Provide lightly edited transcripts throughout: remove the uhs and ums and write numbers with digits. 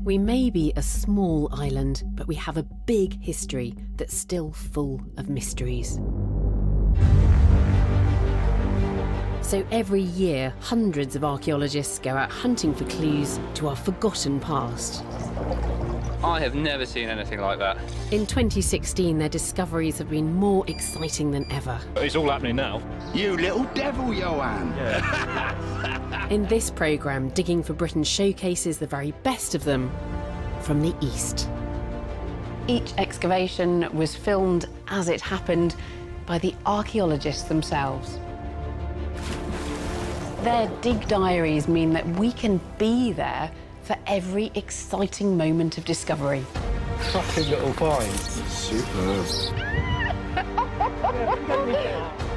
We may be a small island, but we have a big history that's still full of mysteries. So every year, hundreds of archaeologists go out hunting for clues to our forgotten past. I have never seen anything like that. In 2016, their discoveries have been more exciting than ever. It's all happening now. You little devil, Johan! Yeah. In this programme, Digging for Britain showcases the very best of them from the East. Each excavation was filmed as it happened by the archaeologists themselves. Their dig diaries mean that we can be there for every exciting moment of discovery. Cracking little find. Superb.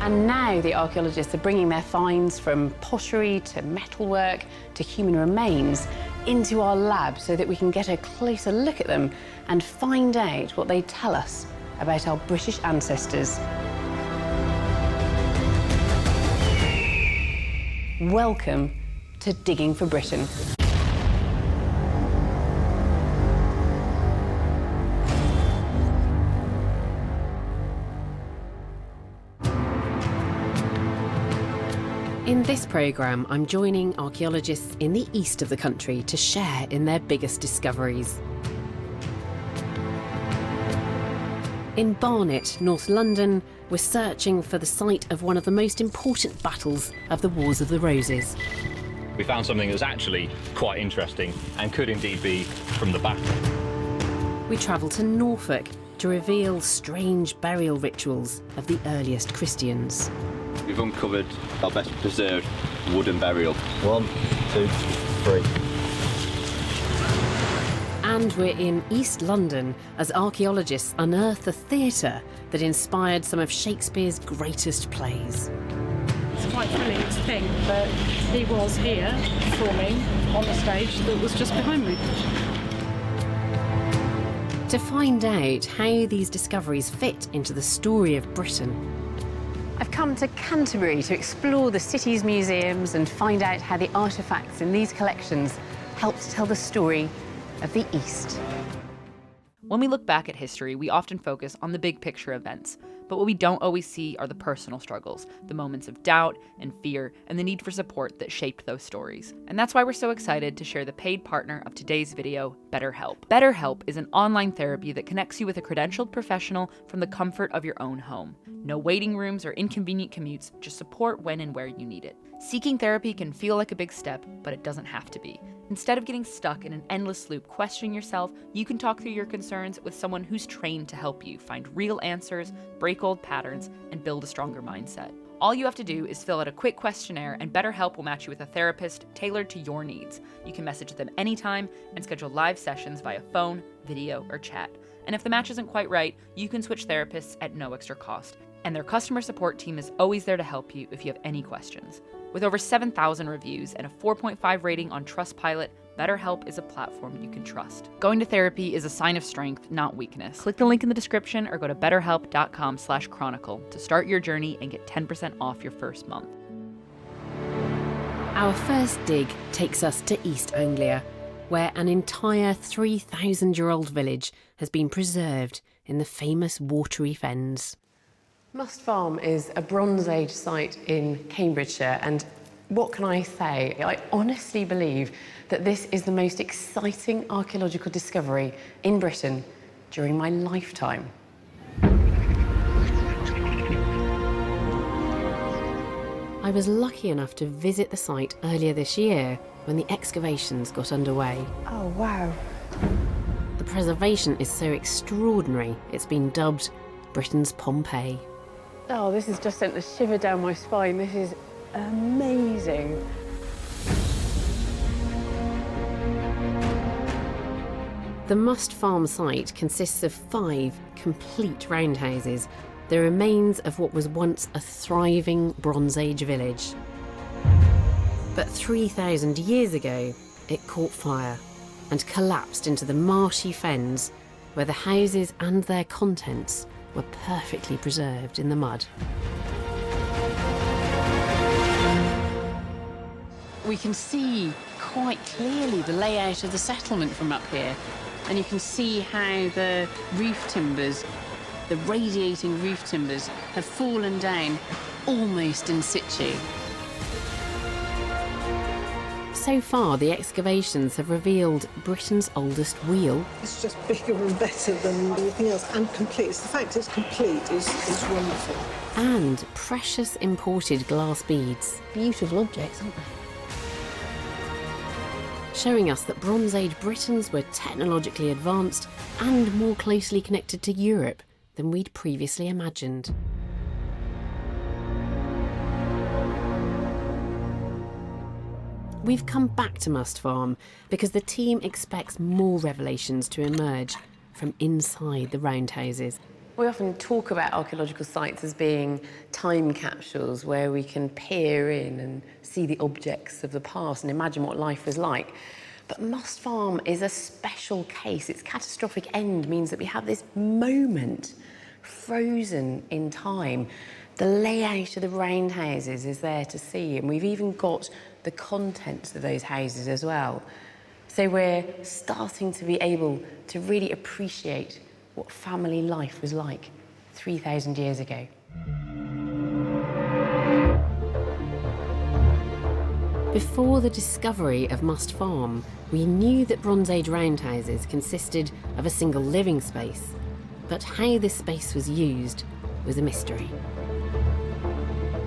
And now the archaeologists are bringing their finds from pottery to metalwork to human remains into our lab so that we can get a closer look at them and find out what they tell us about our British ancestors. Welcome to Digging for Britain. In this programme, I'm joining archaeologists in the east of the country to share in their biggest discoveries. In Barnet, North London, we're searching for the site of one of the most important battles of the Wars of the Roses. We found something that's actually quite interesting and could indeed be from the battle. We travel to Norfolk to reveal strange burial rituals of the earliest Christians. We've uncovered our best preserved wooden burial. 1, 2, 3. And we're in East London as archaeologists unearth the theatre that inspired some of Shakespeare's greatest plays. It's quite thrilling to think that he was here performing on the stage that was just behind me. To find out how these discoveries fit into the story of Britain, I've come to Canterbury to explore the city's museums and find out how the artefacts in these collections help to tell the story of the East. When we look back at history, we often focus on the big picture events, but what we don't always see are the personal struggles, the moments of doubt and fear, and the need for support that shaped those stories. And that's why we're so excited to share the paid partner of today's video, BetterHelp. BetterHelp is an online therapy that connects you with a credentialed professional from the comfort of your own home. No waiting rooms or inconvenient commutes, just support when and where you need it. Seeking therapy can feel like a big step, but it doesn't have to be. Instead of getting stuck in an endless loop questioning yourself, you can talk through your concerns with someone who's trained to help you find real answers, break old patterns, and build a stronger mindset. All you have to do is fill out a quick questionnaire, and BetterHelp will match you with a therapist tailored to your needs. You can message them anytime and schedule live sessions via phone, video, or chat. And if the match isn't quite right, you can switch therapists at no extra cost. And their customer support team is always there to help you if you have any questions. With over 7,000 reviews and a 4.5 rating on Trustpilot, BetterHelp is a platform you can trust. Going to therapy is a sign of strength, not weakness. Click the link in the description or go to betterhelp.com/chronicle to start your journey and get 10% off your first month. Our first dig takes us to East Anglia, where an entire 3,000-year-old village has been preserved in the famous watery fens. Must Farm is a Bronze Age site in Cambridgeshire, and what can I say? I honestly believe that this is the most exciting archaeological discovery in Britain during my lifetime. I was lucky enough to visit the site earlier this year when the excavations got underway. Oh, wow. The preservation is so extraordinary, it's been dubbed Britain's Pompeii. Oh, this has just sent a shiver down my spine. This is amazing. The Must Farm site consists of 5 complete roundhouses, the remains of what was once a thriving Bronze Age village. But 3,000 years ago, it caught fire and collapsed into the marshy fens where the houses and their contents were perfectly preserved in the mud. We can see quite clearly the layout of the settlement from up here. And you can see how the roof timbers, the radiating roof timbers, have fallen down almost in situ. So far, the excavations have revealed Britain's oldest wheel. It's just bigger and better than anything else, and complete. The fact it's complete is wonderful. And precious imported glass beads. Beautiful objects, aren't they? Showing us that Bronze Age Britons were technologically advanced and more closely connected to Europe than we'd previously imagined. We've come back to Must Farm because the team expects more revelations to emerge from inside the roundhouses. We often talk about archaeological sites as being time capsules where we can peer in and see the objects of the past and imagine what life was like. But Must Farm is a special case. Its catastrophic end means that we have this moment frozen in time. The layout of the roundhouses is there to see, and we've even got the contents of those houses as well. So we're starting to be able to really appreciate what family life was like 3,000 years ago. Before the discovery of Must Farm, we knew that Bronze Age roundhouses consisted of a single living space, but how this space was used was a mystery.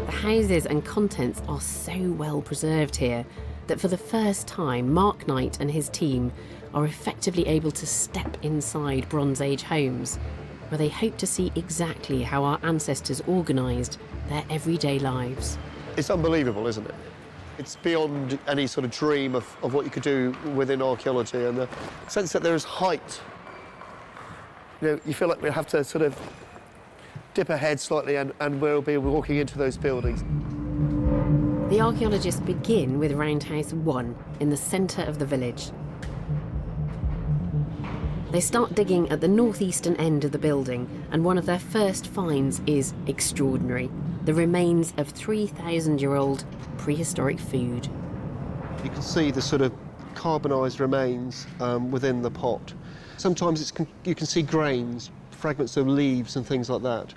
The houses and contents are so well preserved here that for the first time, Mark Knight and his team are effectively able to step inside Bronze Age homes, where they hope to see exactly how our ancestors organised their everyday lives. It's unbelievable, isn't it? It's beyond any sort of dream of what you could do within archaeology, and the sense that there is height. You know, you feel like we have to sort of dip ahead slightly and we'll be walking into those buildings. The archaeologists begin with Roundhouse 1 in the centre of the village. They start digging at the northeastern end of the building, and one of their first finds is extraordinary: the remains of 3,000-year-old prehistoric food. You can see the sort of carbonised remains within the pot. Sometimes you can see grains, fragments of leaves and things like that.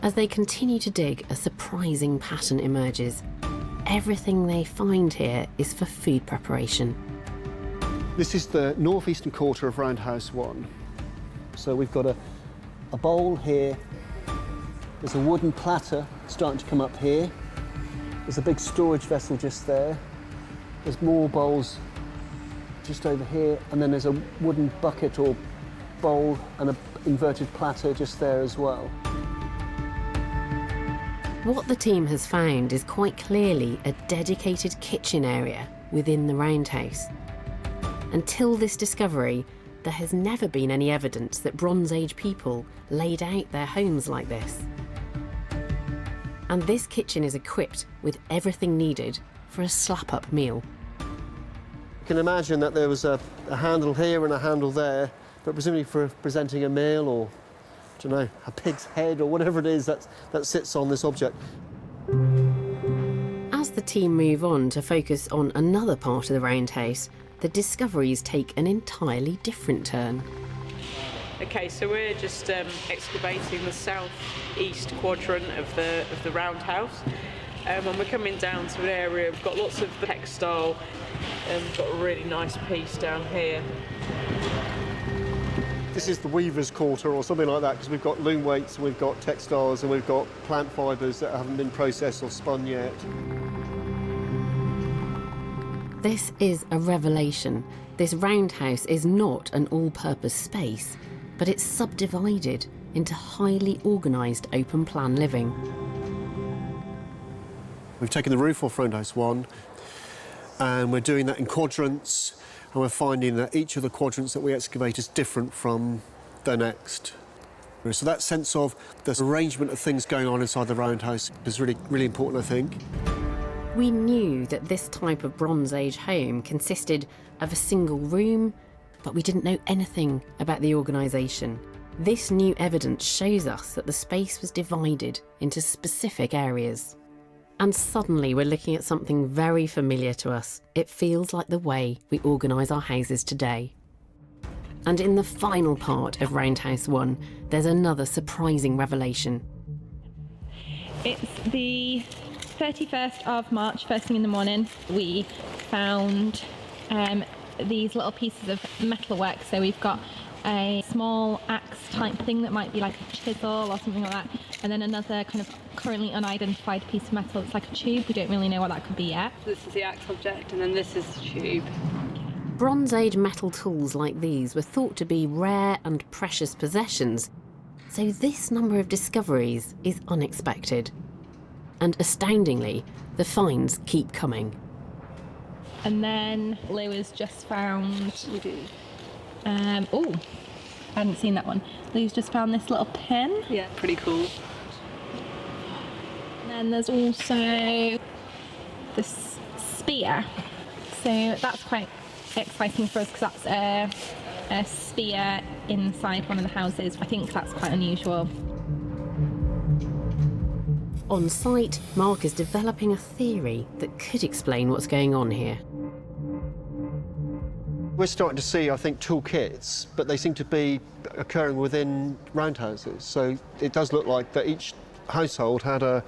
As they continue to dig, a surprising pattern emerges. Everything they find here is for food preparation. This is the northeastern quarter of Roundhouse 1. So we've got a bowl here. There's a wooden platter starting to come up here. There's a big storage vessel just there. There's more bowls just over here, and then there's a wooden bucket or bowl and an inverted platter just there as well. What the team has found is quite clearly a dedicated kitchen area within the roundhouse. Until this discovery, there has never been any evidence that Bronze Age people laid out their homes like this. And this kitchen is equipped with everything needed for a slap-up meal. You can imagine that there was a handle here and a handle there, but presumably for presenting a meal or, I don't know, a pig's head or whatever it is that sits on this object. As the team move on to focus on another part of the roundhouse, the discoveries take an entirely different turn. Okay, so we're just excavating the south-east quadrant of the roundhouse. And we're coming down to an area, we've got lots of textile, and we've got a really nice piece down here. This is the weaver's quarter or something like that, because we've got loom weights, we've got textiles, and we've got plant fibres that haven't been processed or spun yet. This is a revelation. This roundhouse is not an all-purpose space, but it's subdivided into highly organised open-plan living. We've taken the roof off Roundhouse 1, and we're doing that in quadrants, and we're finding that each of the quadrants that we excavate is different from the next. So that sense of the arrangement of things going on inside the roundhouse is really, really important, I think. We knew that this type of Bronze Age home consisted of a single room, but we didn't know anything about the organisation. This new evidence shows us that the space was divided into specific areas. And suddenly we're looking at something very familiar to us. It feels like the way we organise our houses today. And in the final part of Roundhouse 1, there's another surprising revelation. It's the 31st of March, first thing in the morning. We found these little pieces of metalwork. So we've got a small axe type thing that might be like a chisel or something like that, and then another kind of currently unidentified piece of metal. It's like a tube. We don't really know what that could be yet. This is the axe object, and then this is the tube. Bronze Age metal tools like these were thought to be rare and precious possessions, so this number of discoveries is unexpected. And astoundingly, the finds keep coming. And then Lewis just found... We do. Oh, I hadn't seen that one. Lewis just found this little pen. Yeah, pretty cool. And then there's also this spear. So that's quite exciting for us because that's a spear inside one of the houses. I think that's quite unusual. On site, Mark is developing a theory that could explain what's going on here. We're starting to see, I think, toolkits, but they seem to be occurring within roundhouses. So it does look like that each household had I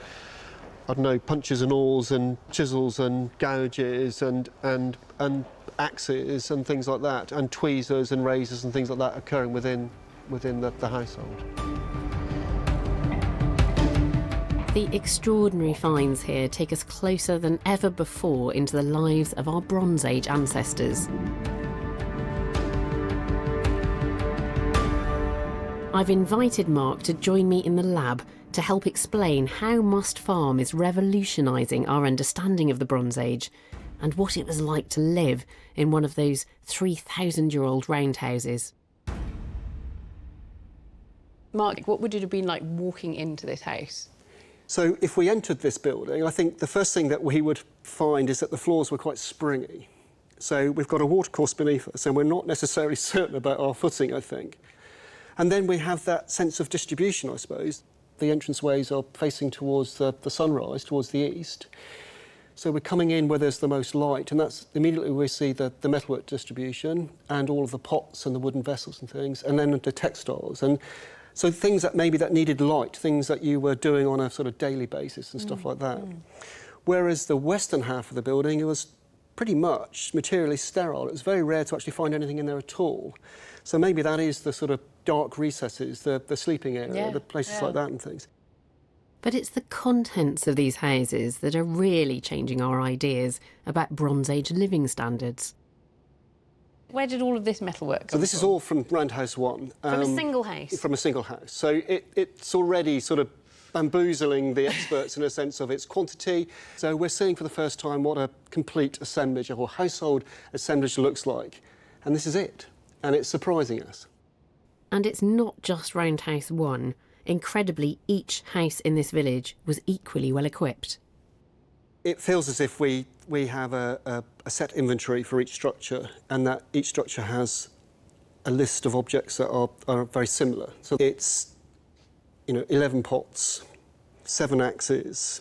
don't know, punches and awls and chisels and gouges and axes and things like that, and tweezers and razors and things like that occurring within the household. The extraordinary finds here take us closer than ever before into the lives of our Bronze Age ancestors. I've invited Mark to join me in the lab to help explain how Must Farm is revolutionising our understanding of the Bronze Age and what it was like to live in one of those 3,000-year-old roundhouses. Mark, what would it have been like walking into this house? So if we entered this building, I think the first thing that we would find is that the floors were quite springy. So we've got a watercourse beneath us, and we're not necessarily certain about our footing, I think. And then we have that sense of distribution, I suppose. The entranceways are facing towards the sunrise, towards the east. So we're coming in where there's the most light, and that's immediately we see the metalwork distribution and all of the pots and the wooden vessels and things, and then the textiles. And so things that maybe that needed light, things that you were doing on a sort of daily basis and stuff like that. Whereas the western half of the building, it was pretty much materially sterile. It was very rare to actually find anything in there at all. So maybe that is the sort of dark recesses, the sleeping area, the places like that and things. But it's the contents of these houses that are really changing our ideas about Bronze Age living standards. Where did all of this metalwork come from? So this is all from Roundhouse 1. From a single house? From a single house. So it's already sort of bamboozling the experts in a sense of its quantity. So we're seeing for the first time what a complete assemblage or household assemblage looks like. And this is it. And it's surprising us. And it's not just Roundhouse 1. Incredibly, each house in this village was equally well equipped. It feels as if we have a set inventory for each structure, and that each structure has a list of objects that are very similar. So it's, 11 pots, 7 axes,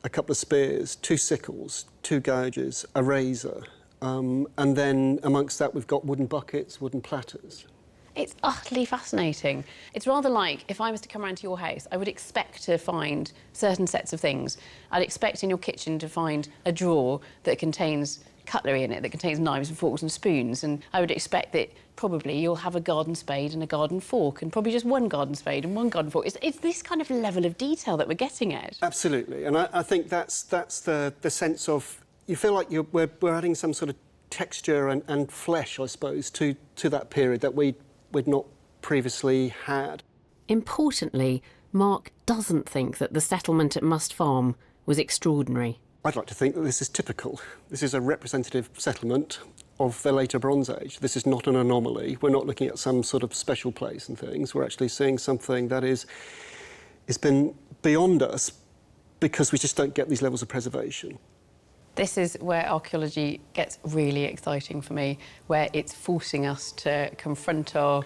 a couple of spears, 2 sickles, 2 gouges, a razor, and then amongst that we've got wooden buckets, wooden platters. It's utterly fascinating. It's rather like if I was to come around to your house, I would expect to find certain sets of things. I'd expect in your kitchen to find a drawer that contains cutlery in it, that contains knives and forks and spoons, and I would expect that probably you'll have a garden spade and a garden fork, and probably just one garden spade and one garden fork. It's this kind of level of detail that we're getting at. Absolutely, and I think that's the sense of, you feel like we're adding some sort of texture and flesh, I suppose, to that period that we'd not previously had. Importantly, Mark doesn't think that the settlement at Must Farm was extraordinary. I'd like to think that this is typical. This is a representative settlement of the later Bronze Age. This is not an anomaly. We're not looking at some sort of special place and things. We're actually seeing something that it's been beyond us because we just don't get these levels of preservation. This is where archaeology gets really exciting for me, where it's forcing us to confront our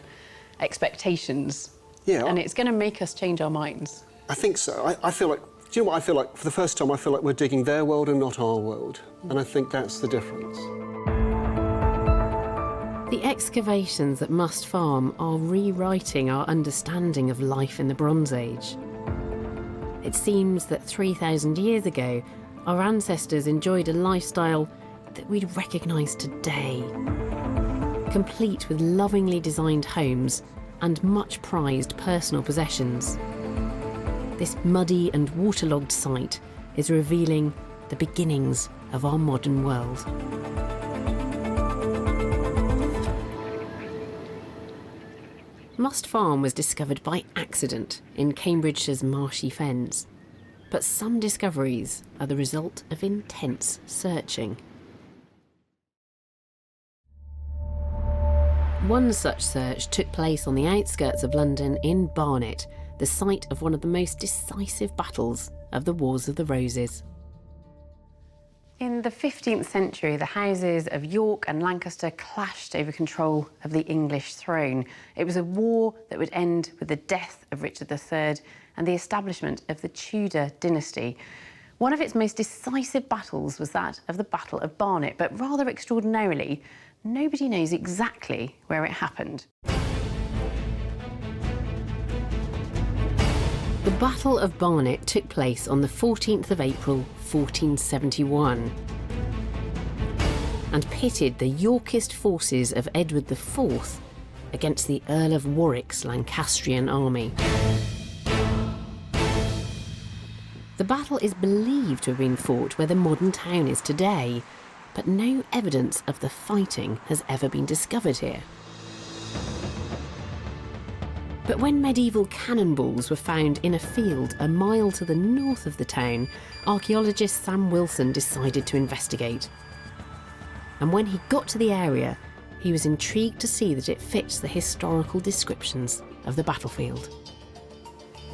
expectations. Yeah. And it's going to make us change our minds. I think so. I feel like Do you know what I feel like? For the first time, I feel like we're digging their world and not our world. And I think that's the difference. The excavations at Must Farm are rewriting our understanding of life in the Bronze Age. It seems that 3,000 years ago, our ancestors enjoyed a lifestyle that we'd recognise today, complete with lovingly designed homes and much prized personal possessions. This muddy and waterlogged site is revealing the beginnings of our modern world. Must Farm was discovered by accident in Cambridgeshire's marshy fens, but some discoveries are the result of intense searching. One such search took place on the outskirts of London in Barnet, the site of one of the most decisive battles of the Wars of the Roses. In the 15th century, the houses of York and Lancaster clashed over control of the English throne. It was a war that would end with the death of Richard III and the establishment of the Tudor dynasty. One of its most decisive battles was that of the Battle of Barnet, but rather extraordinarily, nobody knows exactly where it happened. The Battle of Barnet took place on the 14th of April, 1471, and pitted the Yorkist forces of Edward IV against the Earl of Warwick's Lancastrian army. The battle is believed to have been fought where the modern town is today, but no evidence of the fighting has ever been discovered here. But when medieval cannonballs were found in a field a mile to the north of the town, archaeologist Sam Wilson decided to investigate. And when he got to the area, he was intrigued to see that it fits the historical descriptions of the battlefield.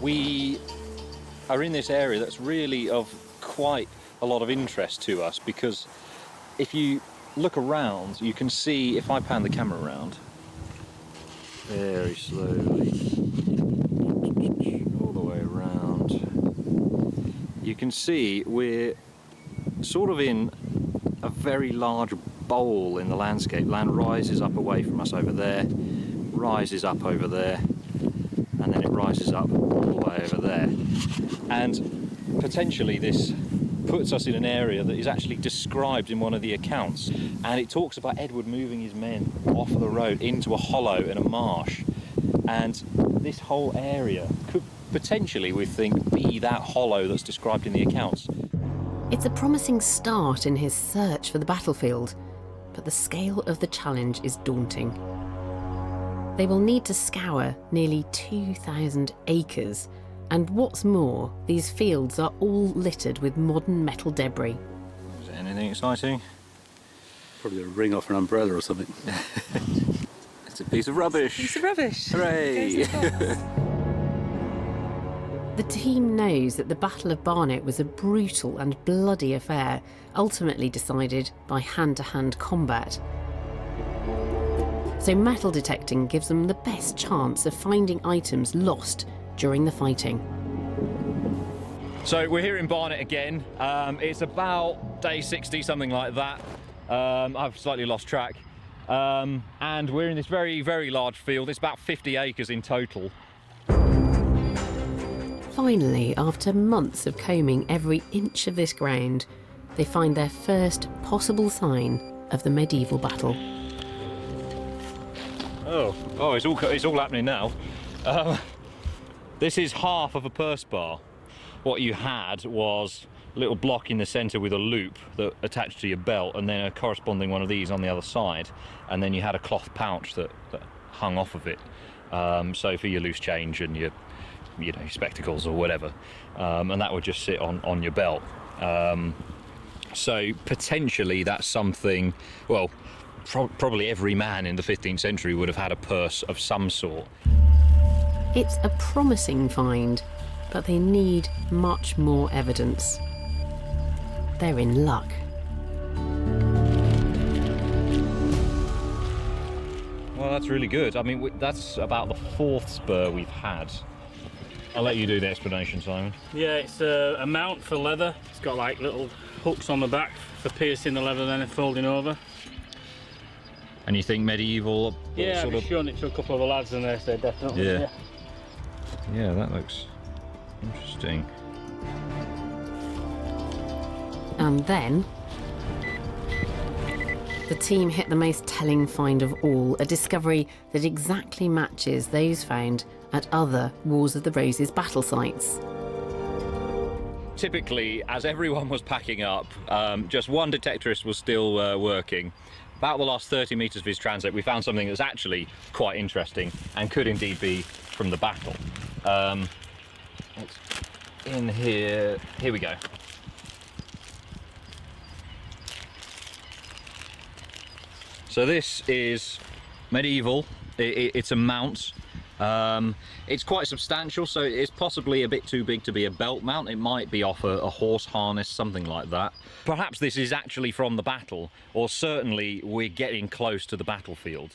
We are in this area that's really of quite a lot of interest to us, because if you look around, you can see, if I pan the camera around, very slowly, all the way around, you can see we're sort of in a very large bowl in the landscape. Land rises up away from us over there, rises up over there, and then it rises up all the way over there. And potentially this puts us in an area that is actually described in one of the accounts, and it talks about Edward moving his men off the road into a hollow in a marsh, and this whole area could potentially, we think, be that hollow that's described in the accounts. It's a promising start in his search for the battlefield, but the scale of the challenge is daunting. They will need to scour nearly 2,000 acres, and what's more, these fields are all littered with modern metal debris. Is there anything exciting? Probably a ring off an umbrella or something. It's a piece of rubbish. Piece of rubbish. Hooray! The team knows that the Battle of Barnet was a brutal and bloody affair, ultimately decided by hand-to-hand combat. So metal detecting gives them the best chance of finding items lost during the fighting. So we're here in Barnet again. It's about day 60, something like that. I've slightly lost track. And we're in this very, very large field. It's about 50 acres in total. Finally, after months of combing every inch of this ground, they find their first possible sign of the medieval battle. Oh, it's all happening now. This is half of a purse bar. What you had was a little block in the centre with a loop that attached to your belt, and then a corresponding one of these on the other side, and then you had a cloth pouch that hung off of it. So for your loose change and your spectacles or whatever, and that would just sit on your belt. So potentially that's something, well, probably every man in the 15th century would have had a purse of some sort. It's a promising find, but they need much more evidence. They're in luck. Well, that's really good. I mean, that's about the fourth spur we've had I'll let you do the explanation, Simon. Yeah, it's a mount for leather. It's got like little hooks on the back for piercing the leather then and folding over. And you think medieval? Yeah, I've shown it to a couple of the lads and they said definitely. Yeah. Yeah, that looks interesting. And then the team hit the most telling find of all, a discovery that exactly matches those found at other Wars of the Roses battle sites. Typically, as everyone was packing up, just one detectorist was still working. About the last 30 metres of his transit, we found something that's actually quite interesting and could indeed be from the battle. It's in here. Here we go. So this is medieval. It's a mount. It's quite substantial, so it's possibly a bit too big to be a belt mount. It might be off a horse harness, something like that. Perhaps this is actually from the battle, or certainly we're getting close to the battlefield.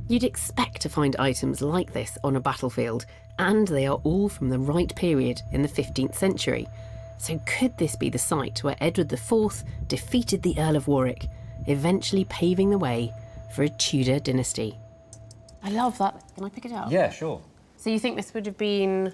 You'd expect to find items like this on a battlefield, and they are all from the right period in the 15th century. So could this be the site where Edward IV defeated the Earl of Warwick, eventually paving the way for a Tudor dynasty? I love that. Can I pick it up? Yeah, sure. So you think this would have been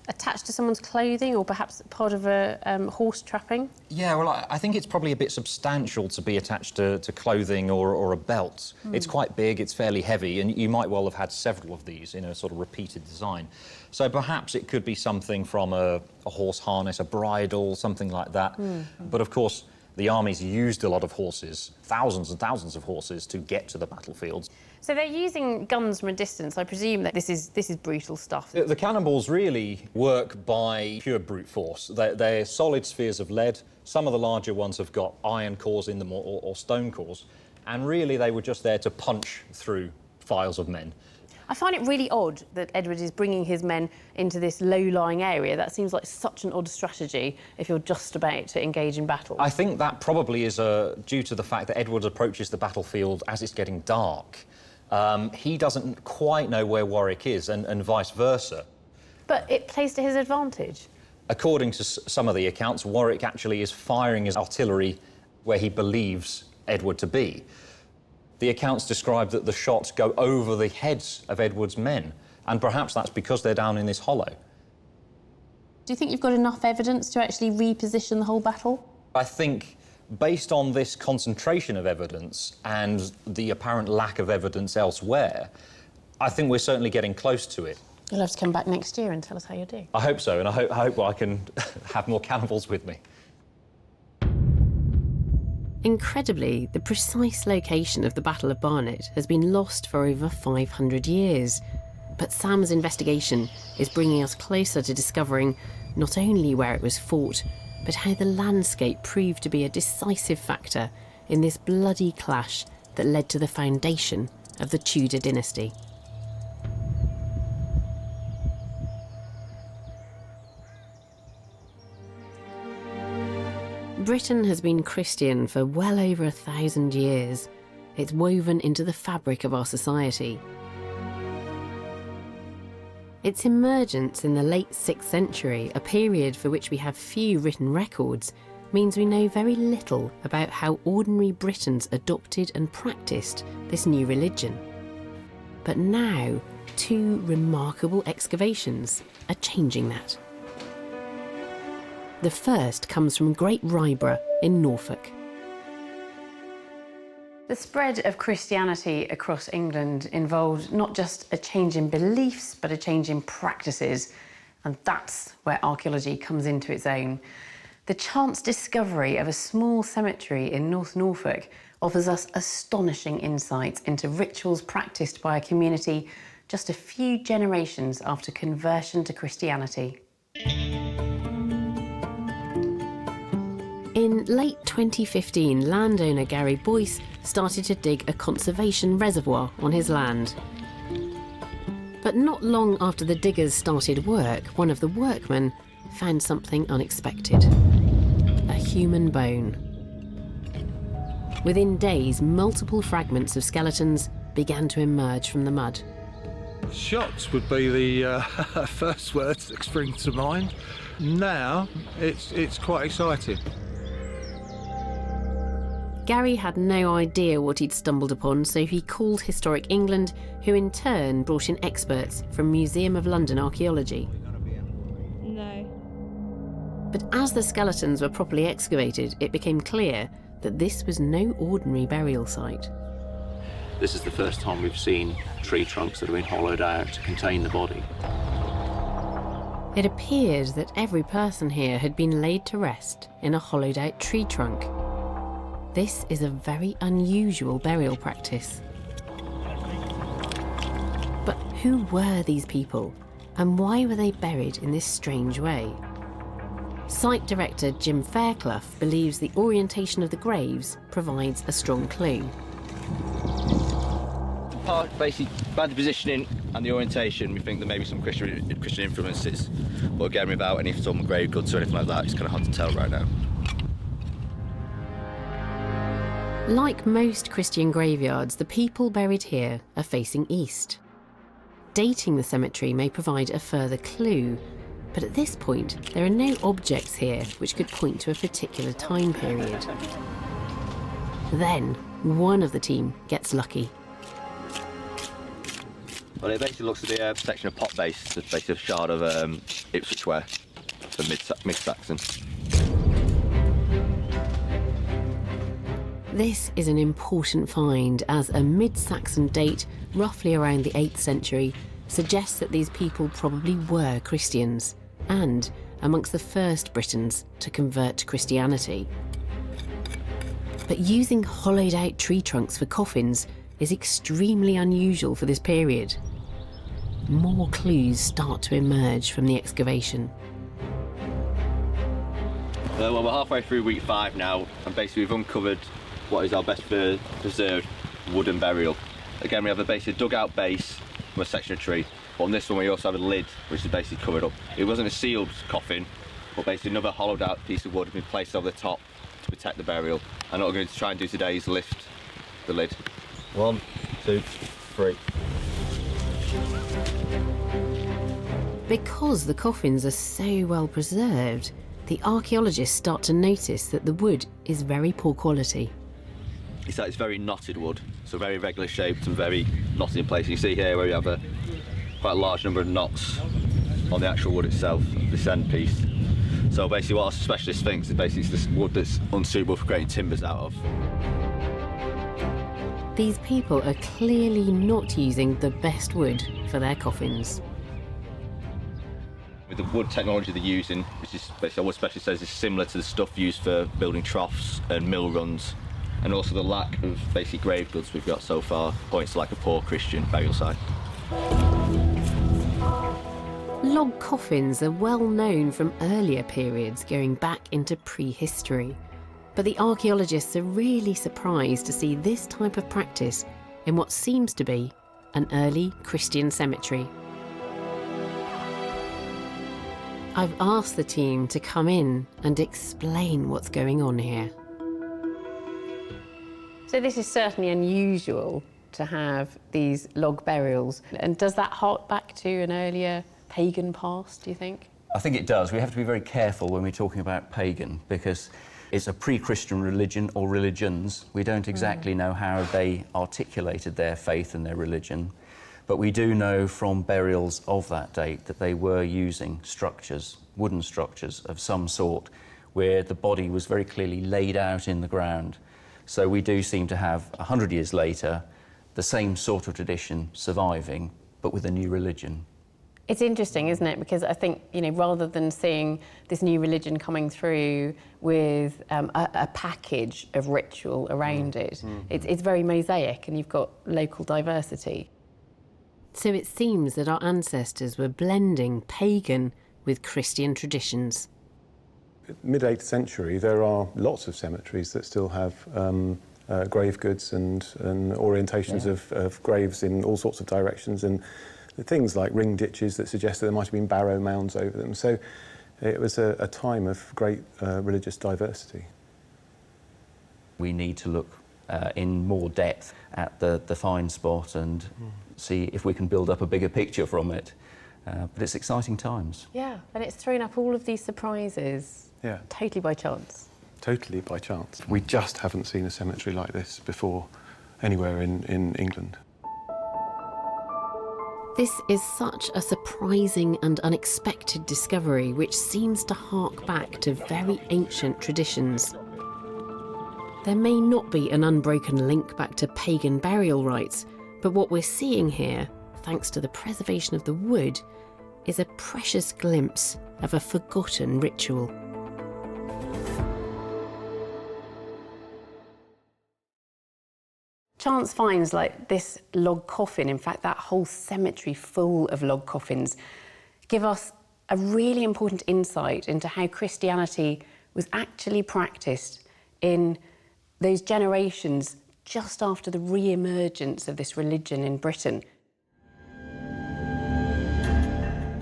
attached to someone's clothing or perhaps part of a horse trapping? Yeah, well, I think it's probably a bit substantial to be attached to clothing or a belt. It's quite big, it's fairly heavy, and you might well have had several of these in a sort of repeated design. So perhaps it could be something from a horse harness, a bridle, something like that. But of course, the armies used a lot of horses, thousands and thousands of horses, to get to the battlefields. So they're using guns from a distance. I presume that this is brutal stuff. The cannonballs really work by pure brute force. They're solid spheres of lead. Some of the larger ones have got iron cores in them or stone cores. And really, they were just there to punch through files of men. I find it really odd that Edward is bringing his men into this low-lying area. That seems like such an odd strategy if you're just about to engage in battle. I think that probably is due to the fact that Edward approaches the battlefield as it's getting dark. He doesn't quite know where Warwick is, and vice versa. But it plays to his advantage. According to some of the accounts, Warwick actually is firing his artillery where he believes Edward to be. The accounts describe that the shots go over the heads of Edward's men, and perhaps that's because they're down in this hollow. Do you think you've got enough evidence to actually reposition the whole battle? I think, based on this concentration of evidence and the apparent lack of evidence elsewhere, I think we're certainly getting close to it. You'll have to come back next year and tell us how you do. I hope so, and I hope I can have more cannibals with me. Incredibly, the precise location of the Battle of Barnet has been lost for over 500 years. But Sam's investigation is bringing us closer to discovering not only where it was fought, but how the landscape proved to be a decisive factor in this bloody clash that led to the foundation of the Tudor dynasty. Britain has been Christian for well over 1,000 years. It's woven into the fabric of our society. Its emergence in the late 6th century, a period for which we have few written records, means we know very little about how ordinary Britons adopted and practiced this new religion. But now, two remarkable excavations are changing that. The first comes from Great Ryborough in Norfolk. The spread of Christianity across England involved not just a change in beliefs, but a change in practices. And that's where archaeology comes into its own. The chance discovery of a small cemetery in North Norfolk offers us astonishing insights into rituals practiced by a community just a few generations after conversion to Christianity. In late 2015, landowner Gary Brice started to dig a conservation reservoir on his land. But not long after the diggers started work, one of the workmen found something unexpected: a human bone. Within days, multiple fragments of skeletons began to emerge from the mud. Shocked would be the first words that spring to mind. Now, it's quite exciting. Gary had no idea what he'd stumbled upon, so he called Historic England, who in turn brought in experts from Museum of London Archaeology. No. But as the skeletons were properly excavated, it became clear that this was no ordinary burial site. This is the first time we've seen tree trunks that have been hollowed out to contain the body. It appeared that every person here had been laid to rest in a hollowed-out tree trunk. This is a very unusual burial practice. But who were these people, and why were they buried in this strange way? Site director Jim Fairclough believes the orientation of the graves provides a strong clue. Basically, by the positioning and the orientation, we think there may be some Christian influences. But again, without any sort of grave goods or anything like that, it's kind of hard to tell right now. Like most Christian graveyards, the people buried here are facing east. Dating the cemetery may provide a further clue, but at this point, there are no objects here which could point to a particular time period. Then, one of the team gets lucky. Well, it basically looks at the section of pot base, the basically a shard of Ipswich ware, so mid-Saxon. This is an important find, as a mid-Saxon date, roughly around the 8th century, suggests that these people probably were Christians, and amongst the first Britons to convert to Christianity. But using hollowed-out tree trunks for coffins is extremely unusual for this period. More clues start to emerge from the excavation. Well, we're halfway through week 5 now, and basically we've uncovered what is our best preserved wooden burial. Again, we have a basically dug-out base from a section of tree. But on this one, we also have a lid, which is basically covered up. It wasn't a sealed coffin, but basically another hollowed-out piece of wood has been placed over the top to protect the burial. And what we're going to try and do today is lift the lid. 1, 2, 3. Because the coffins are so well preserved, the archaeologists start to notice that the wood is very poor quality. It's very knotted wood, so very regular shaped and very knotted in place. You see here where you have quite a large number of knots on the actual wood itself, this end piece. So basically what our specialist thinks is basically it's this wood that's unsuitable for creating timbers out of. These people are clearly not using the best wood for their coffins. With the wood technology they're using, which is basically what specialist says is similar to the stuff used for building troughs and mill runs, and also the lack of basic grave goods we've got so far points to like a poor Christian burial site. Log coffins are well known from earlier periods going back into prehistory, but the archaeologists are really surprised to see this type of practice in what seems to be an early Christian cemetery. I've asked the team to come in and explain what's going on here. So this is certainly unusual to have these log burials. And does that hark back to an earlier pagan past, do you think? I think it does. We have to be very careful when we're talking about pagan, because it's a pre-Christian religion or religions. We don't exactly know how they articulated their faith and their religion, but we do know from burials of that date that they were using structures, wooden structures of some sort, where the body was very clearly laid out in the ground. So we do seem to have, 100 years later, the same sort of tradition surviving, but with a new religion. It's interesting, isn't it? Because I think, you know, rather than seeing this new religion coming through with a package of ritual around it, it's very mosaic, and you've got local diversity. So it seems that our ancestors were blending pagan with Christian traditions. Mid-8th century, there are lots of cemeteries that still have grave goods and orientations of graves in all sorts of directions, and things like ring ditches that suggest that there might have been barrow mounds over them. So it was a time of great religious diversity. We need to look in more depth at the find spot and see if we can build up a bigger picture from it. But it's exciting times. Yeah, and it's thrown up all of these surprises. Yeah. Totally by chance. Totally by chance. We just haven't seen a cemetery like this before anywhere in England. This is such a surprising and unexpected discovery which seems to hark back to very ancient traditions. There may not be an unbroken link back to pagan burial rites, but what we're seeing here, thanks to the preservation of the wood, is a precious glimpse of a forgotten ritual. Chance finds like this log coffin, in fact that whole cemetery full of log coffins, give us a really important insight into how Christianity was actually practiced in those generations just after the re-emergence of this religion in Britain.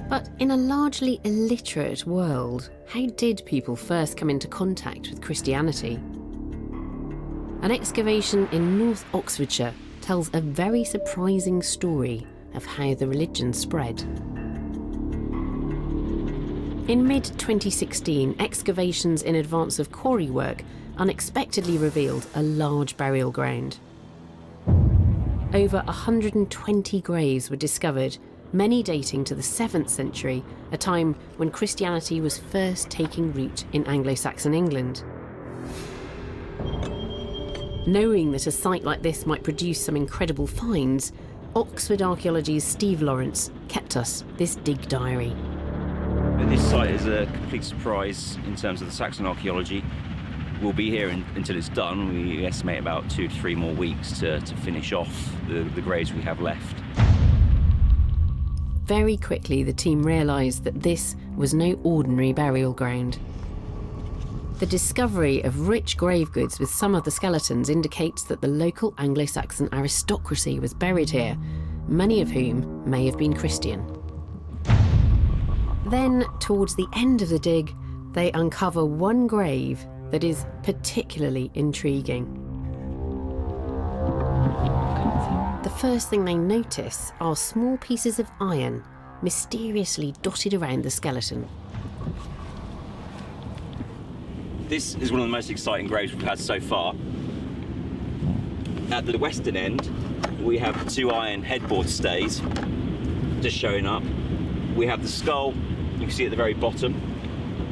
But in a largely illiterate world, how did people first come into contact with Christianity? An excavation in North Oxfordshire tells a very surprising story of how the religion spread. In mid-2016, excavations in advance of quarry work unexpectedly revealed a large burial ground. Over 120 graves were discovered, many dating to the 7th century, a time when Christianity was first taking root in Anglo-Saxon England. Knowing that a site like this might produce some incredible finds, Oxford Archaeology's Steve Lawrence kept us this dig diary. This site is a complete surprise in terms of the Saxon archaeology. We'll be here until it's done. We estimate about 2 to 3 more weeks to finish off the graves we have left. Very quickly, the team realised that this was no ordinary burial ground. The discovery of rich grave goods with some of the skeletons indicates that the local Anglo-Saxon aristocracy was buried here, many of whom may have been Christian. Then, towards the end of the dig, they uncover one grave that is particularly intriguing. The first thing they notice are small pieces of iron mysteriously dotted around the skeleton. This is one of the most exciting graves we've had so far. At the western end, we have 2 iron headboard stays just showing up. We have the skull, you can see at the very bottom,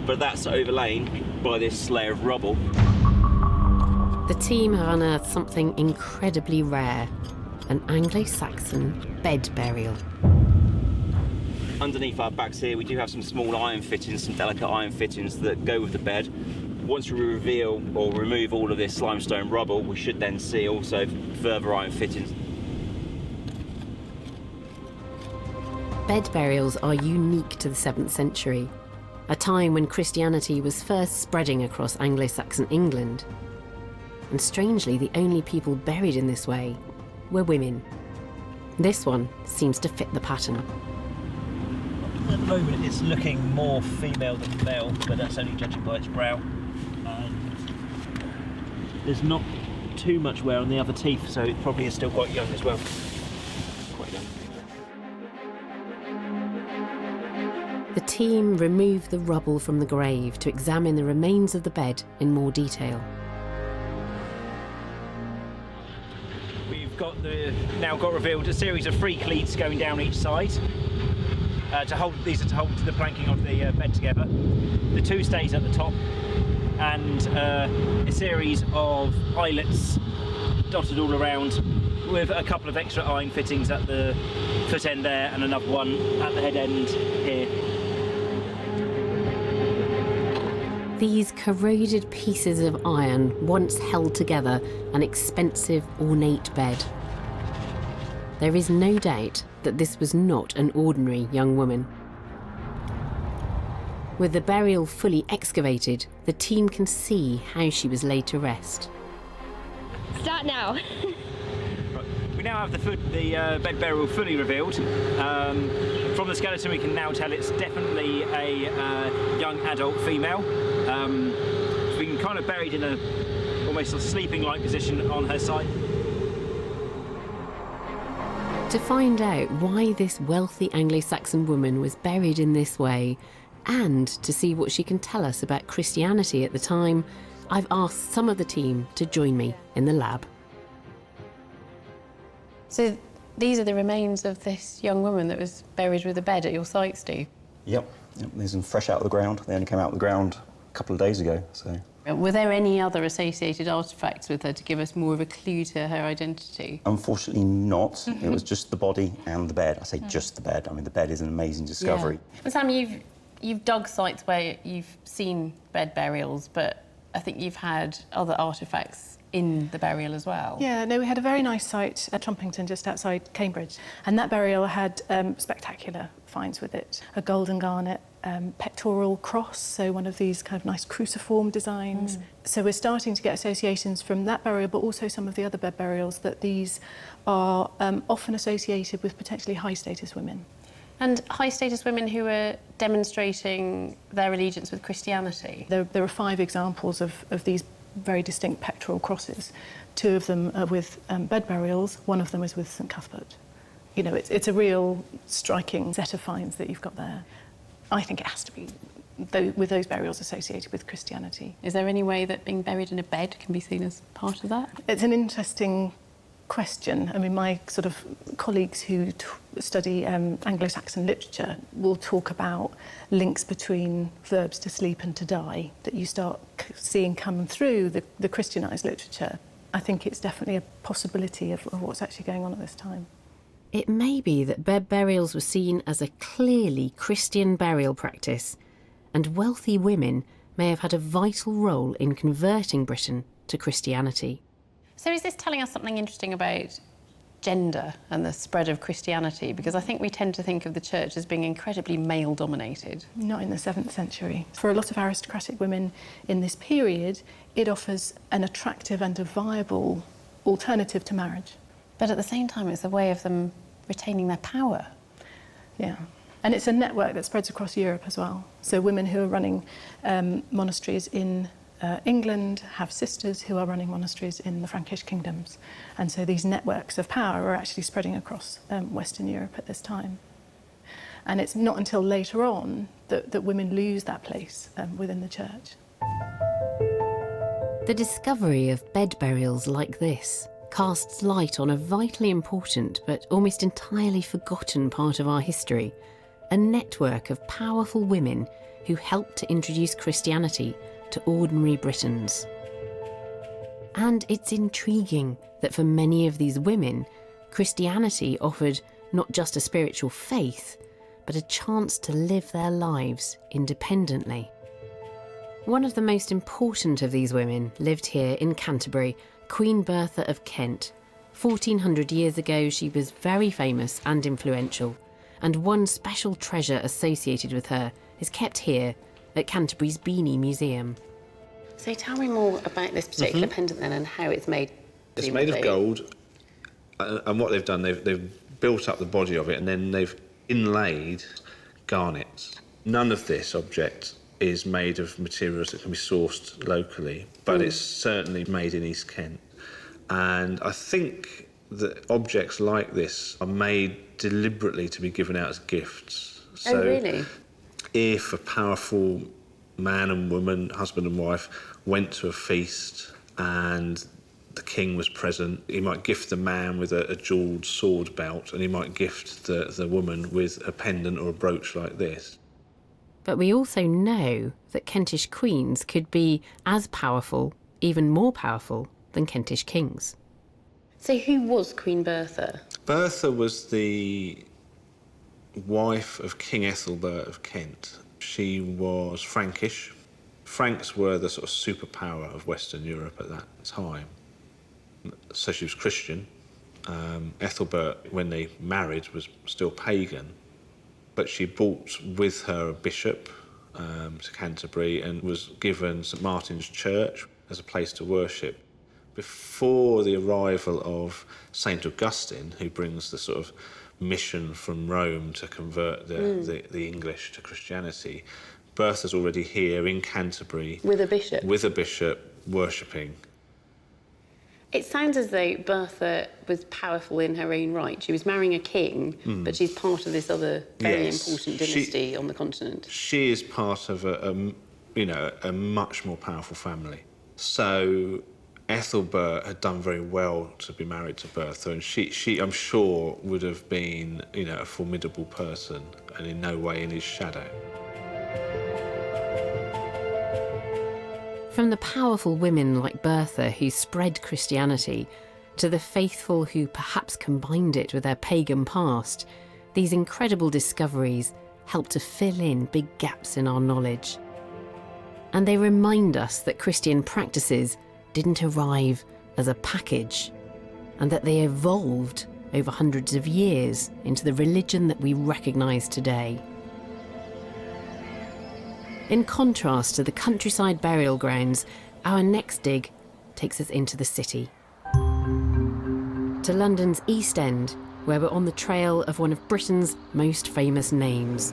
but that's overlain by this layer of rubble. The team have unearthed something incredibly rare, an Anglo-Saxon bed burial. Underneath our backs here, we do have some small iron fittings, some delicate iron fittings that go with the bed. Once we reveal or remove all of this limestone rubble, we should then see also further iron fittings. Bed burials are unique to the 7th century, a time when Christianity was first spreading across Anglo-Saxon England. And strangely, the only people buried in this way were women. This one seems to fit the pattern. At the moment it's looking more female than male, but that's only judging by its brow. There's not too much wear on the other teeth, so it probably is still quite young as well. Quite young. The team removed the rubble from the grave to examine the remains of the bed in more detail. We've now got revealed a series of 3 cleats going down each side. These are to hold the planking of the bed together. The 2 stays at the top, and a series of eyelets dotted all around, with a couple of extra iron fittings at the foot end there and another one at the head end here. These corroded pieces of iron once held together an expensive, ornate bed. There is no doubt that this was not an ordinary young woman. With the burial fully excavated, the team can see how she was laid to rest. Start now. We now have the bed burial fully revealed. From the skeleton we can now tell it's definitely a young adult female. She's been kind of buried in almost a sleeping-like position on her side. To find out why this wealthy Anglo-Saxon woman was buried in this way, and to see what she can tell us about Christianity at the time, I've asked some of the team to join me in the lab. So these are the remains of this young woman that was buried with a bed at your site, Steve? Yep. These are fresh out of the ground. They only came out of the ground a couple of days ago, so... Were there any other associated artefacts with her to give us more of a clue to her identity? Unfortunately not. It was just the body and the bed. I say just the bed. I mean, the bed is an amazing discovery. Yeah. And Sam, you've dug sites where you've seen bed burials, but I think you've had other artefacts in the burial as well. Yeah, no, we had a very nice site at Trumpington, just outside Cambridge, and that burial had spectacular finds with it. A gold and garnet pectoral cross, so one of these kind of nice cruciform designs. So we're starting to get associations from that burial, but also some of the other bed burials, that these are often associated with potentially high-status women. And high-status women who are demonstrating their allegiance with Christianity? There are 5 examples of these very distinct pectoral crosses. 2 of them are with bed burials, 1 of them is with St Cuthbert. You know, it's a real striking set of finds that you've got there. I think it has to be with those burials associated with Christianity. Is there any way that being buried in a bed can be seen as part of that? It's an interesting question. I mean, my sort of colleagues who study Anglo-Saxon literature will talk about links between verbs to sleep and to die that you start seeing come through the Christianised literature. I think it's definitely a possibility of what's actually going on at this time. It may be that bed burials were seen as a clearly Christian burial practice, and wealthy women may have had a vital role in converting Britain to Christianity. So is this telling us something interesting about gender and the spread of Christianity? Because I think we tend to think of the church as being incredibly male-dominated. Not in the 7th century. For a lot of aristocratic women in this period, it offers an attractive and a viable alternative to marriage. But at the same time, it's a way of them retaining their power. Yeah. And it's a network that spreads across Europe as well. So women who are running monasteries in England have sisters who are running monasteries in the Frankish kingdoms. And so these networks of power are actually spreading across Western Europe at this time. And it's not until later on that women lose that place within the church. The discovery of bed burials like this casts light on a vitally important but almost entirely forgotten part of our history, a network of powerful women who helped to introduce Christianity to ordinary Britons. And it's intriguing that for many of these women, Christianity offered not just a spiritual faith, but a chance to live their lives independently. One of the most important of these women lived here in Canterbury, Queen Bertha of Kent. 1400 years ago, she was very famous and influential, and one special treasure associated with her is kept here at Canterbury's Beanie Museum. So tell me more about this particular pendant then and how it's made. It's made of gold, and what they've done, they've built up the body of it and then they've inlaid garnets. None of this object is made of materials that can be sourced locally, but it's certainly made in East Kent. And I think that objects like this are made deliberately to be given out as gifts. So really? If a powerful man and woman, husband and wife, went to a feast and the king was present, he might gift the man with a jewelled sword belt, and he might gift the woman with a pendant or a brooch like this. But we also know that Kentish queens could be as powerful, even more powerful, than Kentish kings. So who was Queen Bertha? Bertha was the wife of King Ethelbert of Kent. She was Frankish. Franks were the sort of superpower of Western Europe at that time. So she was Christian. Ethelbert, when they married, was still pagan. But she brought with her a bishop to Canterbury and was given St Martin's Church as a place to worship. Before the arrival of St Augustine, who brings the sort of mission from Rome to convert the English to Christianity, Bertha's already here in Canterbury. With a bishop? With a bishop, worshipping. It sounds as though Bertha was powerful in her own right. She was marrying a king, but she's part of this other very important dynasty on the continent. She is part of a much more powerful family. So Ethelbert had done very well to be married to Bertha, and she I'm sure, would have been, a formidable person, and in no way in his shadow. From the powerful women like Bertha who spread Christianity to the faithful who perhaps combined it with their pagan past, these incredible discoveries help to fill in big gaps in our knowledge. And they remind us that Christian practices didn't arrive as a package, and that they evolved over hundreds of years into the religion that we recognise today. In contrast to the countryside burial grounds, our next dig takes us into the city. To London's East End, where we're on the trail of one of Britain's most famous names.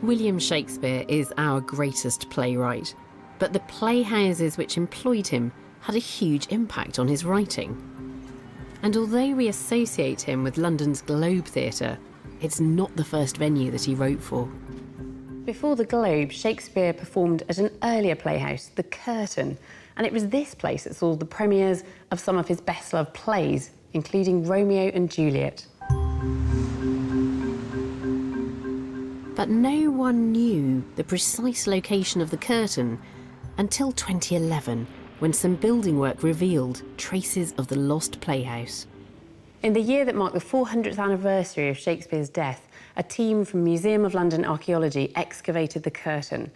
William Shakespeare is our greatest playwright, but the playhouses which employed him had a huge impact on his writing. And although we associate him with London's Globe Theatre, it's not the first venue that he wrote for. Before the Globe, Shakespeare performed at an earlier playhouse, the Curtain, and it was this place that saw the premieres of some of his best-loved plays, including Romeo and Juliet. But no one knew the precise location of the Curtain until 2011, when some building work revealed traces of the lost playhouse. In the year that marked the 400th anniversary of Shakespeare's death, a team from Museum of London Archaeology excavated the Curtain.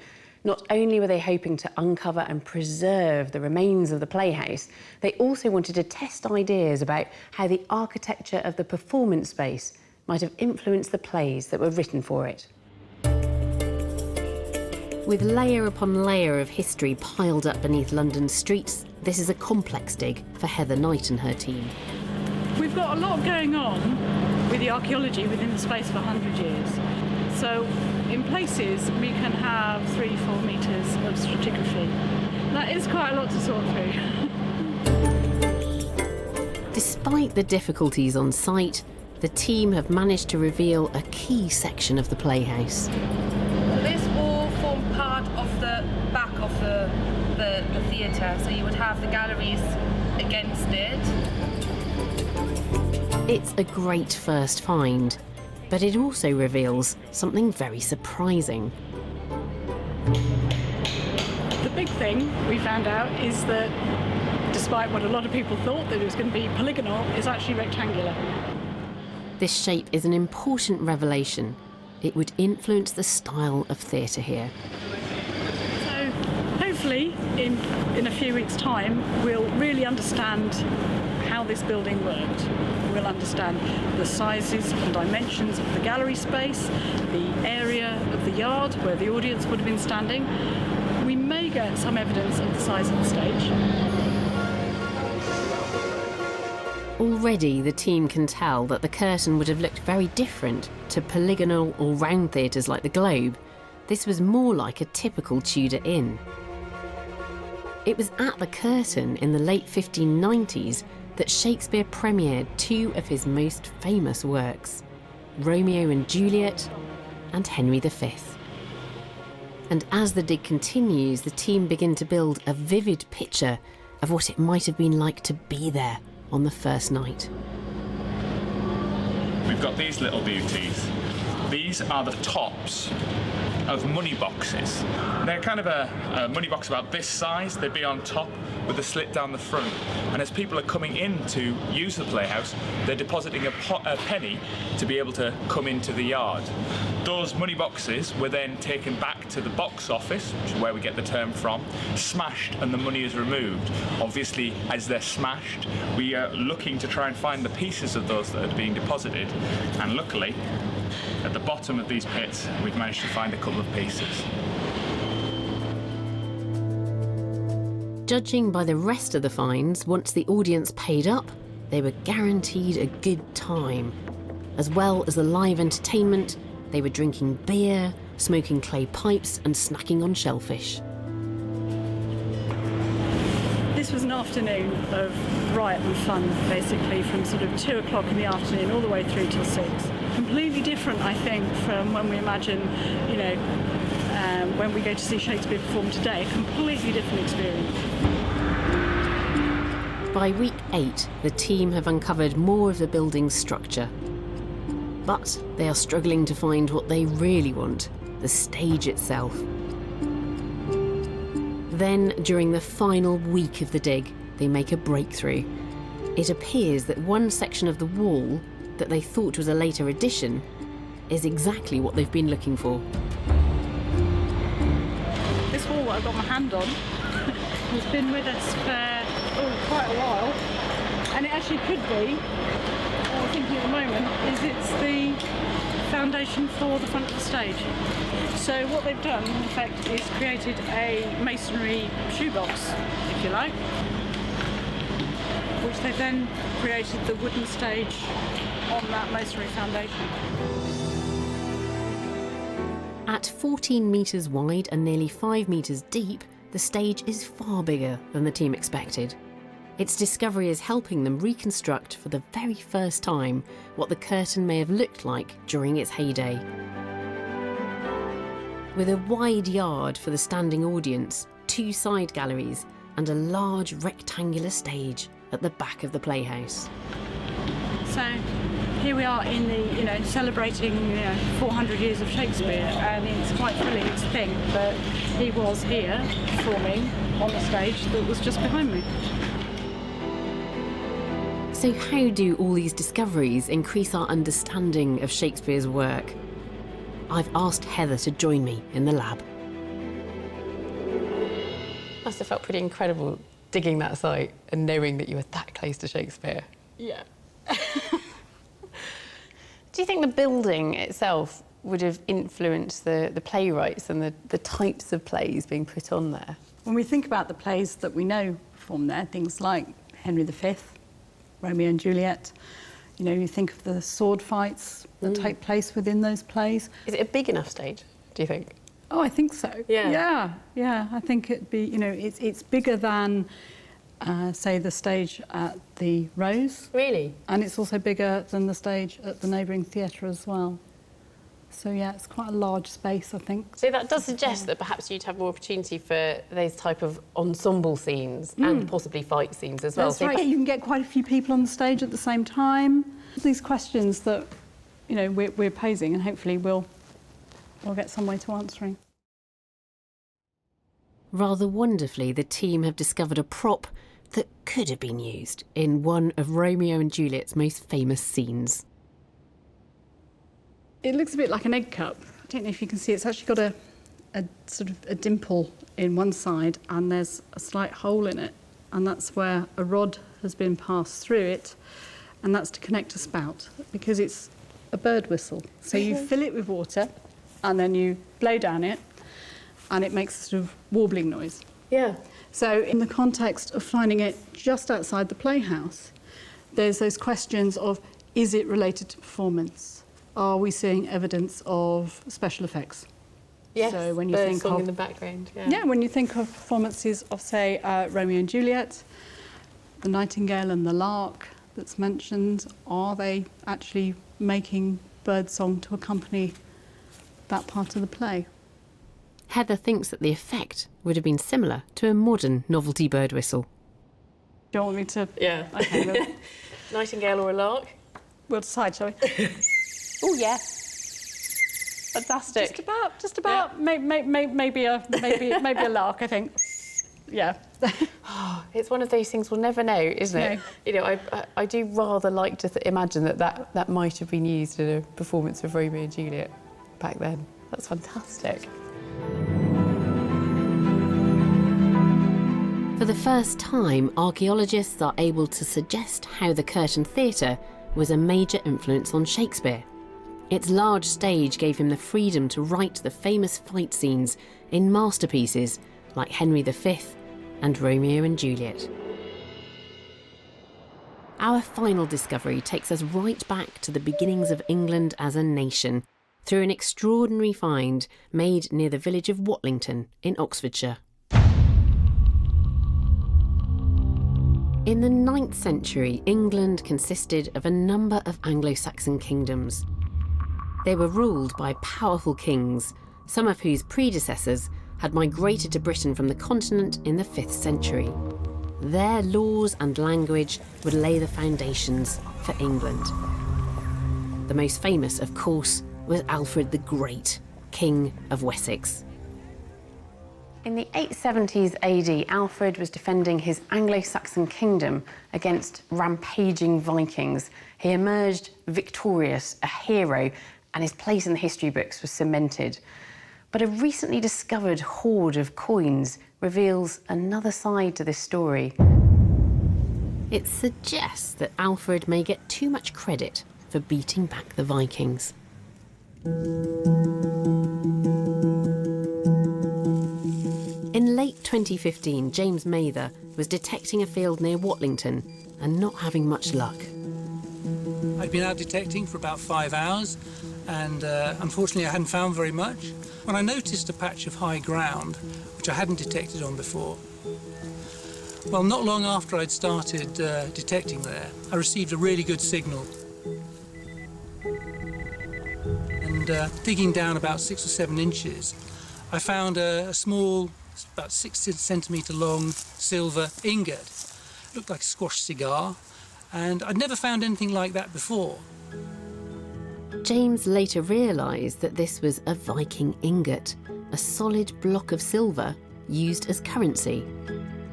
Not only were they hoping to uncover and preserve the remains of the playhouse, they also wanted to test ideas about how the architecture of the performance space might have influenced the plays that were written for it. With layer upon layer of history piled up beneath London's streets, this is a complex dig for Heather Knight and her team. We've got a lot going on with the archaeology within the space of 100 years. So in places we can have 3-4 metres of stratigraphy. That is quite a lot to sort through. Despite the difficulties on site, the team have managed to reveal a key section of the playhouse. So this will form part of the back of the theatre, so you would have the galleries against it. It's a great first find, but it also reveals something very surprising. The big thing we found out is that, despite what a lot of people thought, that it was going to be polygonal, it's actually rectangular. This shape is an important revelation. It would influence the style of theatre here. So hopefully in a few weeks' time we'll really understand how this building worked. We'll understand the sizes and dimensions of the gallery space, the area of the yard where the audience would have been standing. We may get some evidence of the size of the stage. Already the team can tell that the Curtain would have looked very different to polygonal or round theatres like the Globe. This was more like a typical Tudor inn. It was at the Curtain in the late 1590s that Shakespeare premiered two of his most famous works, Romeo and Juliet and Henry V. And as the dig continues, the team begin to build a vivid picture of what it might have been like to be there on the first night. We've got these little beauties. These are the tops of money boxes. They're kind of a money box about this size. They'd be on top with a slit down the front. And as people are coming in to use the playhouse, they're depositing a penny to be able to come into the yard. Those money boxes were then taken back to the box office, which is where we get the term from, smashed, and the money is removed. Obviously, as they're smashed, we are looking to try and find the pieces of those that are being deposited. And luckily, at the bottom of these pits, we've managed to find a couple of pieces. Judging by the rest of the finds, once the audience paid up, they were guaranteed a good time. As well as the live entertainment, they were drinking beer, smoking clay pipes and snacking on shellfish. This was not afternoon of riot and fun, basically, from sort of 2 o'clock in the afternoon all the way through till 6. Completely different, I think, from when we imagine, when we go to see Shakespeare perform today. A completely different experience. By week 8, the team have uncovered more of the building's structure. But they are struggling to find what they really want, the stage itself. Then, during the final week of the dig, they make a breakthrough. It appears that one section of the wall that they thought was a later addition is exactly what they've been looking for. This wall that I've got my hand on has been with us for quite a while, and it actually could be, what we're thinking at the moment, is it's the foundation for the front of the stage. So what they've done, in effect, is created a masonry shoebox, if you like, which they've then created the wooden stage on that masonry foundation. At 14 metres wide and nearly 5 metres deep, the stage is far bigger than the team expected. Its discovery is helping them reconstruct for the very first time what the curtain may have looked like during its heyday. With a wide yard for the standing audience, 2 side galleries, and a large rectangular stage at the back of the playhouse. So here we are in the, celebrating 400 years of Shakespeare, and it's quite thrilling to think that he was here performing on the stage that was just behind me. So how do all these discoveries increase our understanding of Shakespeare's work? I've asked Heather to join me in the lab. Must have felt pretty incredible digging that site and knowing that you were that close to Shakespeare. Yeah. Do you think the building itself would have influenced the playwrights and the types of plays being put on there? When we think about the plays that we know performed there, things like Henry V, Romeo and Juliet, you think of the sword fights that take place within those plays. Is it a big enough stage, do you think? Oh, I think so. Yeah. Yeah. I think it'd be, it's bigger than, say, the stage at the Rose. Really? And it's also bigger than the stage at the neighbouring theatre as well. So, yeah, it's quite a large space, I think. So that does suggest that perhaps you'd have more opportunity for those type of ensemble scenes and possibly fight scenes as well. That's right. You can get quite a few people on the stage at the same time. These questions that, we're posing, and hopefully we'll get some way to answering. Rather wonderfully, the team have discovered a prop that could have been used in one of Romeo and Juliet's most famous scenes. It looks a bit like an egg cup. I don't know if you can see, it's actually got a sort of a dimple in one side, and there's a slight hole in it, and that's where a rod has been passed through it, and that's to connect a spout, because it's a bird whistle. So you fill it with water, and then you blow down it, and it makes a sort of warbling noise. Yeah. So in the context of finding it just outside the playhouse, there's those questions of, is it related to performance? Are we seeing evidence of special effects? Yes, so when you think song of in the background. Yeah, when you think of performances of, say, Romeo and Juliet, the Nightingale and the Lark that's mentioned, are they actually making birdsong to accompany that part of the play? Heather thinks that the effect would have been similar to a modern novelty bird whistle. Do you want me to? Yeah. Okay, Nightingale or a lark? We'll decide, shall we? Oh, yeah. Fantastic. Just about. Yeah. Maybe a lark, I think. Yeah. It's one of those things we'll never know, isn't it? No. I do rather like to imagine that might have been used in a performance of Romeo and Juliet back then. That's fantastic. For the first time, archaeologists are able to suggest how the Curtain Theatre was a major influence on Shakespeare. Its large stage gave him the freedom to write the famous fight scenes in masterpieces like Henry V and Romeo and Juliet. Our final discovery takes us right back to the beginnings of England as a nation through an extraordinary find made near the village of Watlington in Oxfordshire. In the 9th century, England consisted of a number of Anglo-Saxon kingdoms. They were ruled by powerful kings, some of whose predecessors had migrated to Britain from the continent in the 5th century. Their laws and language would lay the foundations for England. The most famous, of course, was Alfred the Great, King of Wessex. In the 870s AD, Alfred was defending his Anglo-Saxon kingdom against rampaging Vikings. He emerged victorious, a hero, and his place in the history books was cemented. But a recently discovered hoard of coins reveals another side to this story. It suggests that Alfred may get too much credit for beating back the Vikings. In late 2015, James Mather was detecting a field near Watlington and not having much luck. I'd been out detecting for about 5 hours, and unfortunately I hadn't found very much. When I noticed a patch of high ground, which I hadn't detected on before, well, not long after I'd started detecting there, I received a really good signal. And digging down about 6 or 7 inches, I found a small, about 6 centimetre long silver ingot. It looked like a squash cigar, and I'd never found anything like that before. James later realised that this was a Viking ingot, a solid block of silver used as currency.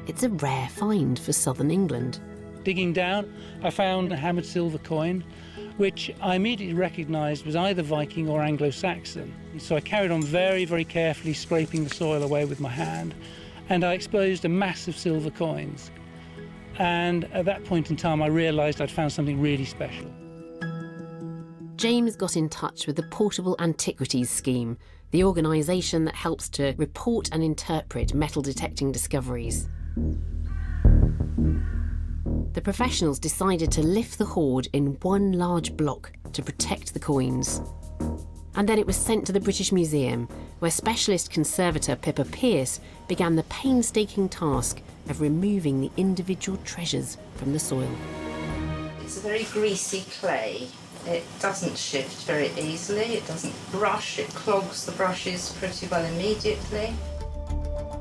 It's a rare find for southern England. Digging down, I found a hammered silver coin, which I immediately recognised was either Viking or Anglo-Saxon. So I carried on very, very carefully scraping the soil away with my hand, and I exposed a mass of silver coins. And at that point in time, I realised I'd found something really special. James got in touch with the Portable Antiquities Scheme, the organisation that helps to report and interpret metal detecting discoveries. The professionals decided to lift the hoard in one large block to protect the coins. And then it was sent to the British Museum, where specialist conservator Pippa Pearce began the painstaking task of removing the individual treasures from the soil. It's a very greasy clay. It doesn't shift very easily, it doesn't brush, it clogs the brushes pretty well immediately.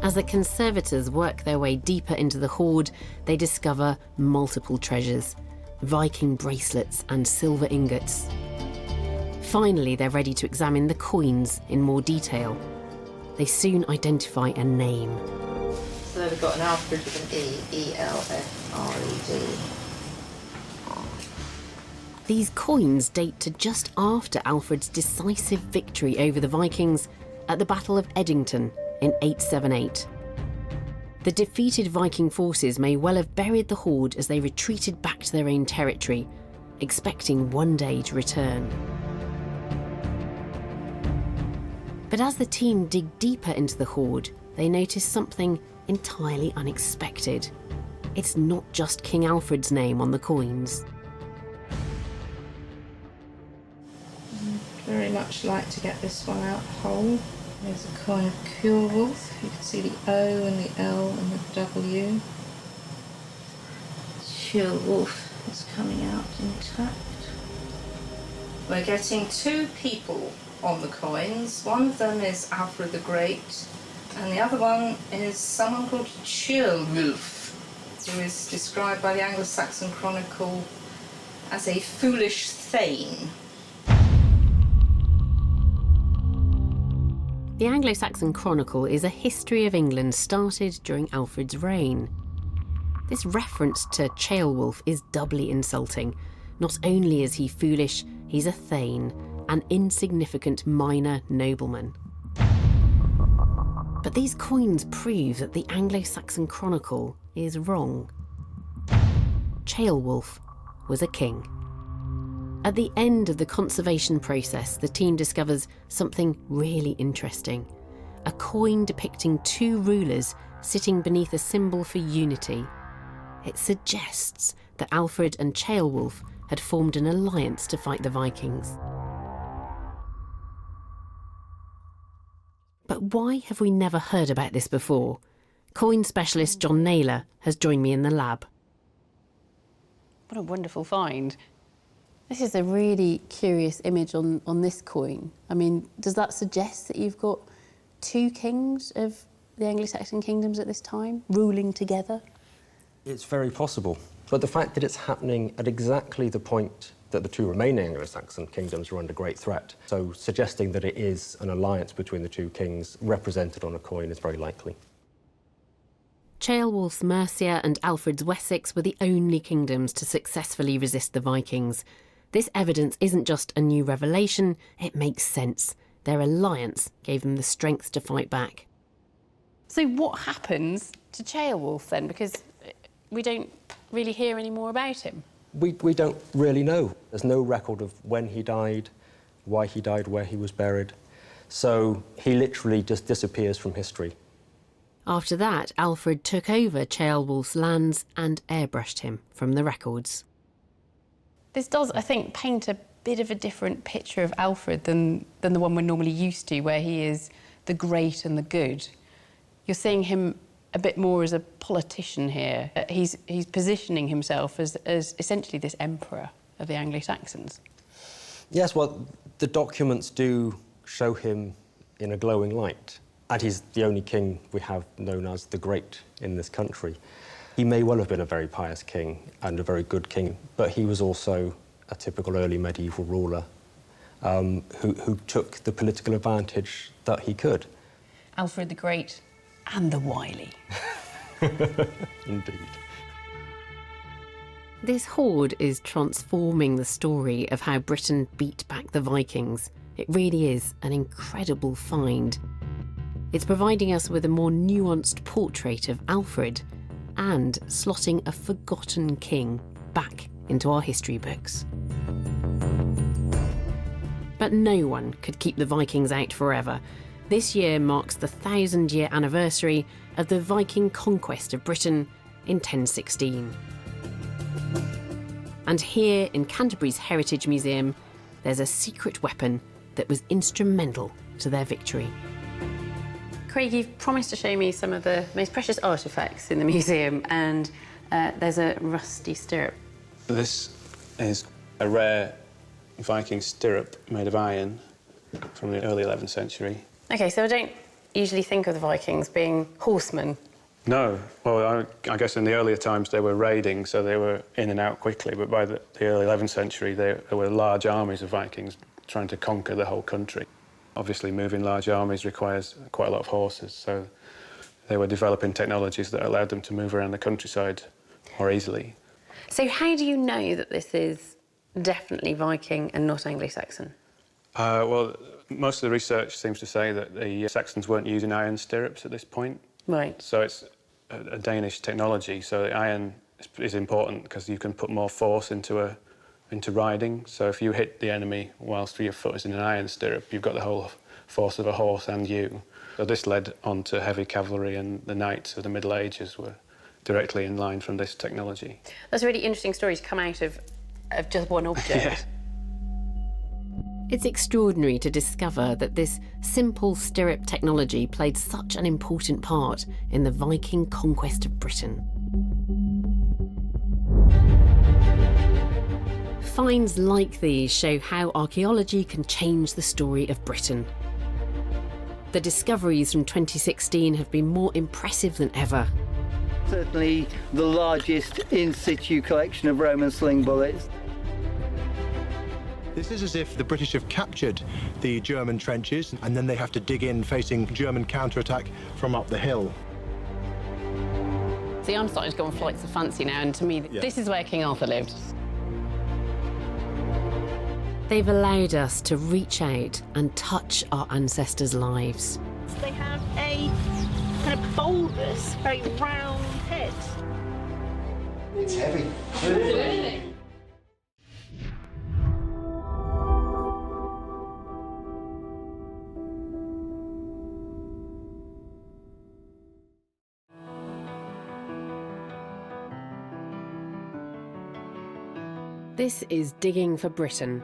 As the conservators work their way deeper into the hoard, they discover multiple treasures, Viking bracelets and silver ingots. Finally, they're ready to examine the coins in more detail. They soon identify a name. So they've got an Alfred with an E, E-L-F-R-E-D. These coins date to just after Alfred's decisive victory over the Vikings at the Battle of Edington in 878. The defeated Viking forces may well have buried the hoard as they retreated back to their own territory, expecting one day to return. But as the team dig deeper into the hoard, they notice something entirely unexpected. It's not just King Alfred's name on the coins. Very much like to get this one out whole. There's a coin of Ceolwulf. You can see the O and the L and the W. Ceolwulf is coming out intact. We're getting 2 people on the coins. One of them is Alfred the Great, and the other one is someone called Ceolwulf, who is described by the Anglo-Saxon Chronicle as a foolish thane. The Anglo-Saxon Chronicle is a history of England started during Alfred's reign. This reference to Ceolwulf is doubly insulting. Not only is he foolish, he's a thane, an insignificant minor nobleman. But these coins prove that the Anglo-Saxon Chronicle is wrong. Ceolwulf was a king. At the end of the conservation process, the team discovers something really interesting. A coin depicting 2 rulers sitting beneath a symbol for unity. It suggests that Alfred and Ceolwulf had formed an alliance to fight the Vikings. But why have we never heard about this before? Coin specialist John Naylor has joined me in the lab. What a wonderful find. This is a really curious image on this coin. I mean, does that suggest that you've got two kings of the Anglo-Saxon kingdoms at this time, ruling together? It's very possible. But the fact that it's happening at exactly the point that the two remaining Anglo-Saxon kingdoms are under great threat, so suggesting that it is an alliance between the two kings represented on a coin is very likely. Ceolwulf's Mercia and Alfred's Wessex were the only kingdoms to successfully resist the Vikings. This evidence isn't just a new revelation, it makes sense. Their alliance gave them the strength to fight back. So what happens to Ceolwulf then? Because we don't really hear any more about him. We don't really know. There's no record of when he died, why he died, where he was buried. So he literally just disappears from history. After that, Alfred took over Ceolwulf's lands and airbrushed him from the records. This does, I think, paint a bit of a different picture of Alfred than the one we're normally used to, where he is the great and the good. You're seeing him a bit more as a politician here. He's positioning himself as essentially this emperor of the Anglo-Saxons. Yes, well, the documents do show him in a glowing light, and he's the only king we have known as the Great in this country. He may well have been a very pious king and a very good king, but he was also a typical early medieval ruler who took the political advantage that he could. Alfred the Great and the wily. Indeed. This hoard is transforming the story of how Britain beat back the Vikings. It really is an incredible find. It's providing us with a more nuanced portrait of Alfred and slotting a forgotten king back into our history books. But no one could keep the Vikings out forever. This year marks the 1,000-year anniversary of the Viking conquest of Britain in 1016. And here in Canterbury's Heritage Museum, there's a secret weapon that was instrumental to their victory. Craig, you've promised to show me some of the most precious artefacts in the museum, and there's a rusty stirrup. This is a rare Viking stirrup made of iron from the early 11th century. OK, so I don't usually think of the Vikings being horsemen. No. Well, I guess in the earlier times they were raiding, so they were in and out quickly, but by the early 11th century there were large armies of Vikings trying to conquer the whole country. Obviously, moving large armies requires quite a lot of horses, so they were developing technologies that allowed them to move around the countryside more easily. So how do you know that this is definitely Viking and not Anglo-Saxon? Well, most of the research seems to say that the Saxons weren't using iron stirrups at this point. Right. So it's a Danish technology, so the iron is important because you can put more force into riding. So if you hit the enemy whilst your foot is in an iron stirrup, you've got the whole force of a horse and you. So this led on to heavy cavalry, and the knights of the Middle Ages were directly in line from this technology. That's a really interesting story to come out of just one object. Yeah. It's extraordinary to discover that this simple stirrup technology played such an important part in the Viking conquest of Britain. Finds like these show how archaeology can change the story of Britain. The discoveries from 2016 have been more impressive than ever. Certainly the largest in situ collection of Roman sling bullets. This is as if the British have captured the German trenches and then they have to dig in facing German counterattack from up the hill. See, I'm starting to go on flights of fancy now, and to me, this is where King Arthur lived. They've allowed us to reach out and touch our ancestors' lives. They have a kind of bulbous, very round head. It's heavy. Absolutely. This is Digging for Britain,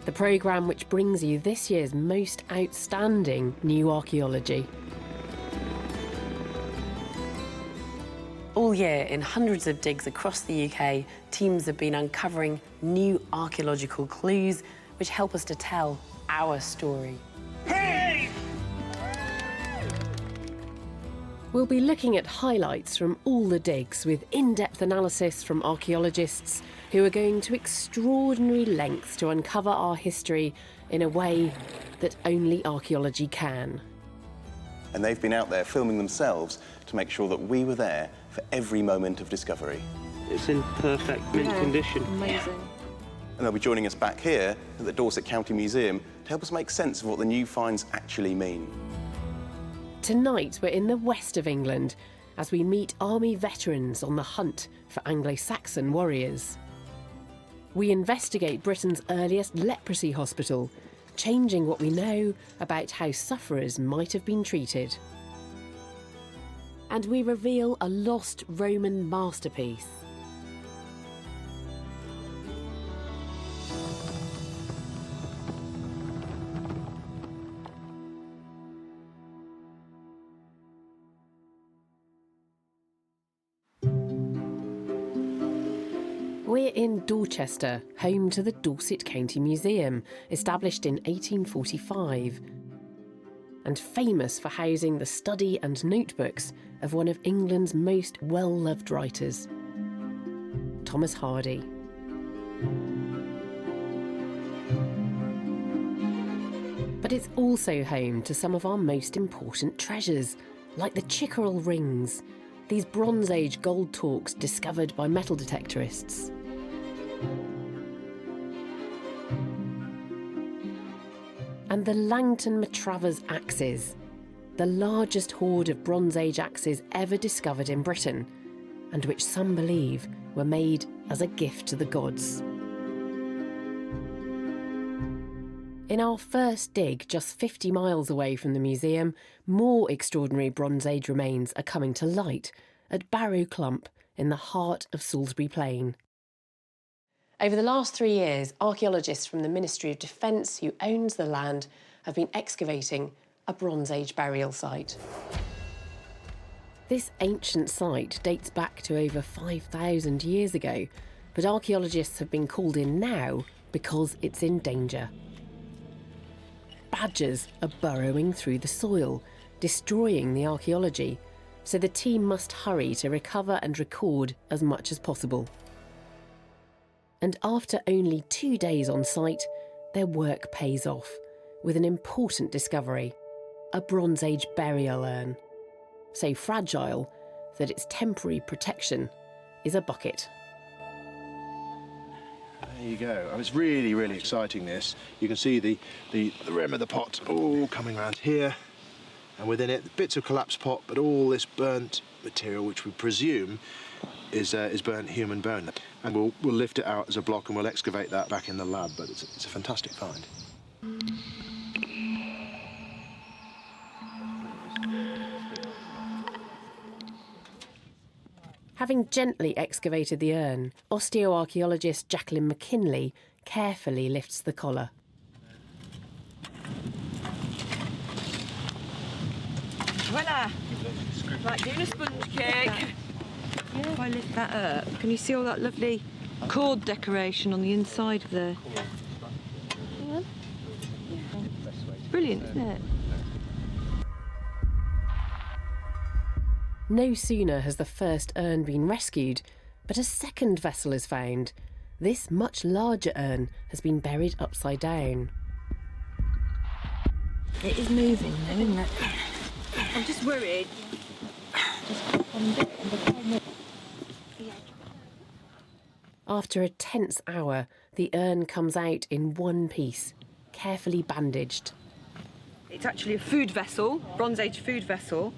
the programme which brings you this year's most outstanding new archaeology. All year, in hundreds of digs across the UK, teams have been uncovering new archaeological clues which help us to tell our story. Hey! We'll be looking at highlights from all the digs with in-depth analysis from archaeologists who are going to extraordinary lengths to uncover our history in a way that only archaeology can. And they've been out there filming themselves to make sure that we were there for every moment of discovery. It's in perfect mint condition. Amazing. And they'll be joining us back here at the Dorset County Museum to help us make sense of what the new finds actually mean. Tonight we're in the west of England as we meet army veterans on the hunt for Anglo-Saxon warriors. We investigate Britain's earliest leprosy hospital, changing what we know about how sufferers might have been treated. And we reveal a lost Roman masterpiece. We're in Dorchester, home to the Dorset County Museum, established in 1845, and famous for housing the study and notebooks of one of England's most well-loved writers, Thomas Hardy. But it's also home to some of our most important treasures, like the Chickerell rings, these Bronze Age gold torques discovered by metal detectorists. And the Langton Matravers axes, the largest hoard of Bronze Age axes ever discovered in Britain, and which some believe were made as a gift to the gods. In our first dig, just 50 miles away from the museum, more extraordinary Bronze Age remains are coming to light at Barrow Clump in the heart of Salisbury Plain. Over the last 3 years, archaeologists from the Ministry of Defence, who owns the land, have been excavating a Bronze Age burial site. This ancient site dates back to over 5,000 years ago, but archaeologists have been called in now because it's in danger. Badgers are burrowing through the soil, destroying the archaeology, so the team must hurry to recover and record as much as possible. And after only 2 days on site, their work pays off with an important discovery, a Bronze Age burial urn, so fragile that its temporary protection is a bucket. There you go. And it's really, really exciting, this. You can see the rim of the pot all coming around here, and within it, bits of collapsed pot, but all this burnt material, which we presume is burnt human bone. And we'll lift it out as a block and we'll excavate that back in the lab, but it's a fantastic find. Having gently excavated the urn, osteoarchaeologist Jacqueline McKinley carefully lifts the collar. Voila! Like doing a sponge cake. If I lift that up, can you see all that lovely cord decoration on the inside of there? It's brilliant, isn't it? No sooner has the first urn been rescued, but a second vessel is found. This much larger urn has been buried upside down. It is moving though, isn't it? I'm just worried. After a tense hour, the urn comes out in one piece, carefully bandaged. It's actually a food vessel, Bronze Age food vessel,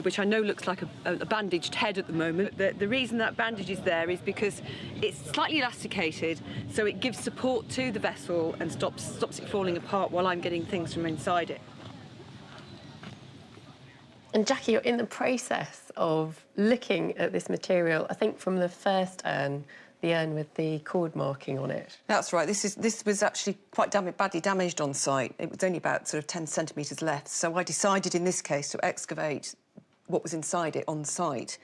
which I know looks like a bandaged head at the moment. The reason that bandage is there is because it's slightly elasticated, so it gives support to the vessel and stops it falling apart while I'm getting things from inside it. And Jackie, you're in the process of looking at this material, I think from the first urn, the urn with the cord marking on it. That's right. This was actually quite badly damaged on site. It was only about sort of 10 centimetres left. So I decided in this case to excavate what was inside it on site.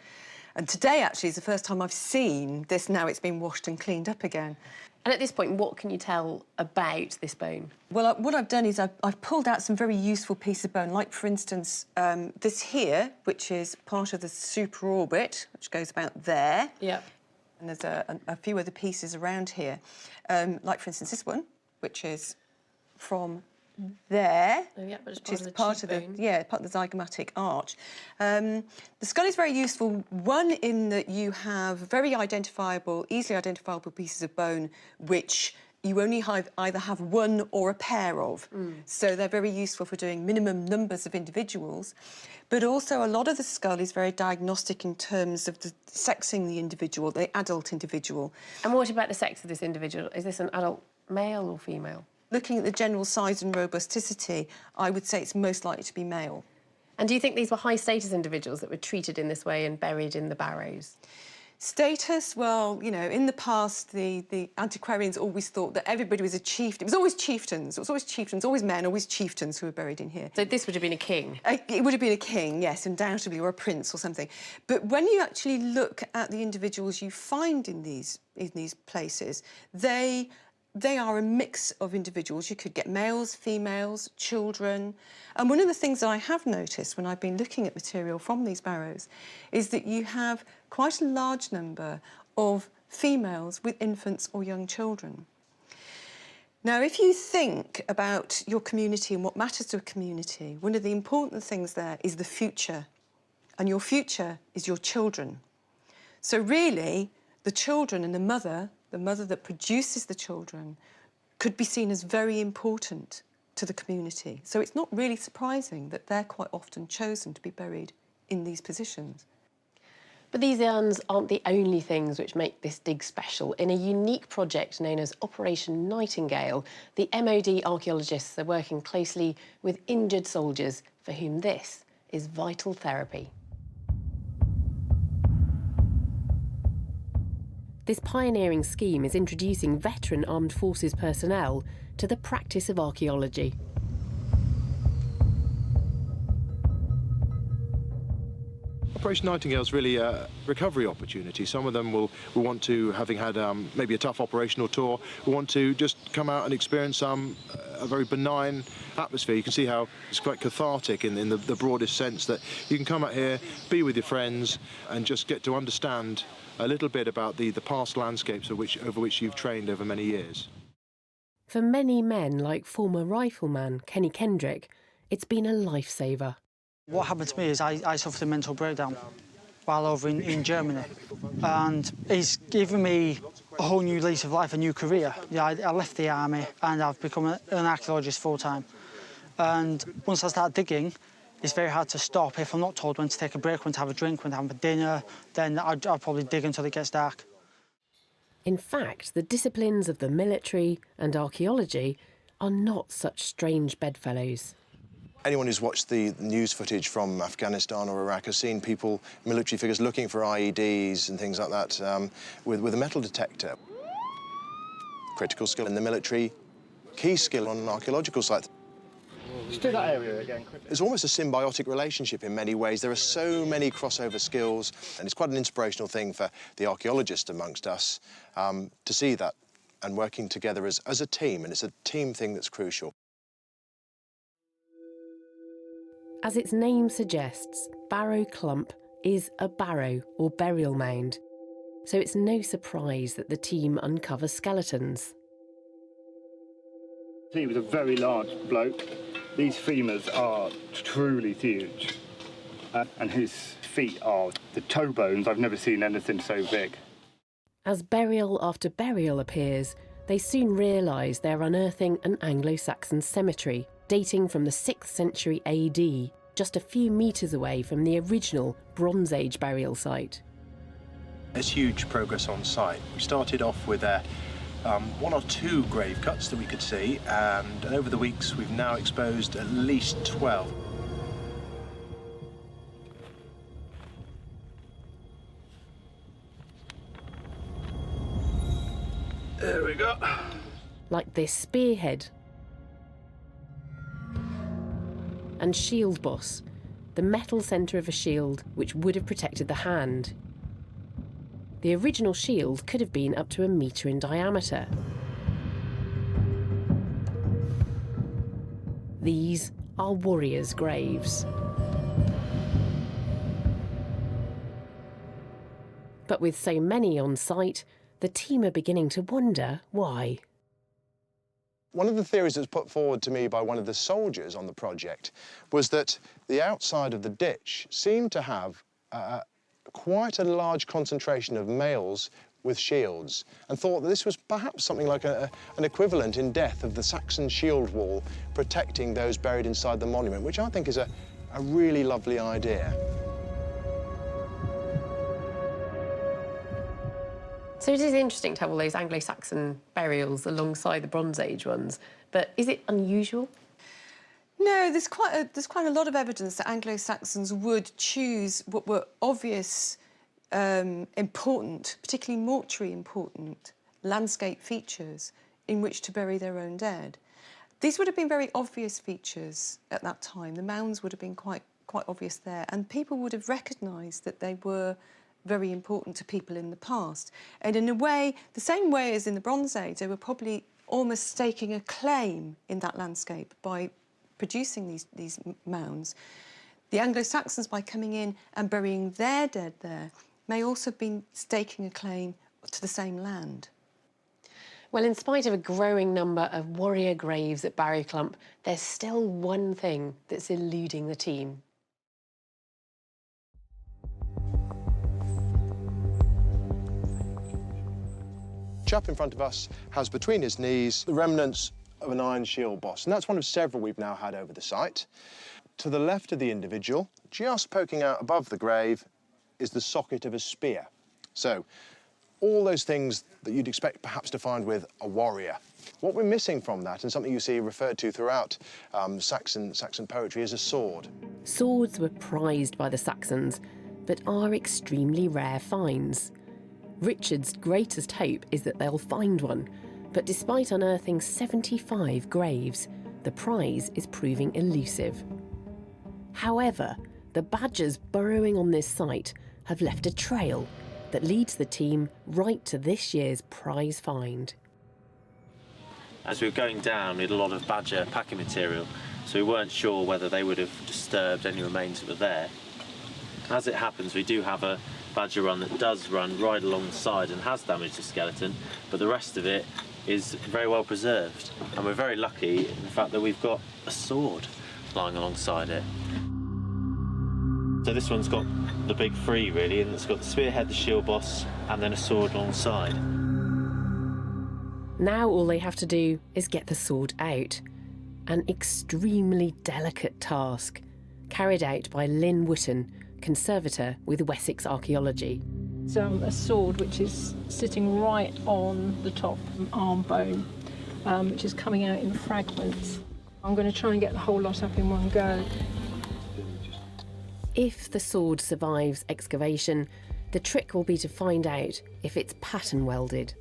And today, actually, is the first time I've seen this now it's been washed and cleaned up again. And at this point, what can you tell about this bone? Well, what I've done is I've pulled out some very useful pieces of bone, like, for instance, this here, which is part of the superorbit, which goes about there. Yeah. And there's a few other pieces around here. Like, for instance, this one, which is from there, which is part of the zygomatic arch. The skull is very useful, one, in that you have very identifiable, easily identifiable pieces of bone which you only either have one or a pair of. So they're very useful for doing minimum numbers of individuals. But also a lot of the skull is very diagnostic in terms of sexing the individual, the adult individual. And what about the sex of this individual? Is this an adult male or female? Looking at the general size and robusticity, I would say it's most likely to be male. And do you think these were high-status individuals that were treated in this way and buried in the barrows? Status, well, you know, in the past, the antiquarians always thought that everybody was a chieftain. It was always chieftains. It was always chieftains, always men, always chieftains who were buried in here. So this would have been a king? It would have been a king, yes, undoubtedly, or a prince or something. But when you actually look at the individuals you find in these places, they are a mix of individuals. You could get males, females, children. And one of the things that I have noticed when I've been looking at material from these barrows is that you have quite a large number of females with infants or young children. Now, if you think about your community and what matters to a community, one of the important things there is the future. And your future is your children. So really, the children and the mother that produces the children, could be seen as very important to the community. So it's not really surprising that they're quite often chosen to be buried in these positions. But these urns aren't the only things which make this dig special. In a unique project known as Operation Nightingale, the MOD archaeologists are working closely with injured soldiers for whom this is vital therapy. This pioneering scheme is introducing veteran armed forces personnel to the practice of archaeology. Operation Nightingale is really a recovery opportunity. Some of them will want to, having had maybe a tough operational tour, will want to just come out and experience a very benign atmosphere. You can see how it's quite cathartic in the broadest sense, that you can come out here, be with your friends, and just get to understand a little bit about the past landscapes over which you've trained over many years. For many men, like former rifleman Kenny Kendrick, it's been a lifesaver. What happened to me is I suffered a mental breakdown while over in Germany, and it's given me a whole new lease of life, a new career. Yeah, I left the army and I've become an archaeologist full-time. And once I start digging, it's very hard to stop. If I'm not told when to take a break, when to have a drink, when to have a dinner, then I'll probably dig until it gets dark. In fact, the disciplines of the military and archaeology are not such strange bedfellows. Anyone who's watched the news footage from Afghanistan or Iraq has seen people, military figures, looking for IEDs and things like that with a metal detector. Critical skill in the military, key skill on an archaeological site. Just do that area again quickly. It's almost a symbiotic relationship in many ways. There are so many crossover skills, and it's quite an inspirational thing for the archaeologists amongst us to see that and working together as a team, and it's a team thing that's crucial. As its name suggests, Barrow Clump is a barrow or burial mound, so it's no surprise that the team uncover skeletons. He was a very large bloke. These femurs are truly huge, and his feet are the toe bones. I've never seen anything so big. As burial after burial appears, they soon realise they're unearthing an Anglo-Saxon cemetery dating from the 6th century AD, just a few metres away from the original Bronze Age burial site. There's huge progress on site. We started off with one or two grave cuts that we could see, and over the weeks we've now exposed at least 12. There we go. Like this spearhead and shield boss, the metal centre of a shield which would have protected the hand. The original shield could have been up to 1 metre in diameter. These are warriors' graves. But with so many on site, the team are beginning to wonder why. One of the theories that was put forward to me by one of the soldiers on the project was that the outside of the ditch seemed to have quite a large concentration of males with shields, and thought that this was perhaps something like an equivalent in death of the Saxon shield wall protecting those buried inside the monument, which I think is a really lovely idea. So it is interesting to have all those Anglo-Saxon burials alongside the Bronze Age ones, but is it unusual? No, there's quite a lot of evidence that Anglo-Saxons would choose what were obvious, important, particularly mortuary important, landscape features in which to bury their own dead. These would have been very obvious features at that time. The mounds would have been quite obvious there, and people would have recognised that they were very important to people in the past. And in a way, the same way as in the Bronze Age, they were probably almost staking a claim in that landscape by producing these mounds. The Anglo-Saxons, by coming in and burying their dead there, may also have been staking a claim to the same land. Well, in spite of a growing number of warrior graves at Barry Clump, there's still one thing that's eluding the team. The chap in front of us has between his knees the remnants of an iron shield boss, and that's one of several we've now had over the site. To the left of the individual, just poking out above the grave, is the socket of a spear. So, all those things that you'd expect perhaps to find with a warrior. What we're missing from that, and something you see referred to throughout Saxon poetry, is a sword. Swords were prized by the Saxons, but are extremely rare finds. Richard's greatest hope is that they'll find one, but despite unearthing 75 graves, the prize is proving elusive. However, the badgers burrowing on this site have left a trail that leads the team right to this year's prize find. As we were going down, we had a lot of badger packing material, so we weren't sure whether they would have disturbed any remains that were there. As it happens, we do have a badger run that does run right alongside and has damaged the skeleton, but the rest of it is very well preserved. And we're very lucky in the fact that we've got a sword lying alongside it. So this one's got the big three, really, and it's got the spearhead, the shield boss, and then a sword alongside. Now all they have to do is get the sword out. An extremely delicate task, carried out by Lynn Wootton, conservator with Wessex Archaeology. It's a sword which is sitting right on the top arm bone, which is coming out in fragments. I'm going to try and get the whole lot up in one go. If the sword survives excavation, the trick will be to find out if it's pattern welded.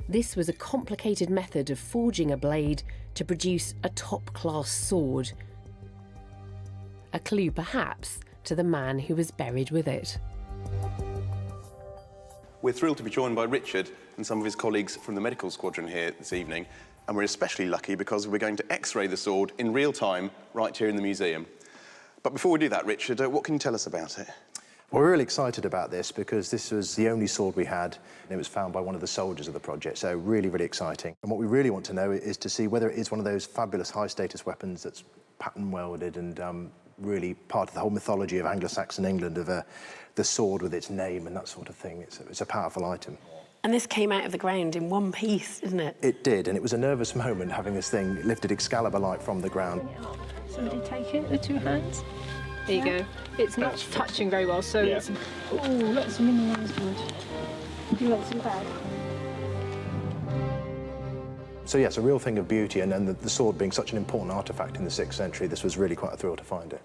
This was a complicated method of forging a blade to produce a top-class sword. A clue, perhaps, to the man who was buried with it. We're thrilled to be joined by Richard and some of his colleagues from the medical squadron here this evening, and we're especially lucky because we're going to X-ray the sword in real time right here in the museum. But before we do that, Richard, what can you tell us about it? Well, we're really excited about this because this was the only sword we had, and it was found by one of the soldiers of the project, so really, really exciting. And what we really want to know is to see whether it is one of those fabulous high-status weapons that's pattern welded and really part of the whole mythology of Anglo-Saxon England, of the sword with its name and that sort of thing. It's a powerful item. And this came out of the ground in one piece, didn't it? It did, and it was a nervous moment having this thing lifted Excalibur-like from the ground. Somebody take it, the two hands. There you go. It's not touching very well, so it's... Oh, lots of mineralised wood. You want some bag? So yes, a real thing of beauty, and the sword being such an important artefact in the 6th century, this was really quite a thrill to find it.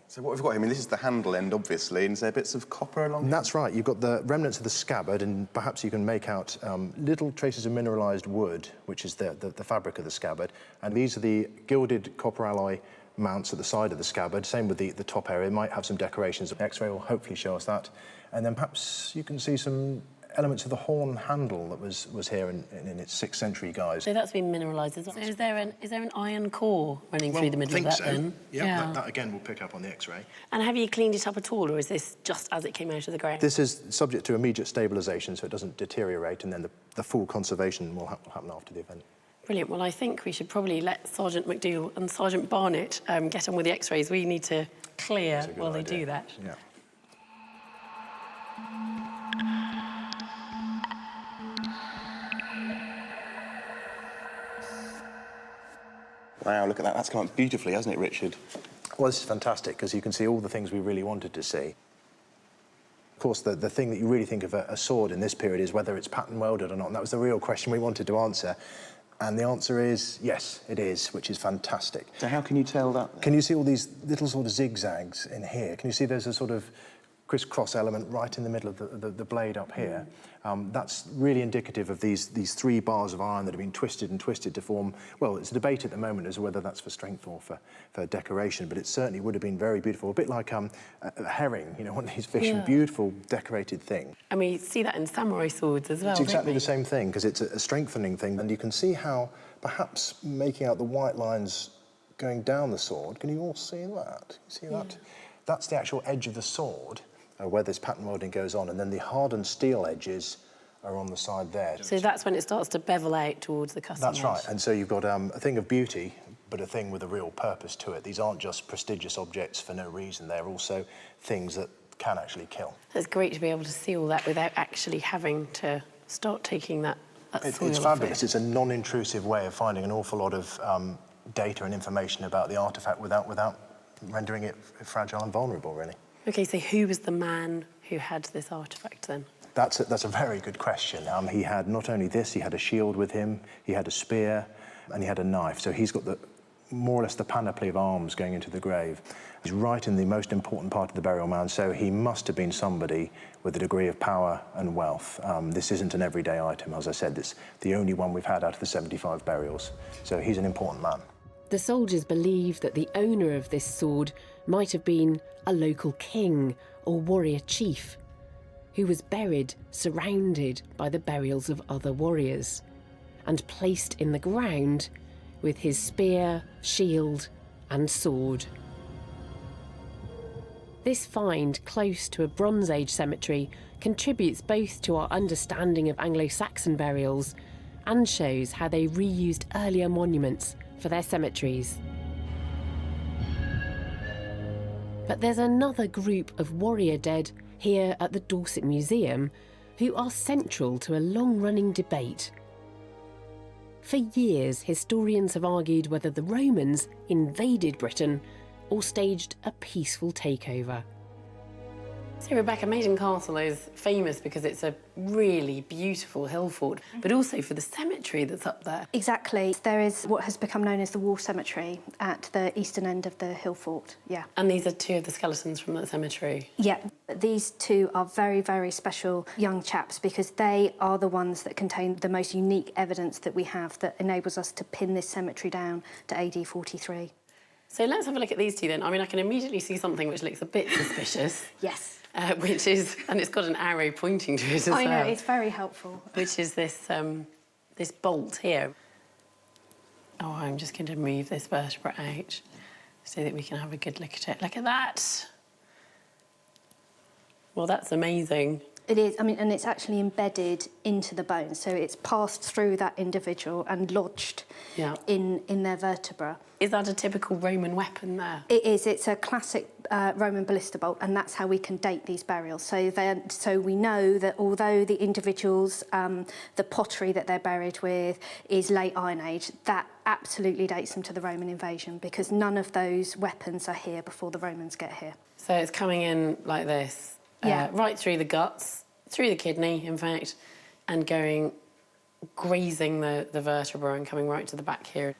So what we've got here, I mean, this is the handle end, obviously, and is there bits of copper along? That's right. You've got the remnants of the scabbard, and perhaps you can make out little traces of mineralised wood, which is the fabric of the scabbard. And these are the gilded copper alloy mounts at the side of the scabbard. Same with the top area. It might have some decorations. The X-ray will hopefully show us that. And then perhaps you can see some elements of the horn handle that was here in its 6th century guise. So that's been mineralised as well. So is there an iron core running through the middle of that then? Yeah, that again will pick up on the X-ray. And have you cleaned it up at all, or is this just as it came out of the ground? This is subject to immediate stabilisation, so it doesn't deteriorate, and then the full conservation will happen after the event. Brilliant. Well, I think we should probably let Sergeant McDougall and Sergeant Barnet get on with the X-rays. We need to clear while they do that. Yeah. Wow, look at that. That's come out beautifully, hasn't it, Richard? Well, this is fantastic, because you can see all the things we really wanted to see. Of course, the thing that you really think of a sword in this period is whether it's pattern welded or not, and that was the real question we wanted to answer. And the answer is yes, it is, which is fantastic. So how can you tell that then? Can you see all these little sort of zigzags in here? Can you see there's a sort of criss-cross element right in the middle of the blade up here? That's really indicative of these 3 bars of iron that have been twisted and twisted to form, well, it's a debate at the moment as to whether that's for strength or for decoration, but it certainly would have been very beautiful, a bit like a herring, you know, one of these fish, beautiful decorated thing. And we see that in samurai swords as well. It's exactly the same thing, because it's a strengthening thing, and you can see how perhaps making out the white lines going down the sword. Can you all see that? See that? That's the actual edge of the sword, where this pattern welding goes on, and then the hardened steel edges are on the side there. So that's when it starts to bevel out towards the cutting edge. That's right, and so you've got a thing of beauty, but a thing with a real purpose to it. These aren't just prestigious objects for no reason, they're also things that can actually kill. It's great to be able to see all that without actually having to start taking that soil It's off fabulous. It's a non-intrusive way of finding an awful lot of data and information about the artefact without rendering it fragile and vulnerable, really. OK, so who was the man who had this artefact then? That's a very good question. He had not only this, he had a shield with him, he had a spear, and he had a knife. So he's got more or less the panoply of arms going into the grave. He's right in the most important part of the burial mound, so he must have been somebody with a degree of power and wealth. This isn't an everyday item, as I said. It's the only one we've had out of the 75 burials. So he's an important man. The soldiers believe that the owner of this sword might have been a local king or warrior chief who was buried surrounded by the burials of other warriors and placed in the ground with his spear, shield and sword. This find close to a Bronze Age cemetery contributes both to our understanding of Anglo-Saxon burials and shows how they reused earlier monuments for their cemeteries. But there's another group of warrior dead here at the Dorset Museum who are central to a long-running debate. For years, historians have argued whether the Romans invaded Britain or staged a peaceful takeover. So, Rebecca, Maiden Castle is famous because it's a really beautiful hill fort, but also for the cemetery that's up there. Exactly. There is what has become known as the War Cemetery at the eastern end of the hill fort, yeah. And these are 2 of the skeletons from that cemetery? Yeah. These 2 are very, very special young chaps because they are the ones that contain the most unique evidence that we have that enables us to pin this cemetery down to AD 43. So let's have a look at these 2 then. I mean, I can immediately see something which looks a bit suspicious. Yes. Which is, and it's got an arrow pointing to it as well. I know, it's very helpful. Which is this, this bolt here. Oh, I'm just going to move this vertebra out so that we can have a good look at it. Look at that. Well, that's amazing. It is, I mean, and it's actually embedded into the bone, so it's passed through that individual and lodged in their vertebra. Is that a typical Roman weapon there? It is. It's a classic Roman ballista bolt, and that's how we can date these burials. So we know that although the individuals, the pottery that they're buried with is late Iron Age, that absolutely dates them to the Roman invasion because none of those weapons are here before the Romans get here. So it's coming in like this. Right through the guts, through the kidney, in fact, and grazing the vertebra and coming right to the back here.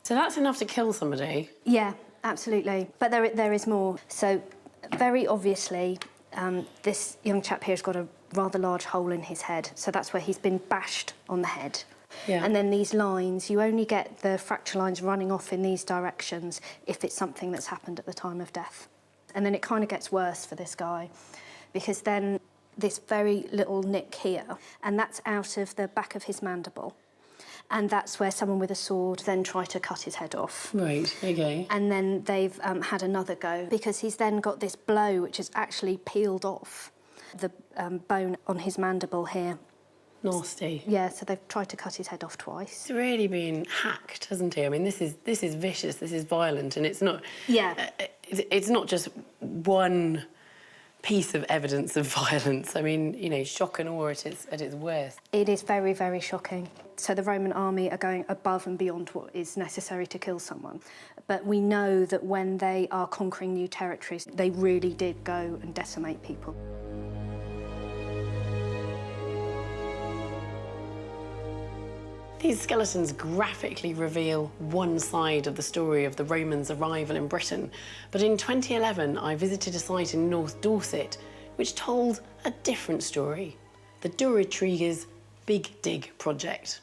So that's enough to kill somebody? Yeah, absolutely. But there is more. So very obviously, this young chap here has got a rather large hole in his head. So that's where he's been bashed on the head. And then these lines, you only get the fracture lines running off in these directions if it's something that's happened at the time of death. And then it kind of gets worse for this guy, because then this very little nick here, and that's out of the back of his mandible. And that's where someone with a sword then tried to cut his head off. Right, okay. And then they've had another go, because he's then got this blow which has actually peeled off the bone on his mandible here. Nasty. Yeah, so they've tried to cut his head off twice. It's really been hacked, hasn't he? I mean, this is vicious, this is violent, and it's not... Yeah. It's not just one piece of evidence of violence. I mean, you know, shock and awe at its worst. It is very, very shocking. So the Roman army are going above and beyond what is necessary to kill someone. But we know that when they are conquering new territories, they really did go and decimate people. These skeletons graphically reveal one side of the story of the Romans' arrival in Britain. But in 2011, I visited a site in North Dorset which told a different story, the Durotriger's Big Dig project.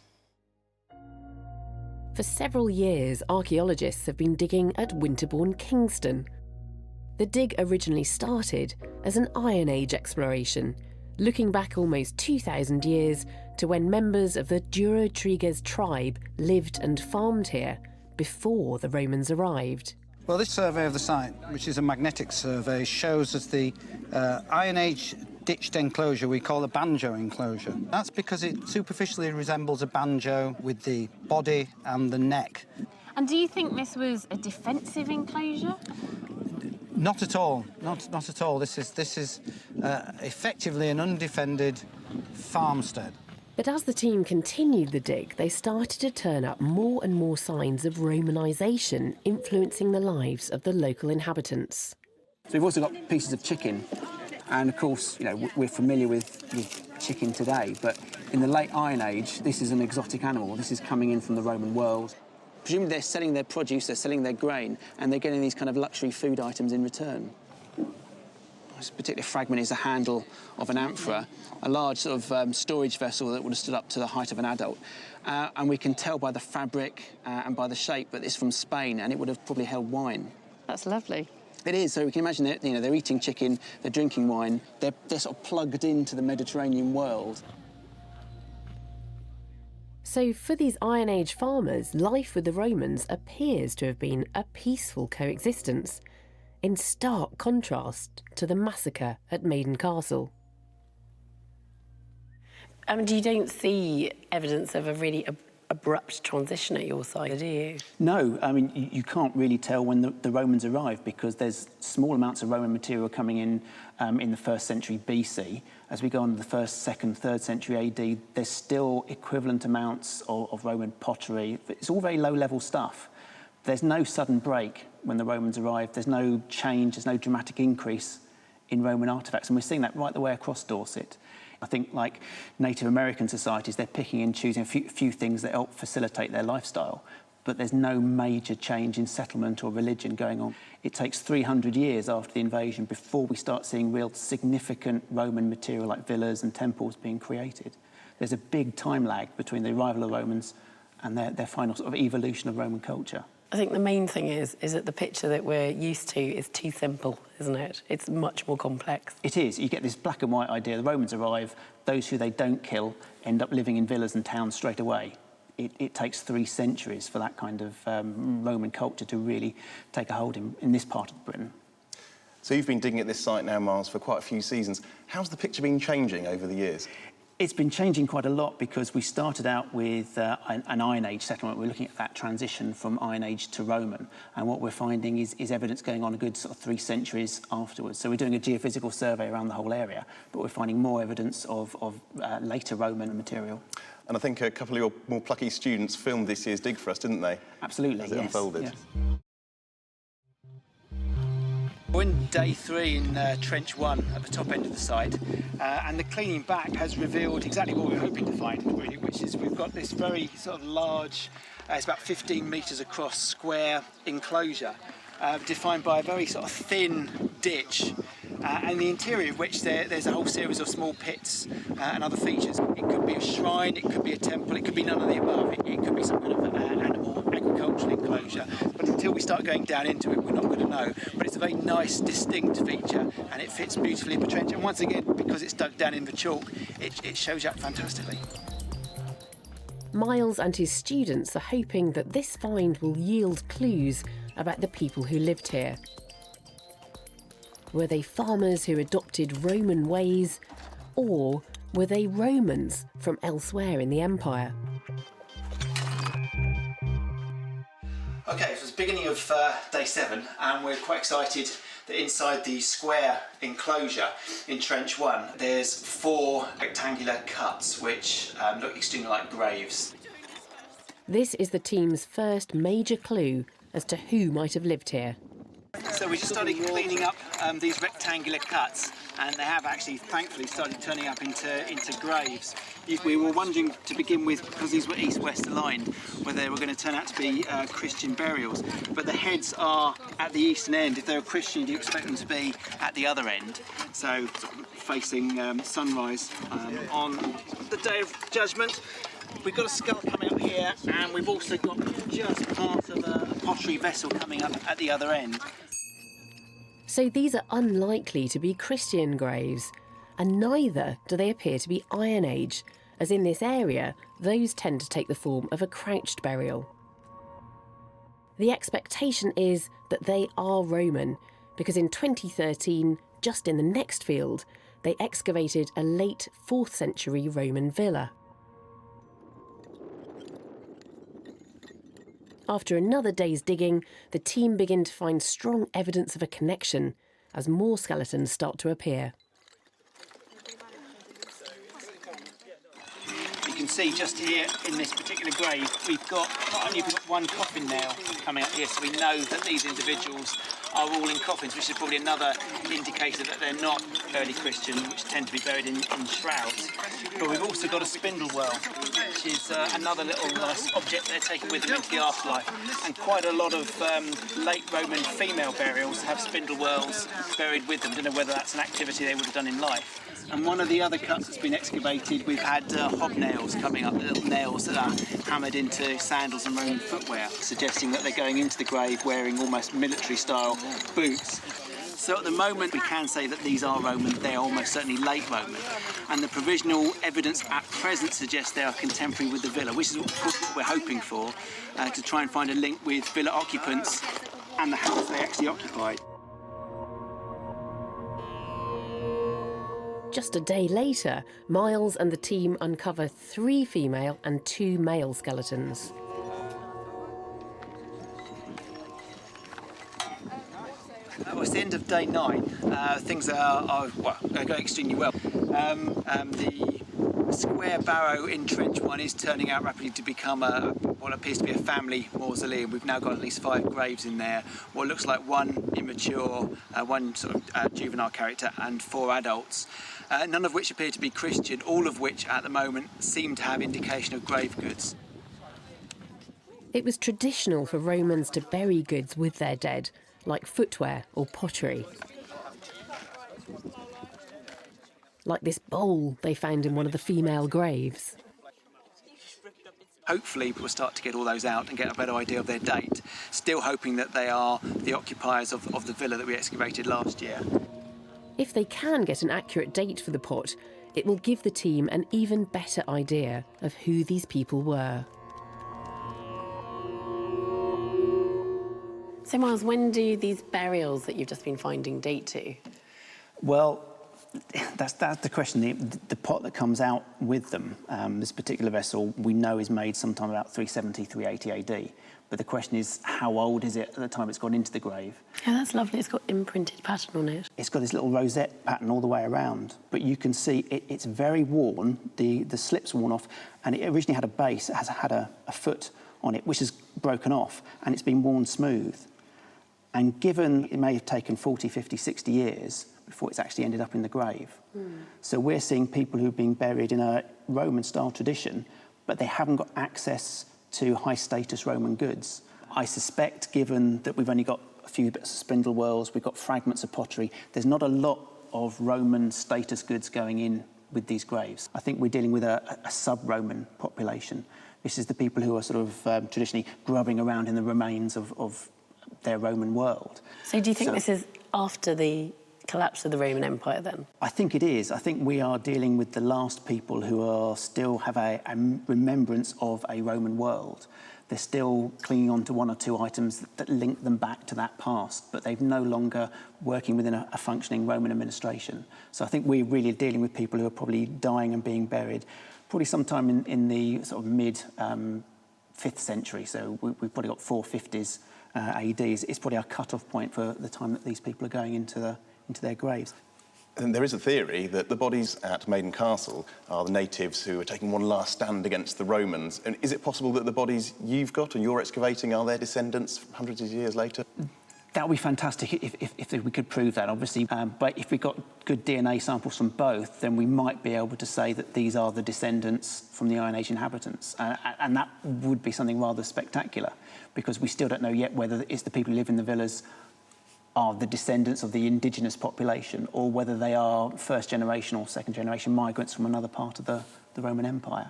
For several years, archaeologists have been digging at Winterbourne Kingston. The dig originally started as an Iron Age exploration, looking back almost 2,000 years to when members of the Durotriger's tribe lived and farmed here before the Romans arrived. Well, this survey of the site, which is a magnetic survey, shows us the Iron Age ditched enclosure we call a banjo enclosure. That's because it superficially resembles a banjo with the body and the neck. And do you think this was a defensive enclosure? Not at all. Not at all. This is effectively an undefended farmstead. But as the team continued the dig, they started to turn up more and more signs of Romanisation influencing the lives of the local inhabitants. So we've also got pieces of chicken, and of course, you know, we're familiar with chicken today, but in the late Iron Age, this is an exotic animal. This is coming in from the Roman world. Presumably they're selling their produce, they're selling their grain, and they're getting these kind of luxury food items in return. This particular fragment is a handle of an amphora, a large sort of storage vessel that would have stood up to the height of an adult. And we can tell by the fabric and by the shape that it's from Spain, and it would have probably held wine. That's lovely. It is, so we can imagine that, you know, they're eating chicken, they're drinking wine, they're sort of plugged into the Mediterranean world. So for these Iron Age farmers, life with the Romans appears to have been a peaceful coexistence, in stark contrast to the massacre at Maiden Castle. I mean, you don't see evidence of a really abrupt transition at your side, do you? No, I mean, you can't really tell when the Romans arrived, because there's small amounts of Roman material coming in the 1st century BC. As we go on to the 1st, 2nd, 3rd century AD, there's still equivalent amounts of Roman pottery. It's all very low-level stuff. There's no sudden break when the Romans arrived. There's no change, there's no dramatic increase in Roman artefacts, and we're seeing that right the way across Dorset. I think, like Native American societies, they're picking and choosing a few things that help facilitate their lifestyle, but there's no major change in settlement or religion going on. It takes 300 years after the invasion before we start seeing real significant Roman material like villas and temples being created. There's a big time lag between the arrival of the Romans and their final sort of evolution of Roman culture. I think the main thing is that the picture that we're used to is too simple, isn't it? It's much more complex. It is. You get this black and white idea. The Romans arrive, those who they don't kill end up living in villas and towns straight away. It takes 3 centuries for that kind of Roman culture to really take a hold in this part of Britain. So you've been digging at this site now, Miles, for quite a few seasons. How's the picture been changing over the years? It's been changing quite a lot, because we started out with an Iron Age settlement. We're looking at that transition from Iron Age to Roman, and what we're finding is evidence going on a good sort of 3 centuries afterwards. So we're doing a geophysical survey around the whole area, but we're finding more evidence of later Roman material. And I think a couple of your more plucky students filmed this year's dig for us, didn't they? Absolutely, as it unfolded. Yes. We're in day 3 in Trench 1 at the top end of the site, and the cleaning back has revealed exactly what we were hoping to find, really, which is we've got this very sort of large, it's about 15 metres across, square enclosure, defined by a very sort of thin ditch, and the interior of which there's a whole series of small pits and other features. It could be a shrine, it could be a temple, it could be none of the above. It could be some kind of animal agricultural enclosure. But until we start going down into it, we're not going to know. But it's a very nice, distinct feature, and it fits beautifully in the trench. And once again, because it's dug down in the chalk, it shows up fantastically. Miles and his students are hoping that this find will yield clues about the people who lived here. Were they farmers who adopted Roman ways, or were they Romans from elsewhere in the empire? Okay, so it's the beginning of day 7, and we're quite excited that inside the square enclosure in Trench 1 there's 4 rectangular cuts which look extremely like graves. This is the team's first major clue as to who might have lived here. So we just started cleaning up these rectangular cuts, and they have actually, thankfully, started turning up into graves. We were wondering to begin with, because these were east-west aligned, whether they were going to turn out to be Christian burials. But the heads are at the eastern end. If they were Christian, you expect them to be at the other end, so facing sunrise on the Day of Judgment. We've got a skull coming up here, and we've also got just part of a pottery vessel coming up at the other end. So these are unlikely to be Christian graves, and neither do they appear to be Iron Age, as in this area, those tend to take the form of a crouched burial. The expectation is that they are Roman, because in 2013, just in the next field, they excavated a late 4th century Roman villa. After another day's digging, the team begin to find strong evidence of a connection as more skeletons start to appear. You can see just here in this particular grave, we've got not only one coffin nail coming up here, so we know that these individuals are all in coffins, which is probably another indicator that they're not early Christian, which tend to be buried in shrouds. But we've also got a spindle whirl, which is another little nice object they're taking with them into the afterlife. And quite a lot of late Roman female burials have spindle whirls buried with them. I don't know whether that's an activity they would have done in life. And one of the other cuts that's been excavated, we've had hobnails coming up, little nails that are hammered into sandals and Roman footwear, suggesting that they're going into the grave wearing almost military-style boots. So at the moment we can say that these are Roman, they are almost certainly late Roman. And the provisional evidence at present suggests they are contemporary with the villa, which is what we're hoping for, to try and find a link with villa occupants and the house they actually occupied. Just a day later, Miles and the team uncover 3 female and 2 male skeletons. Well, it's the end of day 9. Things are going extremely well. The square barrow in Trench 1 is turning out rapidly to become what appears to be a family mausoleum. We've now got at least 5 graves in there. What looks like 1 immature, 1 sort of juvenile character, and 4 adults. None of which appear to be Christian, all of which at the moment seem to have indication of grave goods. It was traditional for Romans to bury goods with their dead, like footwear or pottery. Like this bowl they found in one of the female graves. Hopefully we'll start to get all those out and get a better idea of their date, still hoping that they are the occupiers of the villa that we excavated last year. If they can get an accurate date for the pot, it will give the team an even better idea of who these people were. So Miles, when do these burials that you've just been finding date to? Well, that's the question. The pot that comes out with them, this particular vessel, we know is made sometime about 370, 380 AD. But the question is, how old is it at the time it's gone into the grave? Yeah, that's lovely. It's got imprinted pattern on it. It's got this little rosette pattern all the way around. But you can see it's very worn. The slip's worn off. And it originally had a base. It has had a foot on it, which has broken off. And it's been worn smooth. And given it may have taken 40, 50, 60 years before it's actually ended up in the grave. So we're seeing people who've been buried in a Roman-style tradition, but they haven't got access to high-status Roman goods. I suspect, given that we've only got a few bits of spindle whorls, we've got fragments of pottery, there's not a lot of Roman status goods going in with these graves. I think we're dealing with a sub-Roman population. This is the people who are sort of traditionally grubbing around in the remains of their Roman world. So do you think this is after the collapse of the Roman Empire then? I think it is. I think we are dealing with the last people who are still have a remembrance of a Roman world. They're still clinging on to one or two items that link them back to that past, but they're no longer working within a functioning Roman administration. So I think we're really dealing with people who are probably dying and being buried probably sometime in the sort of mid 5th century. So we've probably got 450s ADs. It's probably our cut-off point for the time that these people are going into their graves. And there is a theory that the bodies at Maiden Castle are the natives who are taking one last stand against the Romans. And is it possible that the bodies you've got and you're excavating are their descendants hundreds of years later? That would be fantastic if we could prove that, obviously. But if we got good DNA samples from both, then we might be able to say that these are the descendants from the Iron Age inhabitants. And that would be something rather spectacular, because we still don't know yet whether it's the people who live in the villas are the descendants of the indigenous population, or whether they are first-generation or second-generation migrants from another part of the Roman Empire.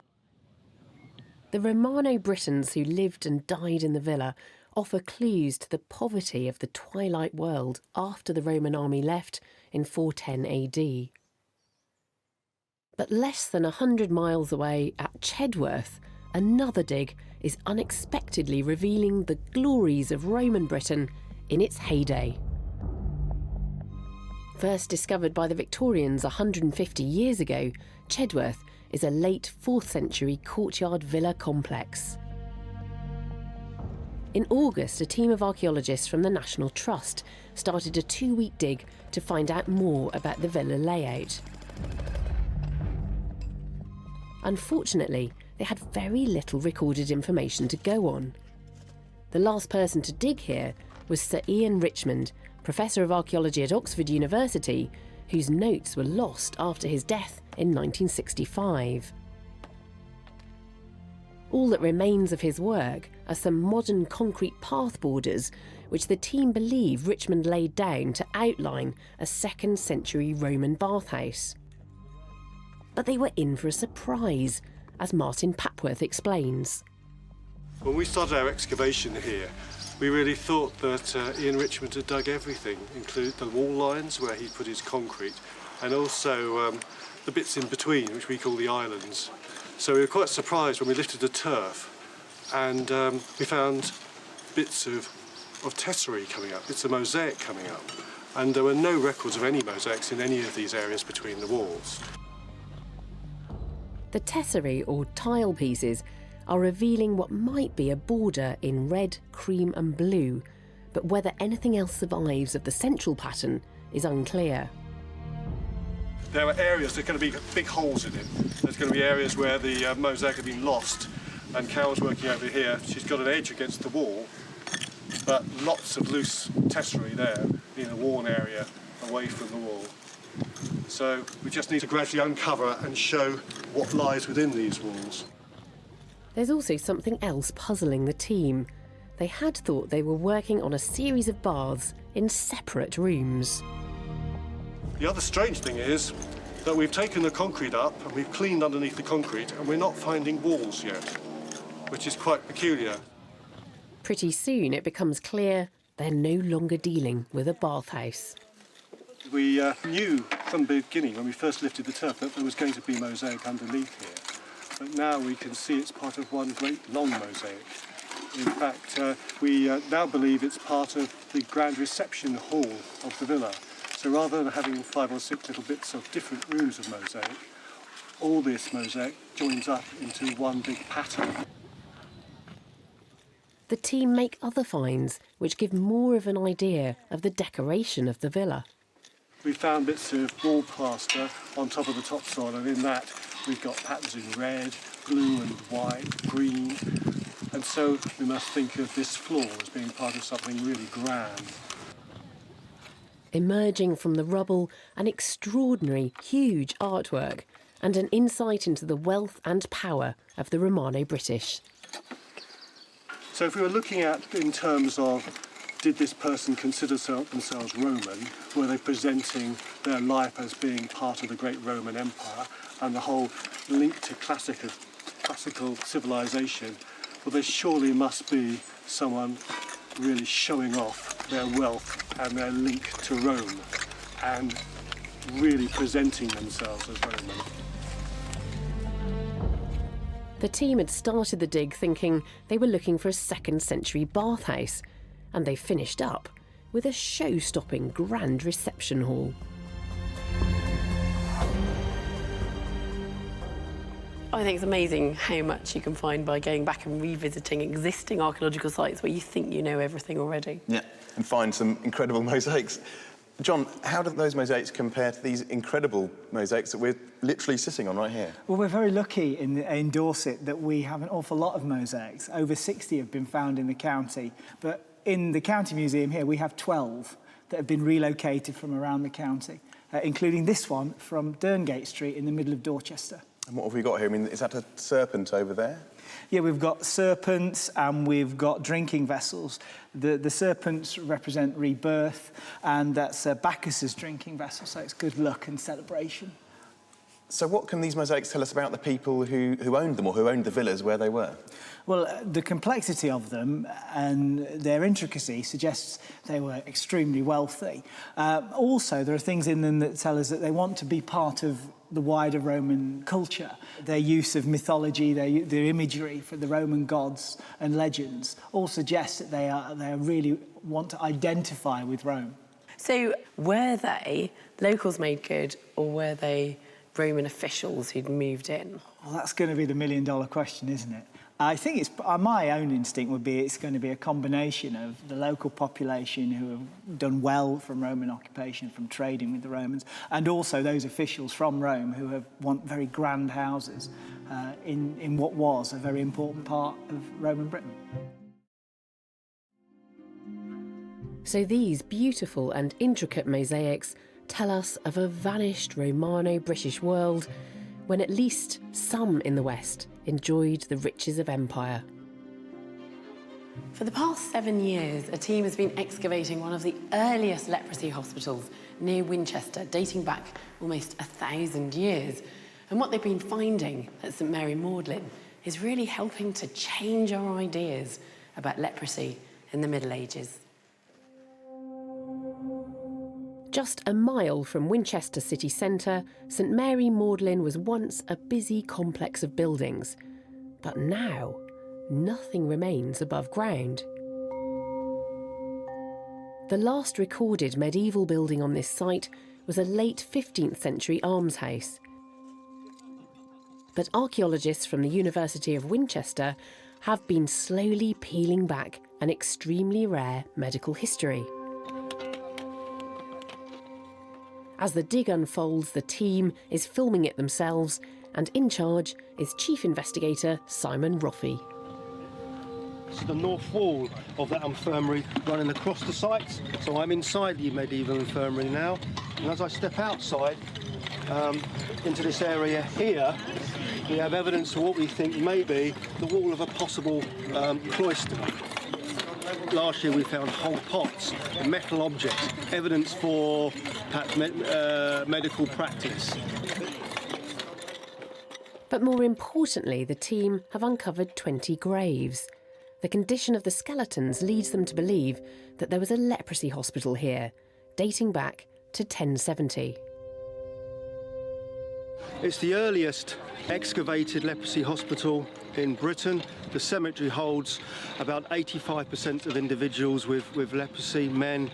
The Romano-Britons who lived and died in the villa offer clues to the poverty of the twilight world after the Roman army left in 410 AD. But less than 100 miles away at Chedworth, another dig is unexpectedly revealing the glories of Roman Britain in its heyday. First discovered by the Victorians 150 years ago, Chedworth is a late 4th century courtyard villa complex. In August, a team of archaeologists from the National Trust started a 2-week dig to find out more about the villa layout. Unfortunately, they had very little recorded information to go on. The last person to dig here was Sir Ian Richmond, Professor of Archaeology at Oxford University, whose notes were lost after his death in 1965. All that remains of his work are some modern concrete path borders, which the team believe Richmond laid down to outline a 2nd century Roman bathhouse. But they were in for a surprise, as Martin Papworth explains. When we started our excavation here, we really thought that Ian Richmond had dug everything, including the wall lines where he put his concrete, and also the bits in between, which we call the islands. So we were quite surprised when we lifted the turf and we found bits of tesserae coming up, bits of mosaic coming up. And there were no records of any mosaics in any of these areas between the walls. The tesserae, or tile pieces, are revealing what might be a border in red, cream and blue, but whether anything else survives of the central pattern is unclear. There are areas, there are going to be big holes in it. There's going to be areas where the mosaic have been lost, and Carol's working over here. She's got an edge against the wall, but lots of loose tesserae there in a worn area away from the wall. So we just need to gradually uncover and show what lies within these walls. There's also something else puzzling the team. They had thought they were working on a series of baths in separate rooms. The other strange thing is that we've taken the concrete up and we've cleaned underneath the concrete and we're not finding walls yet, which is quite peculiar. Pretty soon it becomes clear they're no longer dealing with a bathhouse. We knew from the beginning, when we first lifted the turf, that there was going to be mosaic underneath here. But now we can see it's part of one great long mosaic. In fact, we now believe it's part of the grand reception hall of the villa. So rather than having 5 or 6 little bits of different rooms of mosaic, all this mosaic joins up into one big pattern. The team make other finds which give more of an idea of the decoration of the villa. We found bits of wall plaster on top of the topsoil, and in that we've got patterns in red, blue and white, green. And so we must think of this floor as being part of something really grand. Emerging from the rubble, an extraordinary, huge artwork and an insight into the wealth and power of the Romano-British. So if we were looking at in terms of did this person consider themselves Roman? Were they presenting their life as being part of the great Roman Empire and the whole link to classical civilization? Well, there surely must be someone really showing off their wealth and their link to Rome and really presenting themselves as Roman. The team had started the dig thinking they were looking for a 2nd century bathhouse, and they finished up with a show-stopping grand reception hall. I think it's amazing how much you can find by going back and revisiting existing archaeological sites where you think you know everything already. Yeah, and find some incredible mosaics. John, how do those mosaics compare to these incredible mosaics that we're literally sitting on right here? Well, we're very lucky in Dorset that we have an awful lot of mosaics. Over 60 have been found in the county, but in the county museum here we have 12 that have been relocated from around the county, including this one from Derngate Street in the middle of Dorchester. And what have we got here? I mean, is that a serpent over there? Yeah, we've got serpents and we've got drinking vessels. The serpents represent rebirth, and that's Bacchus's drinking vessel, so it's good luck and celebration. So what can these mosaics tell us about the people who owned them, or who owned the villas where they were? Well, the complexity of them and their intricacy suggests they were extremely wealthy. Also, there are things in them that tell us that they want to be part of the wider Roman culture. Their use of mythology, their imagery for the Roman gods and legends all suggests that they really want to identify with Rome. So were they locals made good, or were they Roman officials who'd moved in? Well, that's going to be the million-dollar question, isn't it? I think my own instinct would be it's going to be a combination of the local population who have done well from Roman occupation, from trading with the Romans, and also those officials from Rome who want very grand houses in what was a very important part of Roman Britain. So these beautiful and intricate mosaics tell us of a vanished Romano-British world when at least some in the West enjoyed the riches of empire. For the past 7 years, a team has been excavating one of the earliest leprosy hospitals near Winchester, dating back almost 1,000 years. And what they've been finding at St Mary Magdalene is really helping to change our ideas about leprosy in the Middle Ages. Just a mile from Winchester city centre, St Mary Magdalene was once a busy complex of buildings. But now, nothing remains above ground. The last recorded medieval building on this site was a late 15th century almshouse. But archaeologists from the University of Winchester have been slowly peeling back an extremely rare medical history. As the dig unfolds, the team is filming it themselves, and in charge is Chief Investigator Simon Roffey. This is the north wall of that infirmary running across the site. So I'm inside the medieval infirmary now, and as I step outside into this area here, we have evidence of what we think may be the wall of a possible cloister. Last year we found whole pots, metal objects, evidence for perhaps medical practice. But more importantly, the team have uncovered 20 graves. The condition of the skeletons leads them to believe that there was a leprosy hospital here, dating back to 1070. It's the earliest excavated leprosy hospital in Britain. The cemetery holds about 85% of individuals with leprosy, men,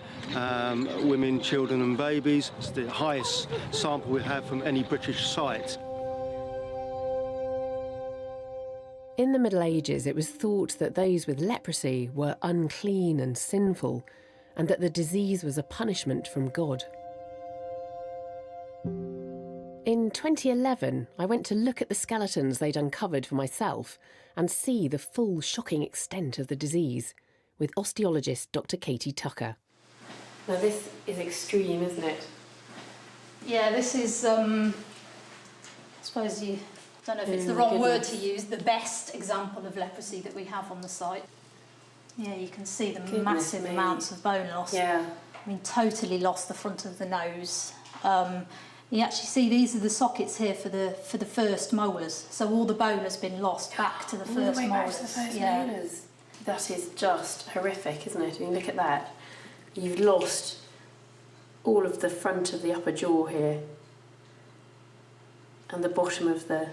women, children and babies. It's the highest sample we have from any British site. In the Middle Ages, it was thought that those with leprosy were unclean and sinful, and that the disease was a punishment from God. In 2011, I went to look at the skeletons they'd uncovered for myself and see the full shocking extent of the disease with osteologist Dr. Katie Tucker. Now this is extreme, isn't it? Yeah, this is, I suppose I don't know if it's the wrong word to use, the best example of leprosy that we have on the site. Yeah, you can see the Goodness massive me. amounts of bone loss. Yeah. I mean, totally lost the front of the nose. You actually see these are the sockets here for the first molars. So all the bone has been lost back to the All the first way back molars. to the first yeah. molars. That is just horrific, isn't it? I mean, look at that. You've lost all of the front of the upper jaw here and the bottom of the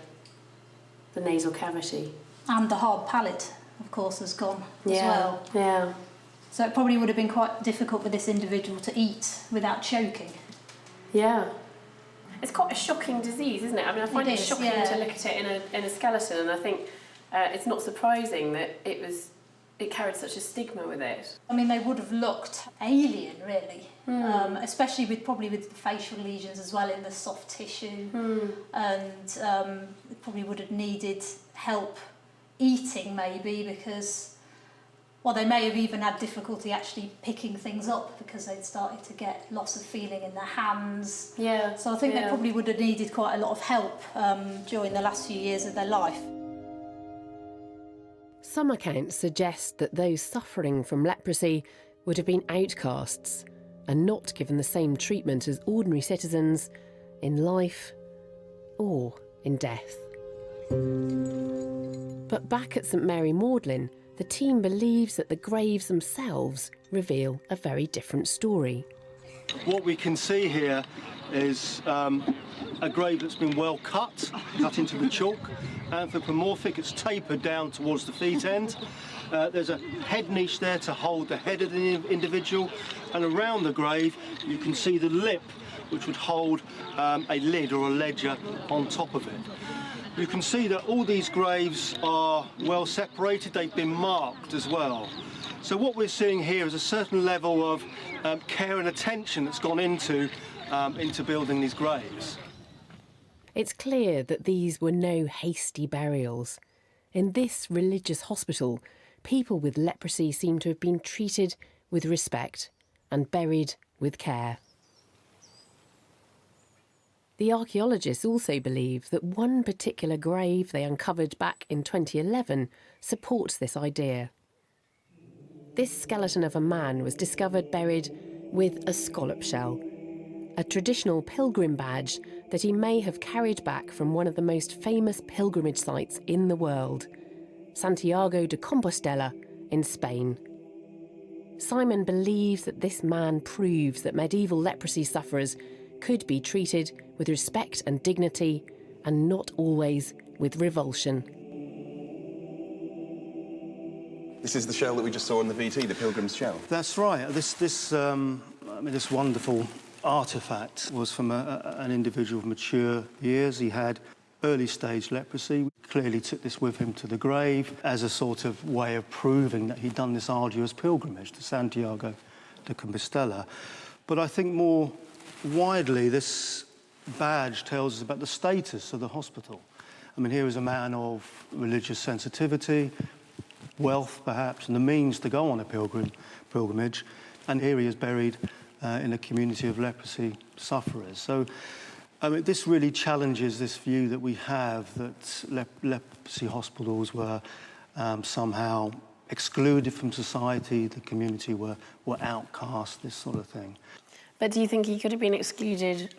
nasal cavity. And the hard palate, of course, has gone as Yeah, well. yeah. So it probably would have been quite difficult for this individual to eat without choking. Yeah. It's quite a shocking disease, isn't it? I mean, I find it is, shocking yeah. to look at it in a skeleton, and I think it's not surprising that it carried such a stigma with it. I mean, they would have looked alien, really, especially with the facial lesions as well in the soft tissue, and probably would have needed help eating maybe because. Well, they may have even had difficulty actually picking things up because they'd started to get loss of feeling in their hands. Yeah. So I think they probably would have needed quite a lot of help during the last few years of their life. Some accounts suggest that those suffering from leprosy would have been outcasts and not given the same treatment as ordinary citizens in life or in death. But back at St Mary Magdalene, the team believes that the graves themselves reveal a very different story. What we can see here is a grave that's been well cut into the chalk, anthropomorphic, it's tapered down towards the feet end. There's a head niche there to hold the head of the individual, and around the grave you can see the lip which would hold a lid or a ledger on top of it. You can see that all these graves are well separated, they've been marked as well. So what we're seeing here is a certain level of care and attention that's gone into building these graves. It's clear that these were no hasty burials. In this religious hospital, people with leprosy seem to have been treated with respect and buried with care. The archaeologists also believe that one particular grave they uncovered back in 2011 supports this idea. This skeleton of a man was discovered buried with a scallop shell, a traditional pilgrim badge that he may have carried back from one of the most famous pilgrimage sites in the world, Santiago de Compostela in Spain. Simon believes that this man proves that medieval leprosy sufferers could be treated with respect and dignity, and not always with revulsion. This is the shell that we just saw on the VT, the Pilgrim's shell. That's right. This wonderful artefact was from an individual of mature years. He had early stage leprosy. We clearly took this with him to the grave as a sort of way of proving that he'd done this arduous pilgrimage to Santiago de Compostela. But I think more widely, this badge tells us about the status of the hospital. I mean, here is a man of religious sensitivity, wealth perhaps, and the means to go on a pilgrimage, and here he is buried in a community of leprosy sufferers. So, I mean, this really challenges this view that we have that leprosy hospitals were somehow excluded from society, the community were outcast, this sort of thing. But do you think he could have been excluded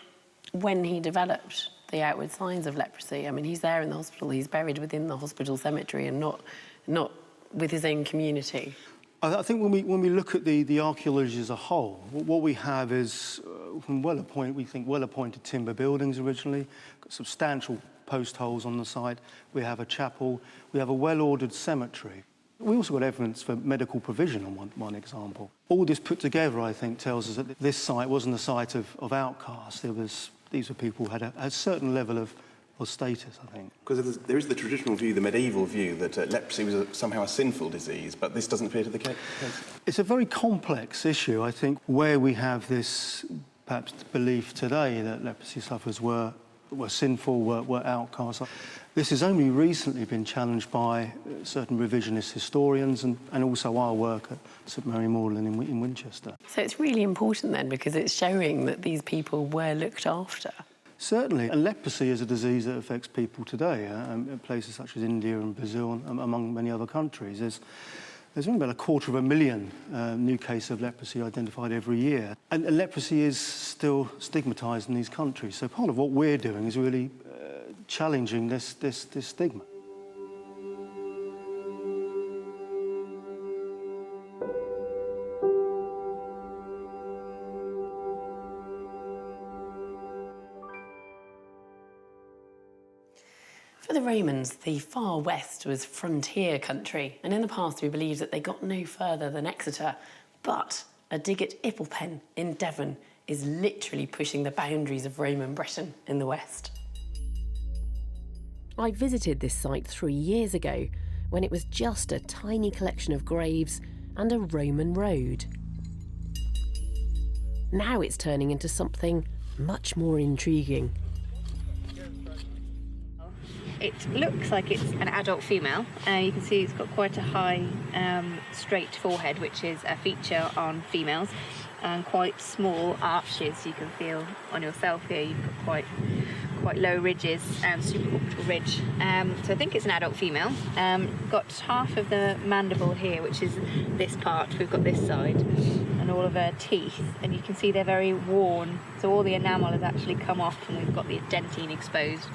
when he developed the outward signs of leprosy? I mean, he's there in the hospital, he's buried within the hospital cemetery and not with his own community. I think when we look at the archaeology as a whole, what we have is well-appointed timber buildings originally, got substantial post holes on the site, we have a chapel, we have a well-ordered cemetery. We also got evidence for medical provision on one example. All this put together, I think, tells us that this site wasn't a site of outcasts. These were people who had a certain level of status, I think. Because there is the traditional view, the medieval view, that leprosy was somehow a sinful disease, but this doesn't appear to be the case. It's a very complex issue, I think, where we have this, perhaps, belief today that leprosy sufferers were sinful, were outcasts. This has only recently been challenged by certain revisionist historians and also our work at St Mary Magdalene in Winchester. So it's really important then, because it's showing that these people were looked after. Certainly, and leprosy is a disease that affects people today in places such as India and Brazil, among many other countries. There's only about 250,000 new cases of leprosy identified every year. And leprosy is still stigmatised in these countries. So part of what we're doing is really challenging this stigma. For the Romans, the far west was frontier country, and in the past we believed that they got no further than Exeter. But a dig at Ipplepen in Devon is literally pushing the boundaries of Roman Britain in the west. I visited this site 3 years ago, when it was just a tiny collection of graves and a Roman road. Now it's turning into something much more intriguing. It looks like it's an adult female. You can see it's got quite a high, straight forehead, which is a feature on females, and quite small arches you can feel on yourself here. You've got quite low ridges, supraorbital ridge. So I think it's an adult female. Got half of the mandible here, which is this part. We've got this side, and all of her teeth, and you can see they're very worn. So all the enamel has actually come off, and we've got the dentine exposed.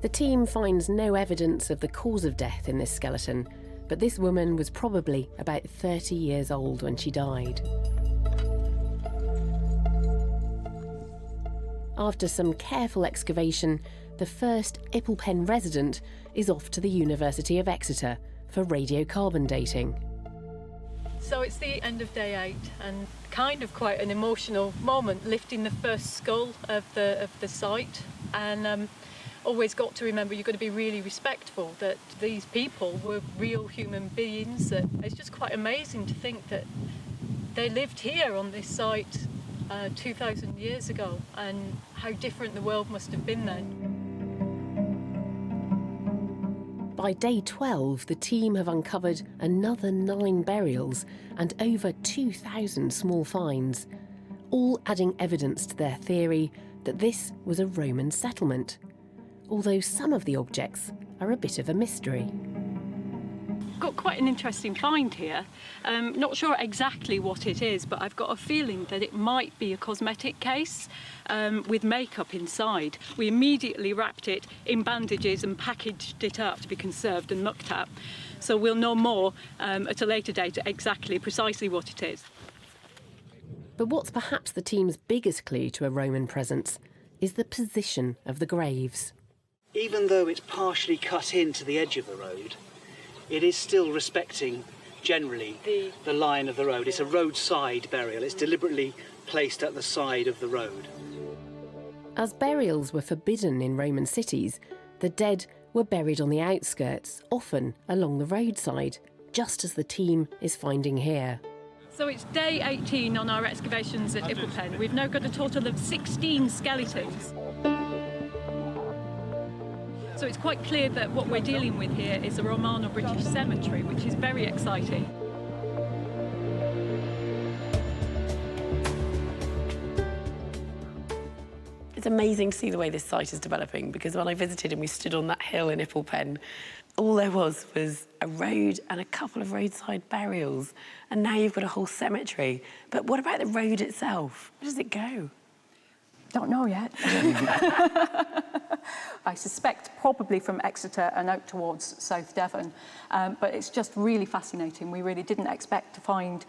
The team finds no evidence of the cause of death in this skeleton, but this woman was probably about 30 years old when she died. After some careful excavation, the first Ipplepen resident is off to the University of Exeter for radiocarbon dating. So it's the end of day 8 and kind of quite an emotional moment, lifting the first skull of the site, and always got to remember you've got to be really respectful that these people were real human beings. That it's just quite amazing to think that they lived here on this site 2,000 years ago, and how different the world must have been then. By day 12, the team have uncovered another 9 burials and over 2,000 small finds, all adding evidence to their theory that this was a Roman settlement, although some of the objects are a bit of a mystery. Got quite an interesting find here. Not sure exactly what it is, but I've got a feeling that it might be a cosmetic case with makeup inside. We immediately wrapped it in bandages and packaged it up to be conserved and looked at. So we'll know more at a later date precisely what it is. But what's perhaps the team's biggest clue to a Roman presence is the position of the graves. Even though it's partially cut into the edge of the road, it is still respecting, generally, the line of the road. It's a roadside burial. It's deliberately placed at the side of the road. As burials were forbidden in Roman cities, the dead were buried on the outskirts, often along the roadside, just as the team is finding here. So it's day 18 on our excavations at Ipplepen. We've now got a total of 16 skeletons. So it's quite clear that what we're dealing with here is a Romano-British cemetery, which is very exciting. It's amazing to see the way this site is developing, because when I visited and we stood on that hill in Ipplepen, all there was a road and a couple of roadside burials, and now you've got a whole cemetery. But what about the road itself? Where does it go? Don't know yet. I suspect probably from Exeter and out towards South Devon, but it's just really fascinating. We really didn't expect to find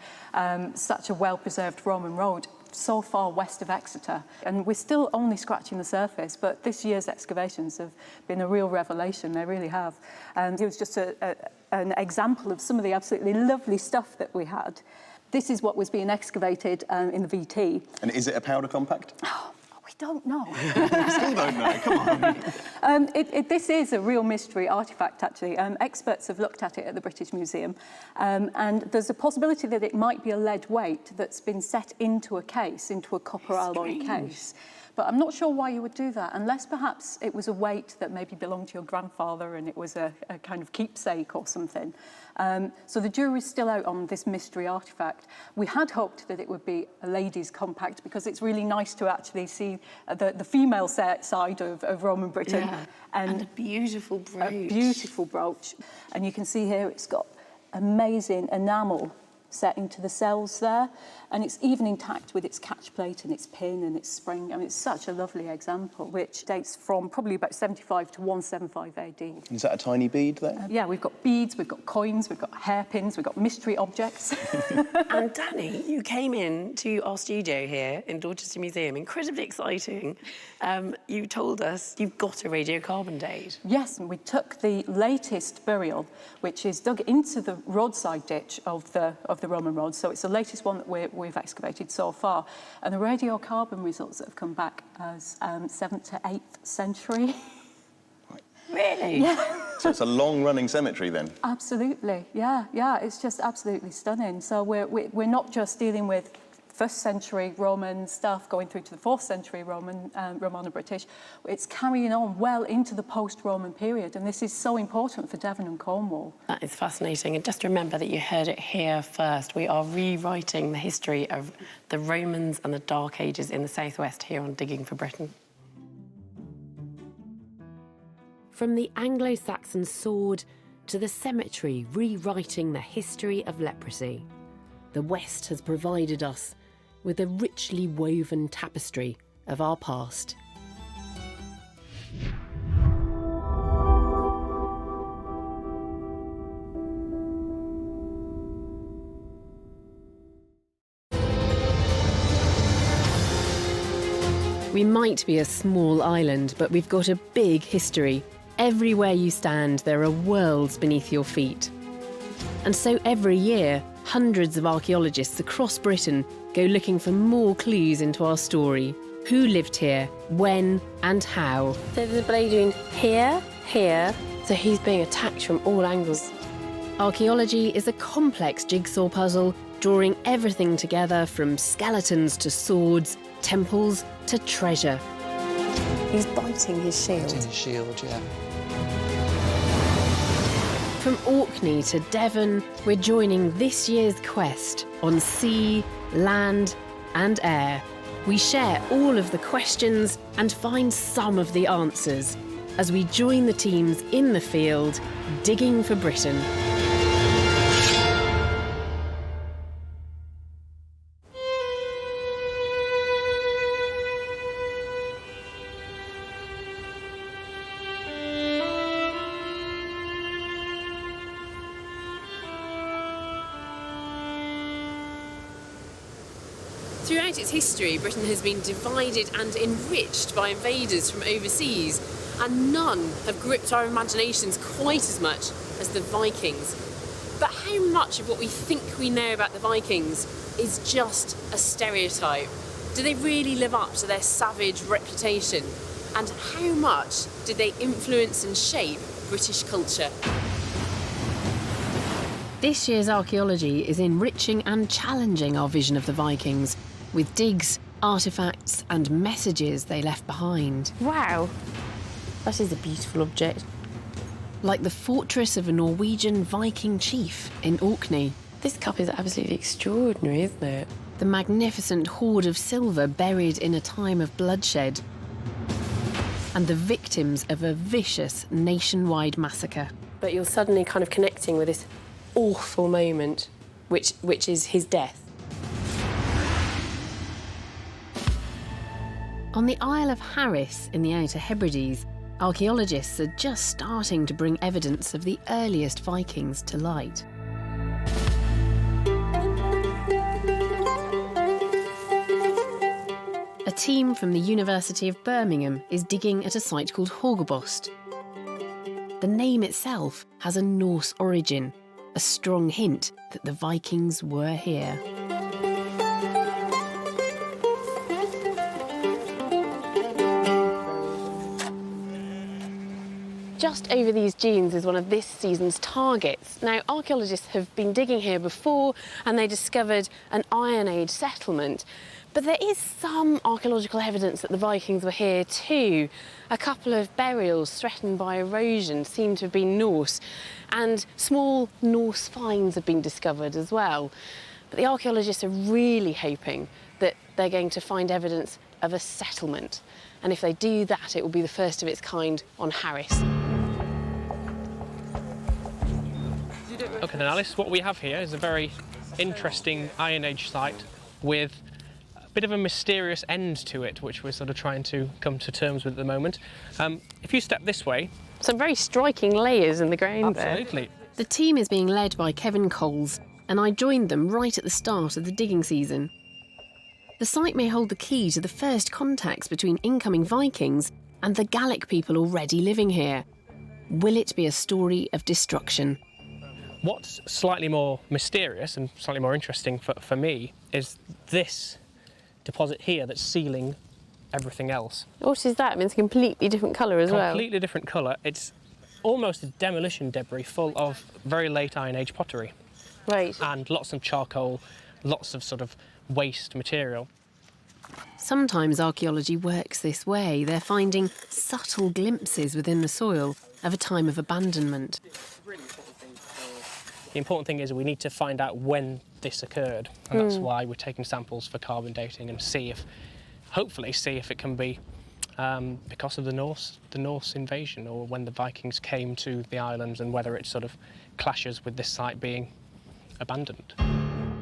such a well-preserved Roman road so far west of Exeter, and we're still only scratching the surface, but this year's excavations have been a real revelation. They really have. And it was just an example of some of the absolutely lovely stuff that we had. This is what was being excavated in the VT. And is it a powder compact? We don't know. Still don't know, come on. This is a real mystery artefact, actually. Experts have looked at it at the British Museum, and there's a possibility that it might be a lead weight that's been set into a case, into a copper alloy case. But I'm not sure why you would do that, unless perhaps it was a weight that maybe belonged to your grandfather and it was a kind of keepsake or something. So the jury's still out on this mystery artefact. We had hoped that it would be a lady's compact because it's really nice to actually see the female side of Roman Britain. Yeah. And a beautiful brooch. A beautiful brooch. And you can see here it's got amazing enamel set into the cells there, and it's even intact with its catch plate and its pin and its spring. I mean, it's such a lovely example, which dates from probably about 75 to 175 AD. Is that a tiny bead there? Yeah, we've got beads, we've got coins, we've got hairpins, we've got mystery objects. And Danny, you came in to our studio here in Dorchester Museum, incredibly exciting. You told us you've got a radiocarbon date. Yes, and we took the latest burial, which is dug into the roadside ditch of the Roman road. So it's the latest one that we've excavated so far. And the radiocarbon results that have come back as 7th to 8th century. Really? Yeah. So it's a long-running cemetery then? Absolutely, yeah. It's just absolutely stunning. So we're not just dealing with 1st century Roman stuff going through to the 4th century Romano-British. It's carrying on well into the post-Roman period, and this is so important for Devon and Cornwall. That is fascinating, and just remember that you heard it here first. We are rewriting the history of the Romans and the Dark Ages in the southwest here on Digging for Britain. From the Anglo-Saxon sword to the cemetery rewriting the history of leprosy, the West has provided us with a richly woven tapestry of our past. We might be a small island, but we've got a big history. Everywhere you stand, there are worlds beneath your feet. And so every year, hundreds of archaeologists across Britain go looking for more clues into our story. Who lived here, when and how. So there's a blade here, so he's being attacked from all angles. Archaeology is a complex jigsaw puzzle, drawing everything together from skeletons to swords, temples to treasure. He's biting his shield. Biting his shield, yeah. From Orkney to Devon, we're joining this year's quest on sea, land and air. We share all of the questions and find some of the answers as we join the teams in the field, digging for Britain. Throughout its history, Britain has been divided and enriched by invaders from overseas, and none have gripped our imaginations quite as much as the Vikings. But how much of what we think we know about the Vikings is just a stereotype? Do they really live up to their savage reputation? And how much did they influence and shape British culture? This year's archaeology is enriching and challenging our vision of the Vikings, with digs, artefacts and messages they left behind. Wow, that is a beautiful object. Like the fortress of a Norwegian Viking chief in Orkney. This cup is absolutely extraordinary, isn't it? The magnificent hoard of silver buried in a time of bloodshed. And the victims of a vicious nationwide massacre. But you're suddenly kind of connecting with this awful moment, which is his death. On the Isle of Harris in the Outer Hebrides, archaeologists are just starting to bring evidence of the earliest Vikings to light. A team from the University of Birmingham is digging at a site called Horgabost. The name itself has a Norse origin, a strong hint that the Vikings were here. just over these dunes is one of this season's targets. Now, archaeologists have been digging here before and they discovered an Iron Age settlement. But there is some archaeological evidence that the Vikings were here too. A couple of burials threatened by erosion seem to have been Norse, and small Norse finds have been discovered as well. But the archaeologists are really hoping that they're going to find evidence of a settlement. And if they do that, it will be the first of its kind on Harris. OK then, Alice, what we have here is a very interesting Iron Age site with a bit of a mysterious end to it, which we're sort of trying to come to terms with at the moment. If you step this way... Some very striking layers in the ground there. Absolutely. The team is being led by Kevin Coles, and I joined them right at the start of the digging season. The site may hold the key to the first contacts between incoming Vikings and the Gallic people already living here. Will it be a story of destruction? What's slightly more mysterious and slightly more interesting for me is this deposit here that's sealing everything else. What is that? I mean, it's a completely different colour as well. Completely different colour. It's almost a demolition debris full of very late Iron Age pottery. Right. And lots of charcoal, lots of sort of waste material. Sometimes archaeology works this way. They're finding subtle glimpses within the soil of a time of abandonment. The important thing is we need to find out when this occurred, and that's why we're taking samples for carbon dating and hopefully see if it can be because of the Norse invasion, or when the Vikings came to the islands, and whether it sort of clashes with this site being abandoned.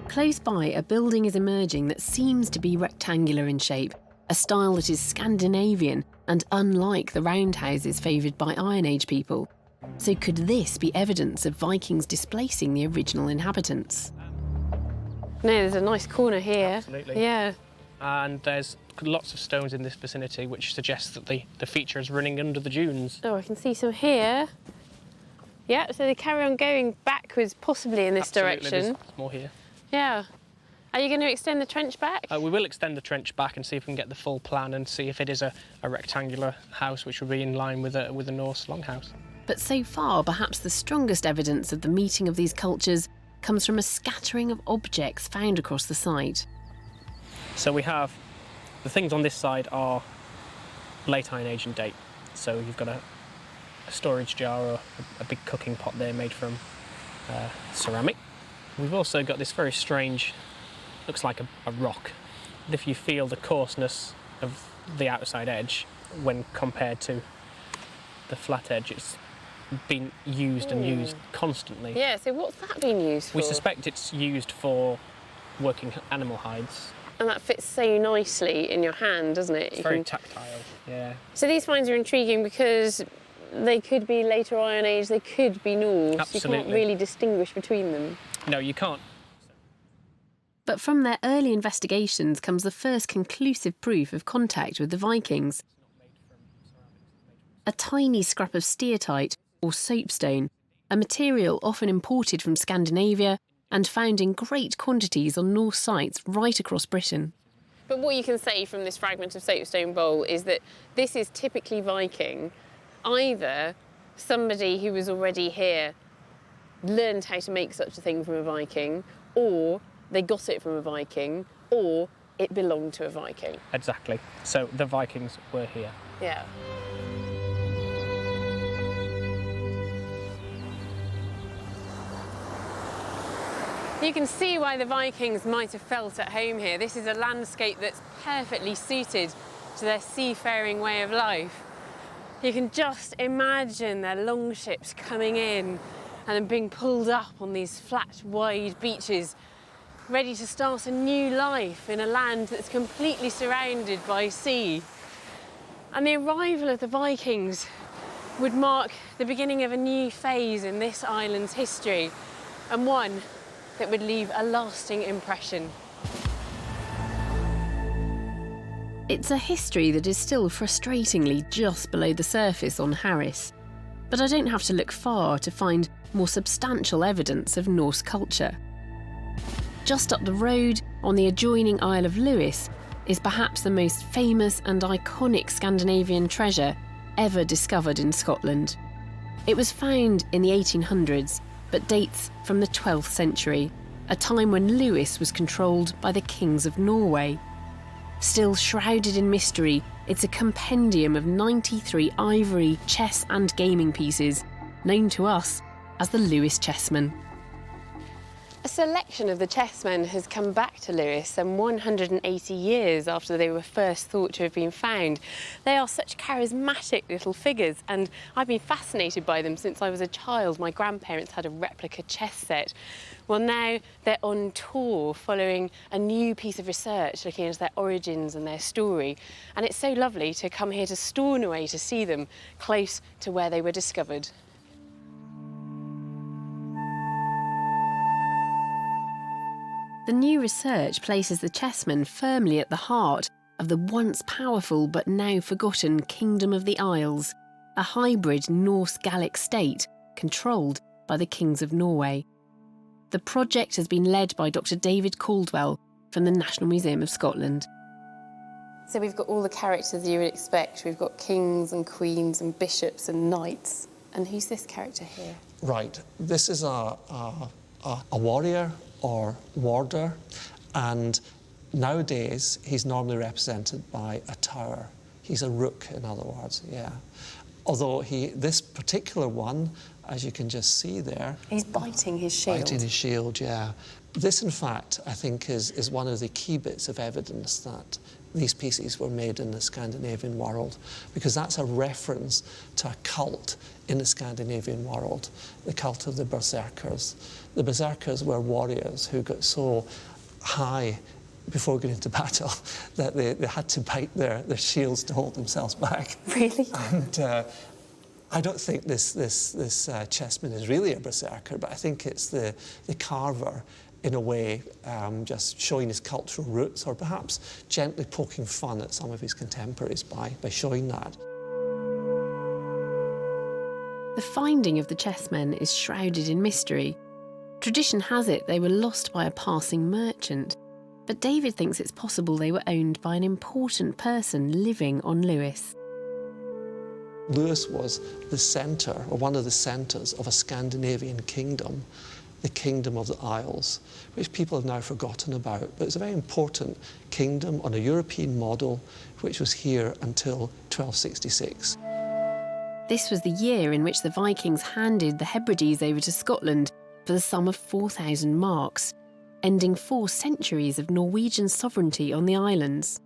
Close by, a building is emerging that seems to be rectangular in shape, a style that is Scandinavian and unlike the roundhouses favoured by Iron Age people. So could this be evidence of Vikings displacing the original inhabitants? No, there's a nice corner here. Absolutely. Yeah. And there's lots of stones in this vicinity, which suggests that the feature is running under the dunes. Oh, I can see some here. Yeah, so they carry on going backwards, possibly in this Absolutely, direction. There's more here. Yeah. Are you going to extend the trench back? We will extend the trench back and see if we can get the full plan and see if it is a rectangular house, which would be in line with a Norse longhouse. But so far, perhaps the strongest evidence of the meeting of these cultures comes from a scattering of objects found across the site. So we have, the things on this side are late Iron Age in date. So you've got a storage jar or a big cooking pot there made from ceramic. We've also got this very strange, looks like a rock. If you feel the coarseness of the outside edge when compared to the flat edge, it's been used and used constantly. Yeah, so what's that been used for? We suspect it's used for working animal hides. And that fits so nicely in your hand, doesn't it? It's very tactile, yeah. So these finds are intriguing because they could be later Iron Age, they could be Norse. Absolutely. You can't really distinguish between them. No, you can't. But from their early investigations comes the first conclusive proof of contact with the Vikings. A tiny scrap of steatite, or soapstone, a material often imported from Scandinavia and found in great quantities on Norse sites right across Britain. But what you can say from this fragment of soapstone bowl is that this is typically Viking. Either somebody who was already here learned how to make such a thing from a Viking, or they got it from a Viking, or it belonged to a Viking. Exactly. So the Vikings were here. Yeah. You can see why the Vikings might have felt at home here. This is a landscape that's perfectly suited to their seafaring way of life. You can just imagine their longships coming in and then being pulled up on these flat, wide beaches, ready to start a new life in a land that's completely surrounded by sea. And the arrival of the Vikings would mark the beginning of a new phase in this island's history, and one that would leave a lasting impression. It's a history that is still frustratingly just below the surface on Harris. But I don't have to look far to find more substantial evidence of Norse culture. Just up the road, on the adjoining Isle of Lewis, is perhaps the most famous and iconic Scandinavian treasure ever discovered in Scotland. It was found in the 1800s, but dates from the 12th century, a time when Lewis was controlled by the kings of Norway. Still shrouded in mystery, it's a compendium of 93 ivory, chess and gaming pieces, known to us as the Lewis Chessmen. A selection of the chessmen has come back to Lewis some 180 years after they were first thought to have been found. They are such charismatic little figures, and I've been fascinated by them since I was a child. My grandparents had a replica chess set. Well, now they're on tour following a new piece of research looking into their origins and their story. And it's so lovely to come here to Stornoway to see them close to where they were discovered. The new research places the chessmen firmly at the heart of the once powerful but now forgotten Kingdom of the Isles, a hybrid Norse-Gallic state controlled by the kings of Norway. The project has been led by Dr. David Caldwell from the National Museum of Scotland. So we've got all the characters you would expect. We've got kings and queens and bishops and knights. And who's this character here? Right, this is a warrior or warder, and nowadays he's normally represented by a tower. He's a rook, in other words, yeah. Although this particular one, as you can just see there... He's biting his shield. Biting his shield, yeah. This, in fact, I think is one of the key bits of evidence that these pieces were made in the Scandinavian world, because that's a reference to a cult in the Scandinavian world, the cult of the Berserkers. The Berserkers were warriors who got so high before going into battle that they had to bite their shields to hold themselves back. Really? And I don't think this chessman is really a berserker, but I think it's the carver, in a way, just showing his cultural roots, or perhaps gently poking fun at some of his contemporaries by showing that. The finding of the chessmen is shrouded in mystery. Tradition has it they were lost by a passing merchant, but David thinks it's possible they were owned by an important person living on Lewis. Lewis was the centre, or one of the centres, of a Scandinavian kingdom, the Kingdom of the Isles, which people have now forgotten about. But it's a very important kingdom on a European model, which was here until 1266. This was the year in which the Vikings handed the Hebrides over to Scotland for the sum of 4,000 marks, ending 4 centuries of Norwegian sovereignty on the islands.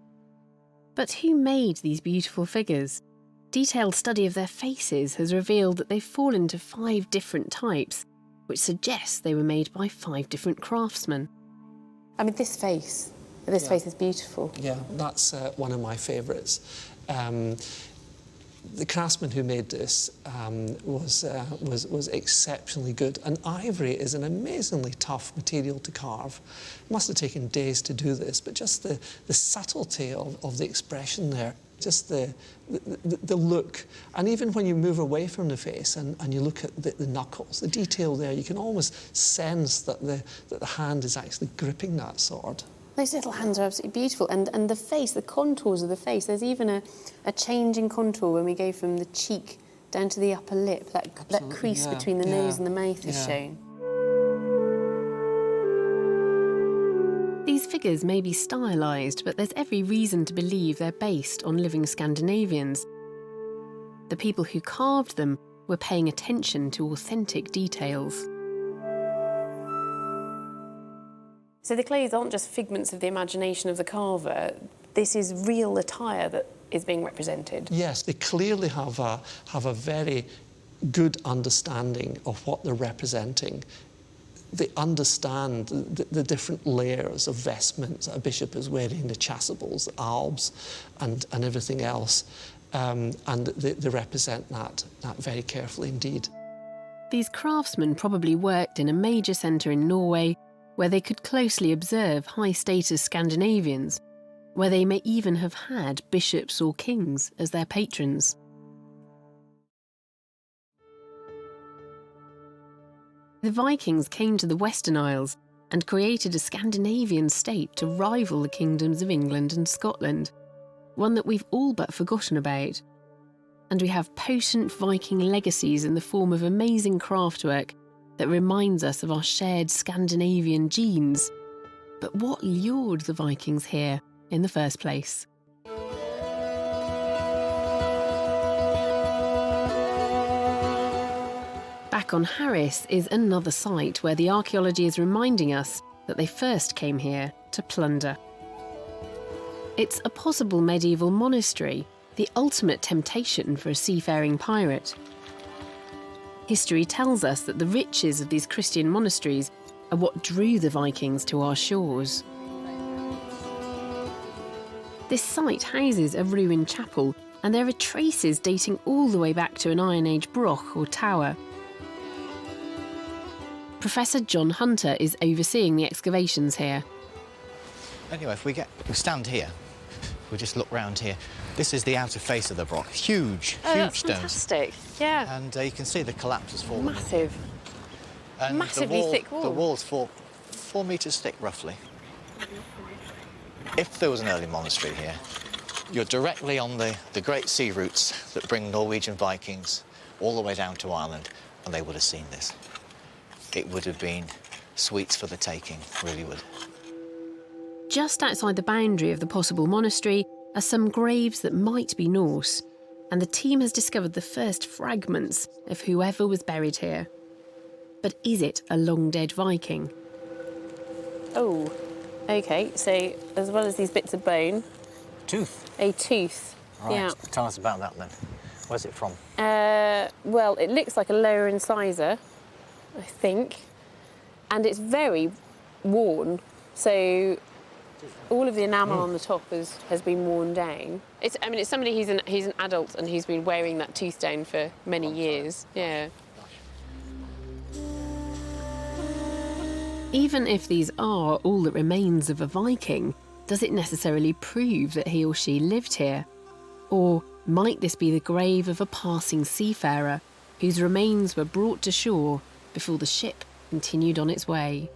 But who made these beautiful figures? Detailed study of their faces has revealed that they fall into 5 different types, which suggests they were made by 5 different craftsmen. I mean, this face is beautiful. Yeah, that's one of my favourites. The craftsman who made this was exceptionally good, and ivory is an amazingly tough material to carve. It must have taken days to do this, but just the subtlety of the expression there, just the look, and even when you move away from the face and you look at the knuckles, the detail there, you can almost sense that the hand is actually gripping that sword. Those little hands are absolutely beautiful, and the face, the contours of the face, there's even a change in contour when we go from the cheek down to the upper lip. That crease between the nose and the mouth is shown. These figures may be stylised, but there's every reason to believe they're based on living Scandinavians. The people who carved them were paying attention to authentic details. So the clothes aren't just figments of the imagination of the carver. This is real attire that is being represented. Yes, they clearly have a very good understanding of what they're representing. They understand the different layers of vestments that a bishop is wearing, the chasubles, the albs, and everything else. And they represent that very carefully indeed. These craftsmen probably worked in a major centre in Norway, where they could closely observe high-status Scandinavians, where they may even have had bishops or kings as their patrons. The Vikings came to the Western Isles and created a Scandinavian state to rival the kingdoms of England and Scotland, one that we've all but forgotten about. And we have potent Viking legacies in the form of amazing craftwork that reminds us of our shared Scandinavian genes. But what lured the Vikings here in the first place? Back on Harris is another site where the archaeology is reminding us that they first came here to plunder. It's a possible medieval monastery, the ultimate temptation for a seafaring pirate. History tells us that the riches of these Christian monasteries are what drew the Vikings to our shores. This site houses a ruined chapel, and there are traces dating all the way back to an Iron Age broch or tower. Professor John Hunter is overseeing the excavations here. Anyway, if we stand here, we just look round here. This is the outer face of the broch. Huge stones. Fantastic. Yeah. And you can see the collapse has fallen. Massive. And Massively thick wall. The wall's 4 metres thick, roughly. If there was an early monastery here, you're directly on the great sea routes that bring Norwegian Vikings all the way down to Ireland, and they would have seen this. It would have been sweets for the taking, really would. Just outside the boundary of the possible monastery are some graves that might be Norse, and the team has discovered the first fragments of whoever was buried here. But is it a long-dead Viking? Oh, OK, so as well as these bits of bone... Tooth. A tooth. Right, yeah. Tell us about that then. Where's it from? Well, it looks like a lower incisor, I think, and it's very worn, so all of the enamel on the top has been worn down. It's somebody, he's an adult and he's been wearing that tooth down for many years. Yeah. Even if these are all that remains of a Viking, does it necessarily prove that he or she lived here? Or might this be the grave of a passing seafarer whose remains were brought to shore before the ship continued on its way?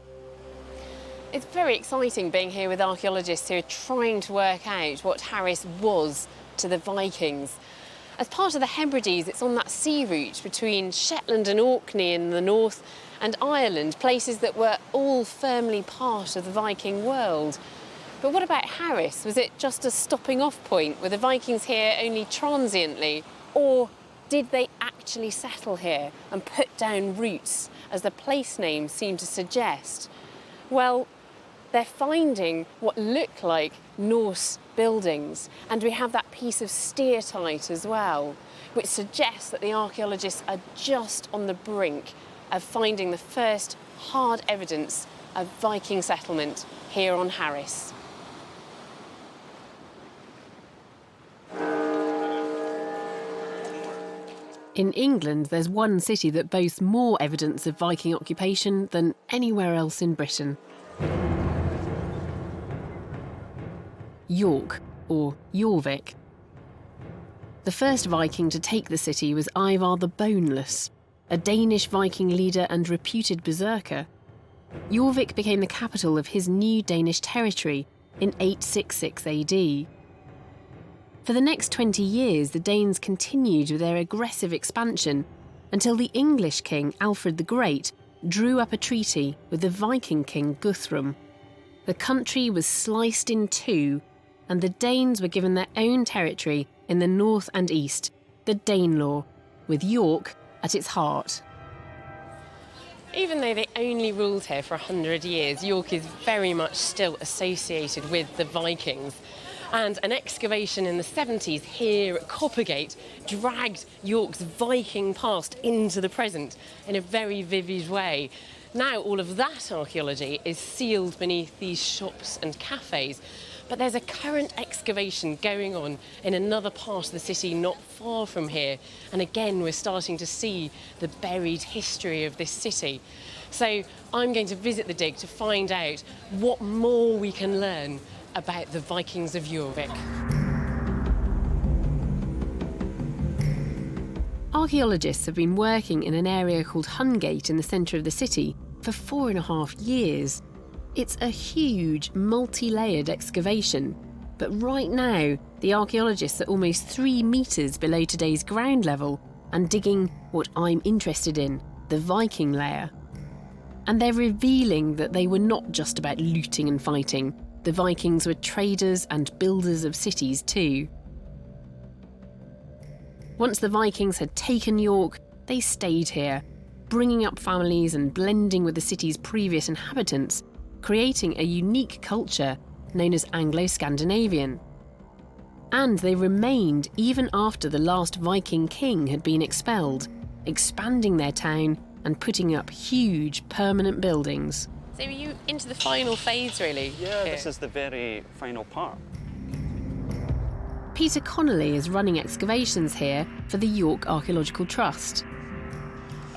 It's very exciting being here with archaeologists who are trying to work out what Harris was to the Vikings. As part of the Hebrides, it's on that sea route between Shetland and Orkney in the north and Ireland, places that were all firmly part of the Viking world. But what about Harris? Was it just a stopping off point? Were the Vikings here only transiently? Or did they actually settle here and put down roots, as the place names seem to suggest? Well, they're finding what look like Norse buildings, and we have that piece of steatite as well, which suggests that the archaeologists are just on the brink of finding the first hard evidence of Viking settlement here on Harris. In England, there's one city that boasts more evidence of Viking occupation than anywhere else in Britain. York, or Jorvik. The first Viking to take the city was Ivar the Boneless, a Danish Viking leader and reputed berserker. Jorvik became the capital of his new Danish territory in 866 AD. For the next 20 years, the Danes continued with their aggressive expansion until the English king, Alfred the Great, drew up a treaty with the Viking king, Guthrum. The country was sliced in two, and the Danes were given their own territory in the north and east, the Danelaw, with York at its heart. Even though they only ruled here for 100 years, York is very much still associated with the Vikings. And an excavation in the 70s here at Coppergate dragged York's Viking past into the present in a very vivid way. Now all of that archaeology is sealed beneath these shops and cafes, but there's a current excavation going on in another part of the city not far from here, and again we're starting to see the buried history of this city. So I'm going to visit the dig to find out what more we can learn about the Vikings of Jorvik. Archaeologists have been working in an area called Hungate in the centre of the city for 4.5 years. It's a huge, multi-layered excavation, But right now, the archaeologists are almost 3 metres below today's ground level and digging what I'm interested in, the Viking layer. And they're revealing that they were not just about looting and fighting. The Vikings were traders and builders of cities too. Once the Vikings had taken York, they stayed here, bringing up families and blending with the city's previous inhabitants, creating a unique culture known as Anglo-Scandinavian. And they remained even after the last Viking king had been expelled, expanding their town and putting up huge permanent buildings. So are you into the final phase, really? Yeah, this is the very final part. Peter Connolly is running excavations here for the York Archaeological Trust.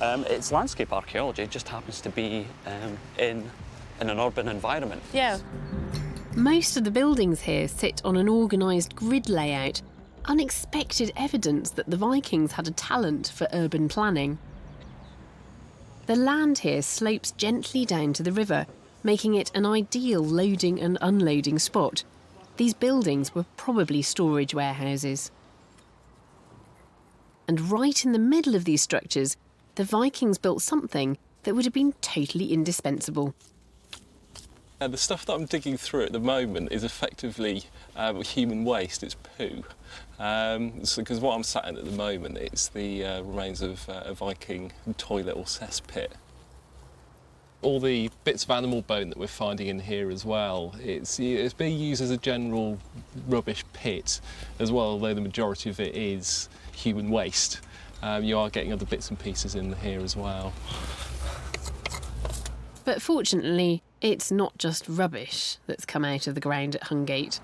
It's landscape archaeology, it just happens to be in an urban environment. Yeah. Most of the buildings here sit on an organised grid layout, unexpected evidence that the Vikings had a talent for urban planning. The land here slopes gently down to the river, making it an ideal loading and unloading spot. These buildings were probably storage warehouses. And right in the middle of these structures, the Vikings built something that would have been totally indispensable. The stuff that I'm digging through at the moment is effectively human waste, it's poo. Because what I'm sat in at the moment is the remains of a Viking toilet or cesspit. All the bits of animal bone that we're finding in here as well, it's being used as a general rubbish pit as well, although the majority of it is human waste. You are getting other bits and pieces in here as well. But fortunately, it's not just rubbish that's come out of the ground at Hungate.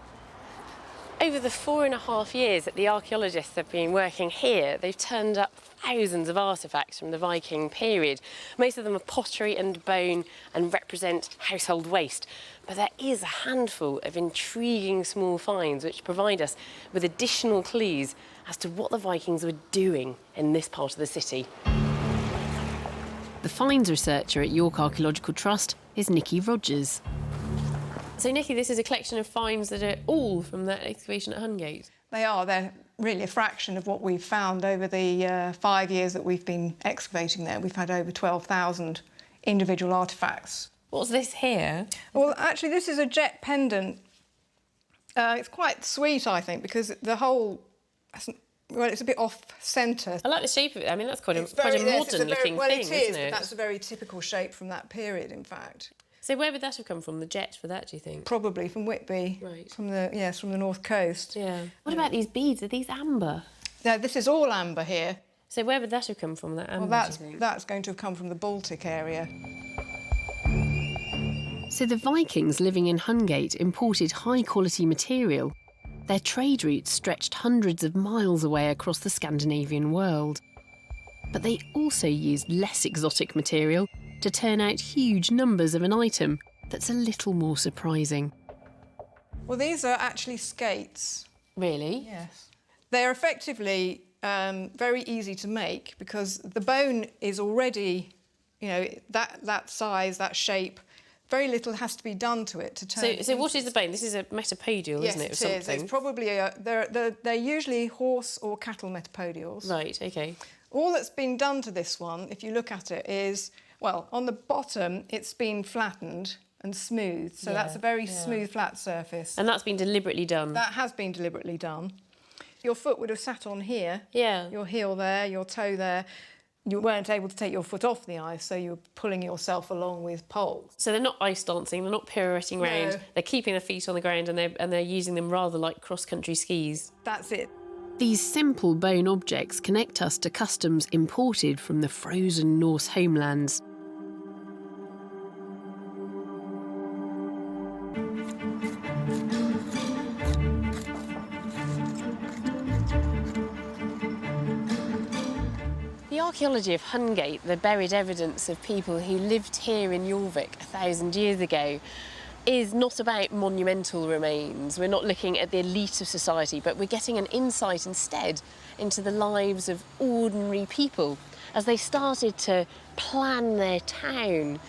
Over the 4.5 years that the archaeologists have been working here, they've turned up thousands of artefacts from the Viking period. Most of them are pottery and bone and represent household waste. But there is a handful of intriguing small finds which provide us with additional clues as to what the Vikings were doing in this part of the city. The finds researcher at York Archaeological Trust is Nikki Rogers. So, Nikki, this is a collection of finds that are all from that excavation at Hungate. They are. They're really a fraction of what we've found over the 5 years that we've been excavating there. We've had over 12,000 individual artefacts. What's this here? Well, actually, this is a jet pendant. It's quite sweet, I think, because the whole... Well, it's a bit off-centre. I like the shape of it. I mean, that's quite a modern-looking thing, well, it is, isn't it? But that's a very typical shape from that period, in fact. So where would that have come from, the jet for that, do you think? Probably from Whitby. Right. From the north coast. Yeah. What about these beads? Are these amber? No, this is all amber here. So where would that have come from, that amber, Well, do you think? that's going to have come from the Baltic area. So the Vikings living in Hungate imported high-quality material. Their trade routes stretched hundreds of miles away across the Scandinavian world. But they also used less exotic material to turn out huge numbers of an item that's a little more surprising. Well, these are actually skates. Really? Yes. They're effectively very easy to make because the bone is already, you know, that size, that shape. Very little has to be done to it to turn it. So what is the bone? This is a metapodial, yes, isn't it? Yes, it is. It's probably they're usually horse or cattle metapodials. Right, OK. All that's been done to this one, if you look at it, is, well, on the bottom, it's been flattened and smoothed. So that's a very smooth, flat surface. And that's been deliberately done? That has been deliberately done. Your foot would have sat on here. Yeah. Your heel there, your toe there. You weren't able to take your foot off the ice, so you were pulling yourself along with poles. So they're not ice dancing, they're not pirouetting round, No. they're keeping their feet on the ground and they're using them rather like cross-country skis. That's it. These simple bone objects connect us to customs imported from the frozen Norse homelands. The archaeology of Hungate, the buried evidence of people who lived here in Jorvik 1,000 years ago, is not about monumental remains. We're not looking at the elite of society, but we're getting an insight instead into the lives of ordinary people as they started to plan their town.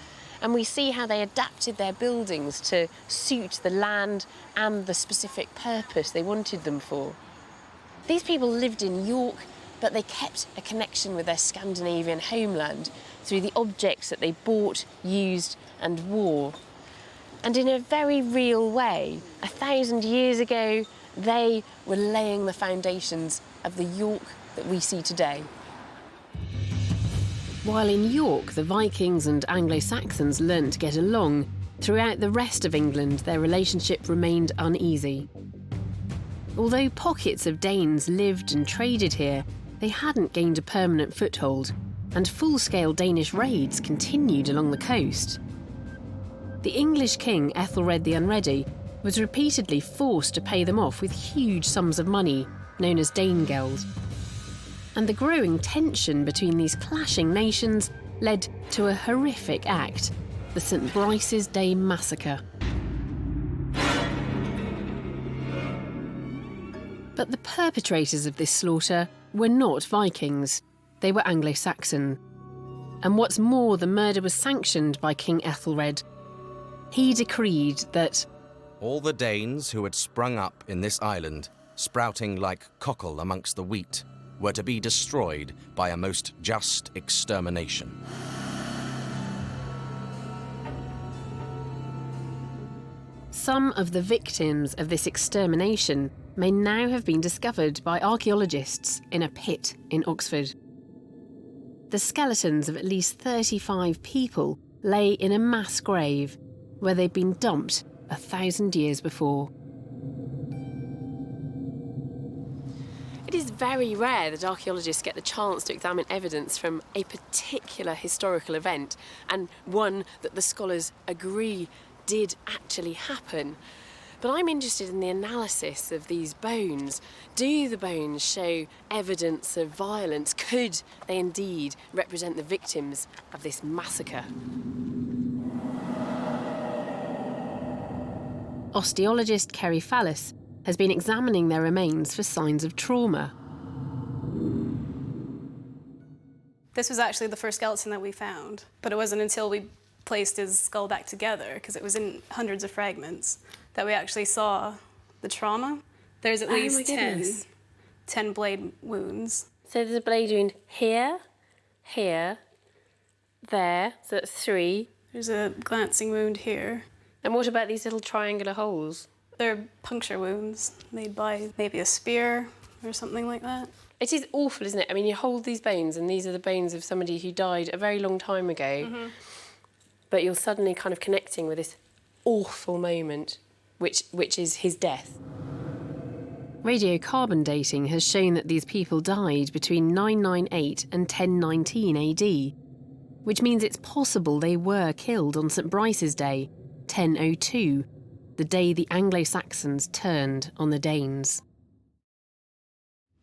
and we see how they adapted their buildings to suit the land and the specific purpose they wanted them for. These people lived in York, but they kept a connection with their Scandinavian homeland through the objects that they bought, used and wore. And in a very real way, 1,000 years ago, they were laying the foundations of the York that we see today. While in York, the Vikings and Anglo-Saxons learnt to get along, throughout the rest of England, their relationship remained uneasy. Although pockets of Danes lived and traded here, they hadn't gained a permanent foothold, and full-scale Danish raids continued along the coast. The English king, Ethelred the Unready, was repeatedly forced to pay them off with huge sums of money, known as Danegeld. And the growing tension between these clashing nations led to a horrific act, the St. Brice's Day Massacre. But the perpetrators of this slaughter were not Vikings, they were Anglo-Saxon. And what's more, the murder was sanctioned by King Ethelred. He decreed that all the Danes who had sprung up in this island, sprouting like cockle amongst the wheat, were to be destroyed by a most just extermination. Some of the victims of this extermination may now have been discovered by archaeologists in a pit in Oxford. The skeletons of at least 35 people lay in a mass grave where they'd been dumped 1,000 years before. It is very rare that archaeologists get the chance to examine evidence from a particular historical event, and one that the scholars agree did actually happen. But I'm interested in the analysis of these bones. Do the bones show evidence of violence? Could they indeed represent the victims of this massacre? Osteologist Kerry Fallis has been examining their remains for signs of trauma. This was actually the first skeleton that we found, but it wasn't until we placed his skull back together, because it was in hundreds of fragments, that we actually saw the trauma. There's at least 10 blade wounds. So there's a blade wound here, here, there, so that's 3. There's a glancing wound here. And what about these little triangular holes? They're puncture wounds made by maybe a spear or something like that. It is awful, isn't it? I mean, you hold these bones, and these are the bones of somebody who died a very long time ago, but you're suddenly kind of connecting with this awful moment, which is his death. Radiocarbon dating has shown that these people died between 998 and 1019 AD, which means it's possible they were killed on St. Brice's Day, 1002, the day the Anglo-Saxons turned on the Danes.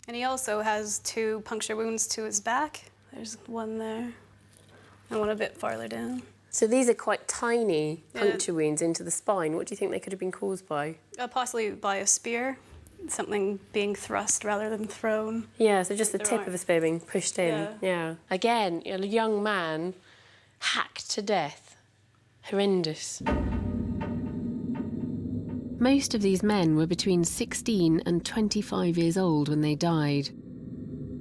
And he also has 2 puncture wounds to his back. There's one there and one a bit farther down. So these are quite tiny puncture wounds into the spine. What do you think they could have been caused by? Possibly by a spear, something being thrust rather than thrown. Yeah, so just the tip of a spear being pushed in. Yeah. Again, a young man hacked to death. Horrendous. Most of these men were between 16 and 25 years old when they died.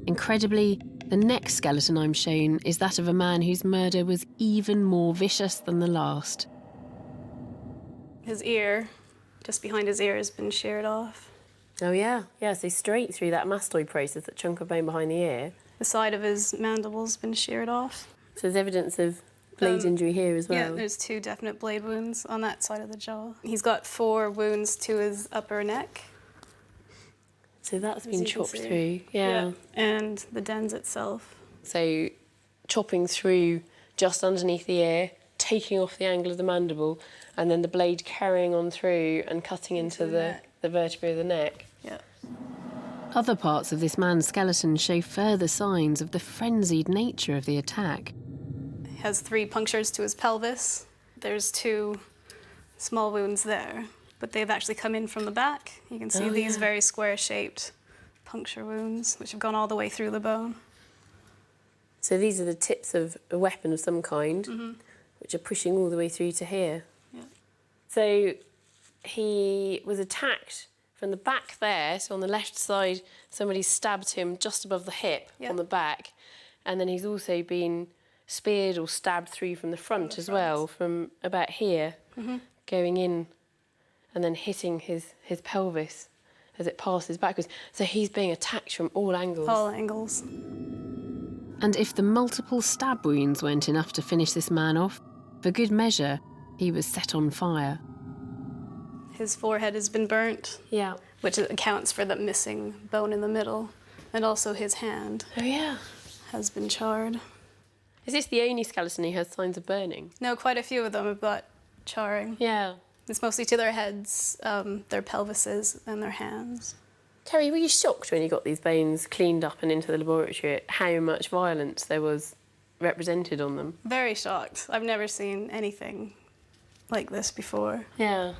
Incredibly, the next skeleton I'm shown is that of a man whose murder was even more vicious than the last. His ear, just behind his ear, has been sheared off. Oh yeah, so straight through that mastoid process, that chunk of bone behind the ear. The side of his mandible's been sheared off. So there's evidence of blade injury here as well? Yeah, there's 2 definite blade wounds on that side of the jaw. He's got 4 wounds to his upper neck. So that's been chopped through, yeah. And the dens itself. So chopping through just underneath the ear, taking off the angle of the mandible, and then the blade carrying on through and cutting into the vertebrae of the neck. Yeah. Other parts of this man's skeleton show further signs of the frenzied nature of the attack. He has 3 punctures to his pelvis. There's 2 small wounds there, but they've actually come in from the back. You can see these very square-shaped puncture wounds, which have gone all the way through the bone. So these are the tips of a weapon of some kind, which are pushing all the way through to here. Yeah. So he was attacked from the back there, so on the left side, somebody stabbed him just above the hip on the back, and then he's also been speared or stabbed through from the front as well, from about here, going in and then hitting his pelvis as it passes backwards. So he's being attacked from all angles. All angles. And if the multiple stab wounds weren't enough to finish this man off, for good measure, he was set on fire. His forehead has been burnt. Yeah. Which accounts for the missing bone in the middle. And also his hand. Oh, yeah. Has been charred. Is this the only skeleton he has signs of burning? No, quite a few of them have got charring. Yeah. It's mostly to their heads, their pelvises, and their hands. Terry, were you shocked when you got these bones cleaned up and into the laboratory at how much violence there was represented on them? Very shocked. I've never seen anything like this before. Yeah.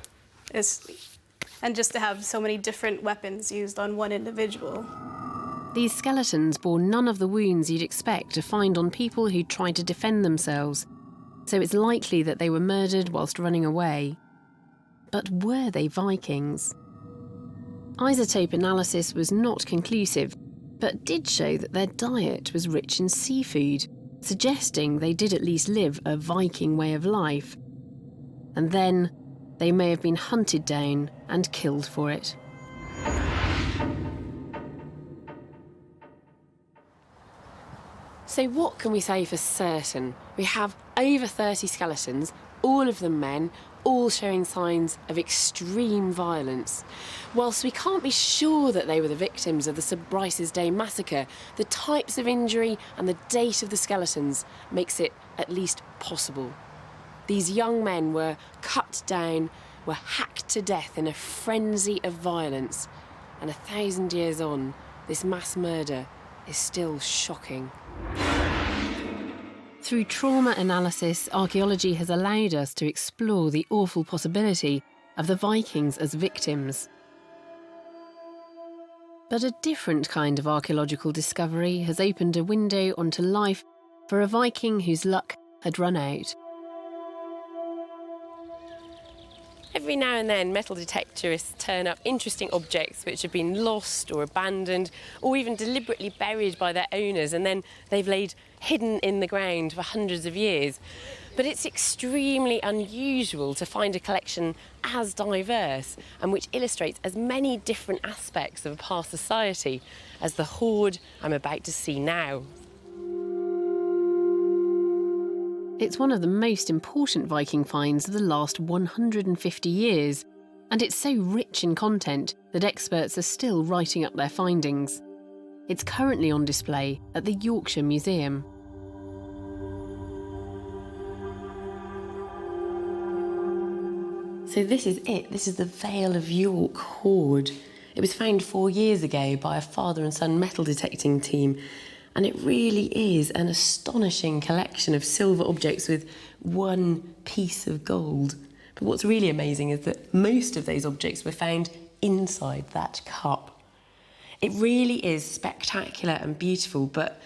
And just to have so many different weapons used on one individual. These skeletons bore none of the wounds you'd expect to find on people who tried to defend themselves, so it's likely that they were murdered whilst running away. But were they Vikings? Isotope analysis was not conclusive, but did show that their diet was rich in seafood, suggesting they did at least live a Viking way of life. And then they may have been hunted down and killed for it. So what can we say for certain? We have over 30 skeletons, all of them men, all showing signs of extreme violence. Whilst we can't be sure that they were the victims of the St Brice's Day massacre, the types of injury and the date of the skeletons makes it at least possible. These young men were cut down, were hacked to death in a frenzy of violence, and 1,000 years on, this mass murder is still shocking. Through trauma analysis, archaeology has allowed us to explore the awful possibility of the Vikings as victims. But a different kind of archaeological discovery has opened a window onto life for a Viking whose luck had run out. Every now and then, metal detectorists turn up interesting objects which have been lost or abandoned or even deliberately buried by their owners, and then they've laid hidden in the ground for hundreds of years. But it's extremely unusual to find a collection as diverse and which illustrates as many different aspects of a past society as the hoard I'm about to see now. It's one of the most important Viking finds of the last 150 years, and it's so rich in content that experts are still writing up their findings. It's currently on display at the Yorkshire Museum. So this is it. This is the Vale of York hoard. It was found 4 years ago by a father and son metal detecting team, and it really is an astonishing collection of silver objects with one piece of gold. But what's really amazing is that most of those objects were found inside that cup. It really is spectacular and beautiful, but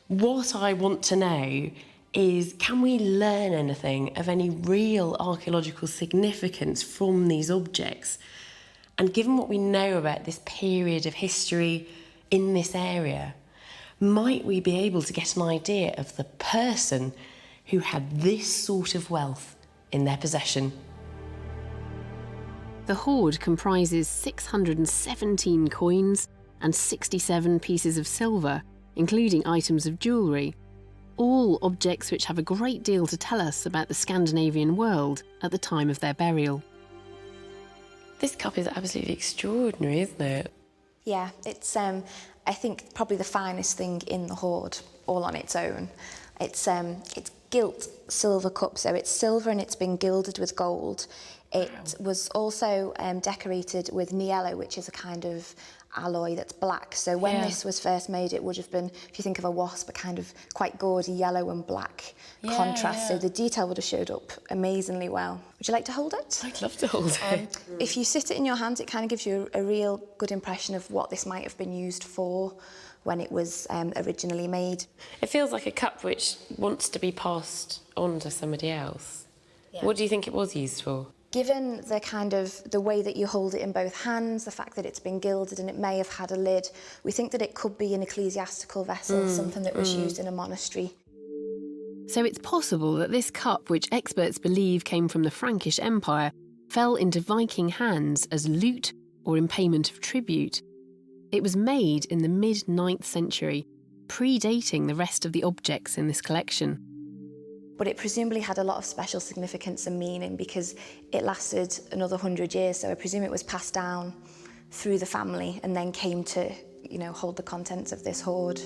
what I want to know is, can we learn anything of any real archaeological significance from these objects? And given what we know about this period of history in this area, might we be able to get an idea of the person who had this sort of wealth in their possession? The hoard comprises 617 coins and 67 pieces of silver, including items of jewellery, all objects which have a great deal to tell us about the Scandinavian world at the time of their burial. This cup is absolutely extraordinary, isn't it? Yeah, it's I think probably the finest thing in the hoard, all on its own. It's gilt silver cup, so it's silver and it's been gilded with gold. It was also decorated with niello, which is a kind of alloy that's black. So when this was first made, it would have been, if you think of a wasp, a kind of quite gaudy yellow and black contrast. So the detail would have showed up amazingly well. Would you like to hold it? I'd love to hold it. If you sit it in your hands, it kind of gives you a real good impression of what this might have been used for. when it was originally made. It feels like a cup which wants to be passed on to somebody else. Yeah. What do you think it was used for? Given the way that you hold it in both hands, the fact that it's been gilded and it may have had a lid, we think that it could be an ecclesiastical vessel, something that was used in a monastery. So it's possible that this cup, which experts believe came from the Frankish Empire, fell into Viking hands as loot or in payment of tribute. It was made in the mid-9th century, predating the rest of the objects in this collection. But it presumably had a lot of special significance and meaning because it lasted another 100 years, so I presume it was passed down through the family and then came to, hold the contents of this hoard.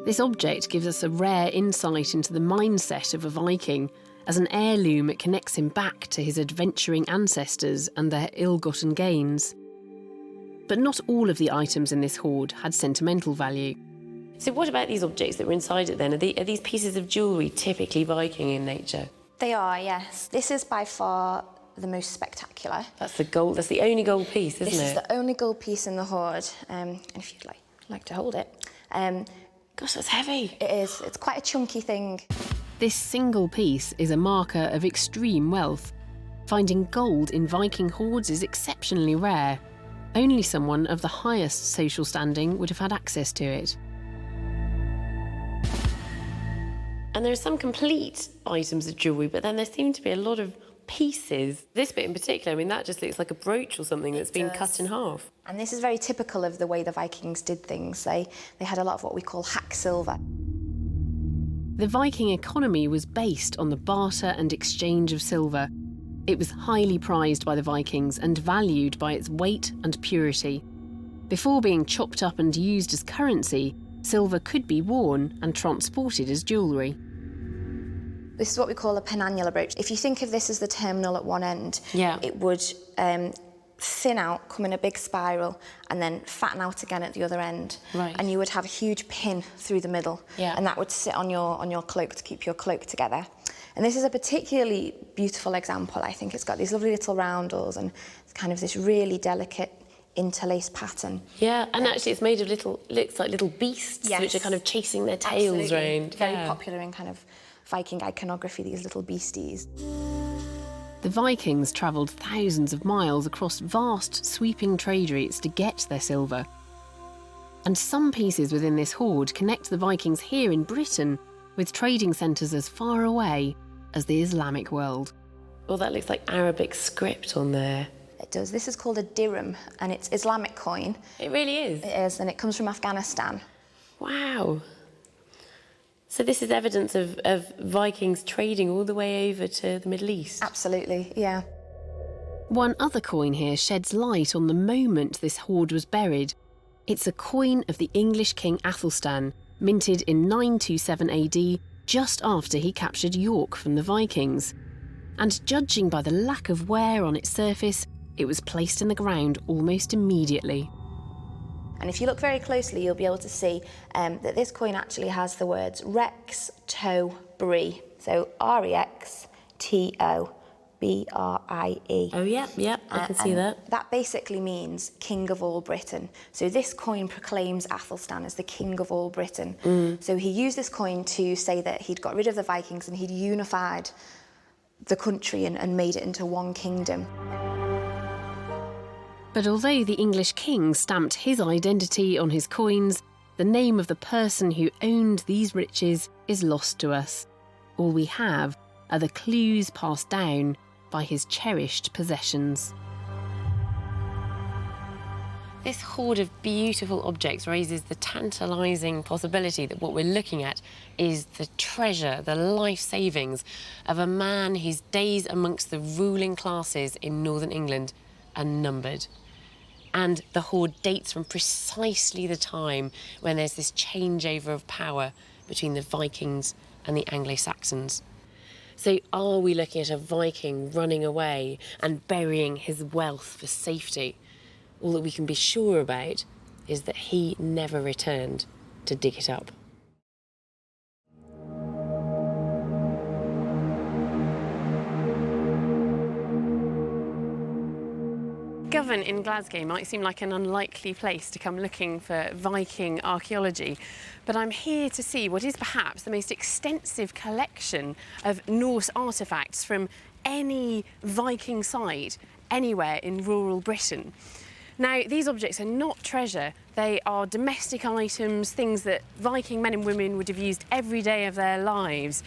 This object gives us a rare insight into the mindset of a Viking. As an heirloom, it connects him back to his adventuring ancestors and their ill-gotten gains. But not all of the items in this hoard had sentimental value. So what about these objects that were inside it then? Are these pieces of jewellery typically Viking in nature? They are, yes. This is by far the most spectacular. That's the only gold piece, isn't it? This is the only gold piece in the hoard. And if you'd like to hold it. Gosh, that's heavy. It is. It's quite a chunky thing. This single piece is a marker of extreme wealth. Finding gold in Viking hoards is exceptionally rare. Only someone of the highest social standing would have had access to it. And there are some complete items of jewellery, but then there seem to be a lot of pieces. This bit in particular, that just looks like a brooch or something that's been cut in half. And this is very typical of the way the Vikings did things. They had a lot of what we call hack silver. The Viking economy was based on the barter and exchange of silver. It was highly prized by the Vikings and valued by its weight and purity. Before being chopped up and used as currency, silver could be worn and transported as jewellery. This is what we call a penannular brooch. If you think of this as the terminal at one end, it would thin out, come in a big spiral, and then fatten out again at the other end. Right. And you would have a huge pin through the middle, and that would sit on your cloak to keep your cloak together. And this is a particularly beautiful example, I think. It's got these lovely little roundels and it's kind of this really delicate interlaced pattern. Yeah, and actually it's made of looks like little beasts, which are kind of chasing their tails around. Very popular in kind of Viking iconography, these little beasties. The Vikings travelled thousands of miles across vast, sweeping trade routes to get their silver. And some pieces within this hoard connect the Vikings here in Britain with trading centres as far away as the Islamic world. Well, that looks like Arabic script on there. It does. This is called a dirham, and it's Islamic coin. It really is? It is, and it comes from Afghanistan. Wow. So this is evidence of Vikings trading all the way over to the Middle East? Absolutely, yeah. One other coin here sheds light on the moment this hoard was buried. It's a coin of the English King Athelstan, minted in 927 AD, just after he captured York from the Vikings. And judging by the lack of wear on its surface, it was placed in the ground almost immediately. And if you look very closely, you'll be able to see that this coin actually has the words Rex To Brie. So R-E-X-T-O-B-R-I-E. Oh, yeah, I can see that. That basically means King of all Britain. So this coin proclaims Athelstan as the King of all Britain. So he used this coin to say that he'd got rid of the Vikings and he'd unified the country and made it into one kingdom. But although the English king stamped his identity on his coins, the name of the person who owned these riches is lost to us. All we have are the clues passed down by his cherished possessions. This hoard of beautiful objects raises the tantalising possibility that what we're looking at is the treasure, the life savings of a man whose days amongst the ruling classes in northern England are numbered. And the hoard dates from precisely the time when there's this changeover of power between the Vikings and the Anglo-Saxons. So are we looking at a Viking running away and burying his wealth for safety? All that we can be sure about is that he never returned to dig it up. Devon in Glasgow might seem like an unlikely place to come looking for Viking archaeology, but I'm here to see what is perhaps the most extensive collection of Norse artefacts from any Viking site anywhere in rural Britain. Now, these objects are not treasure, they are domestic items, things that Viking men and women would have used every day of their lives.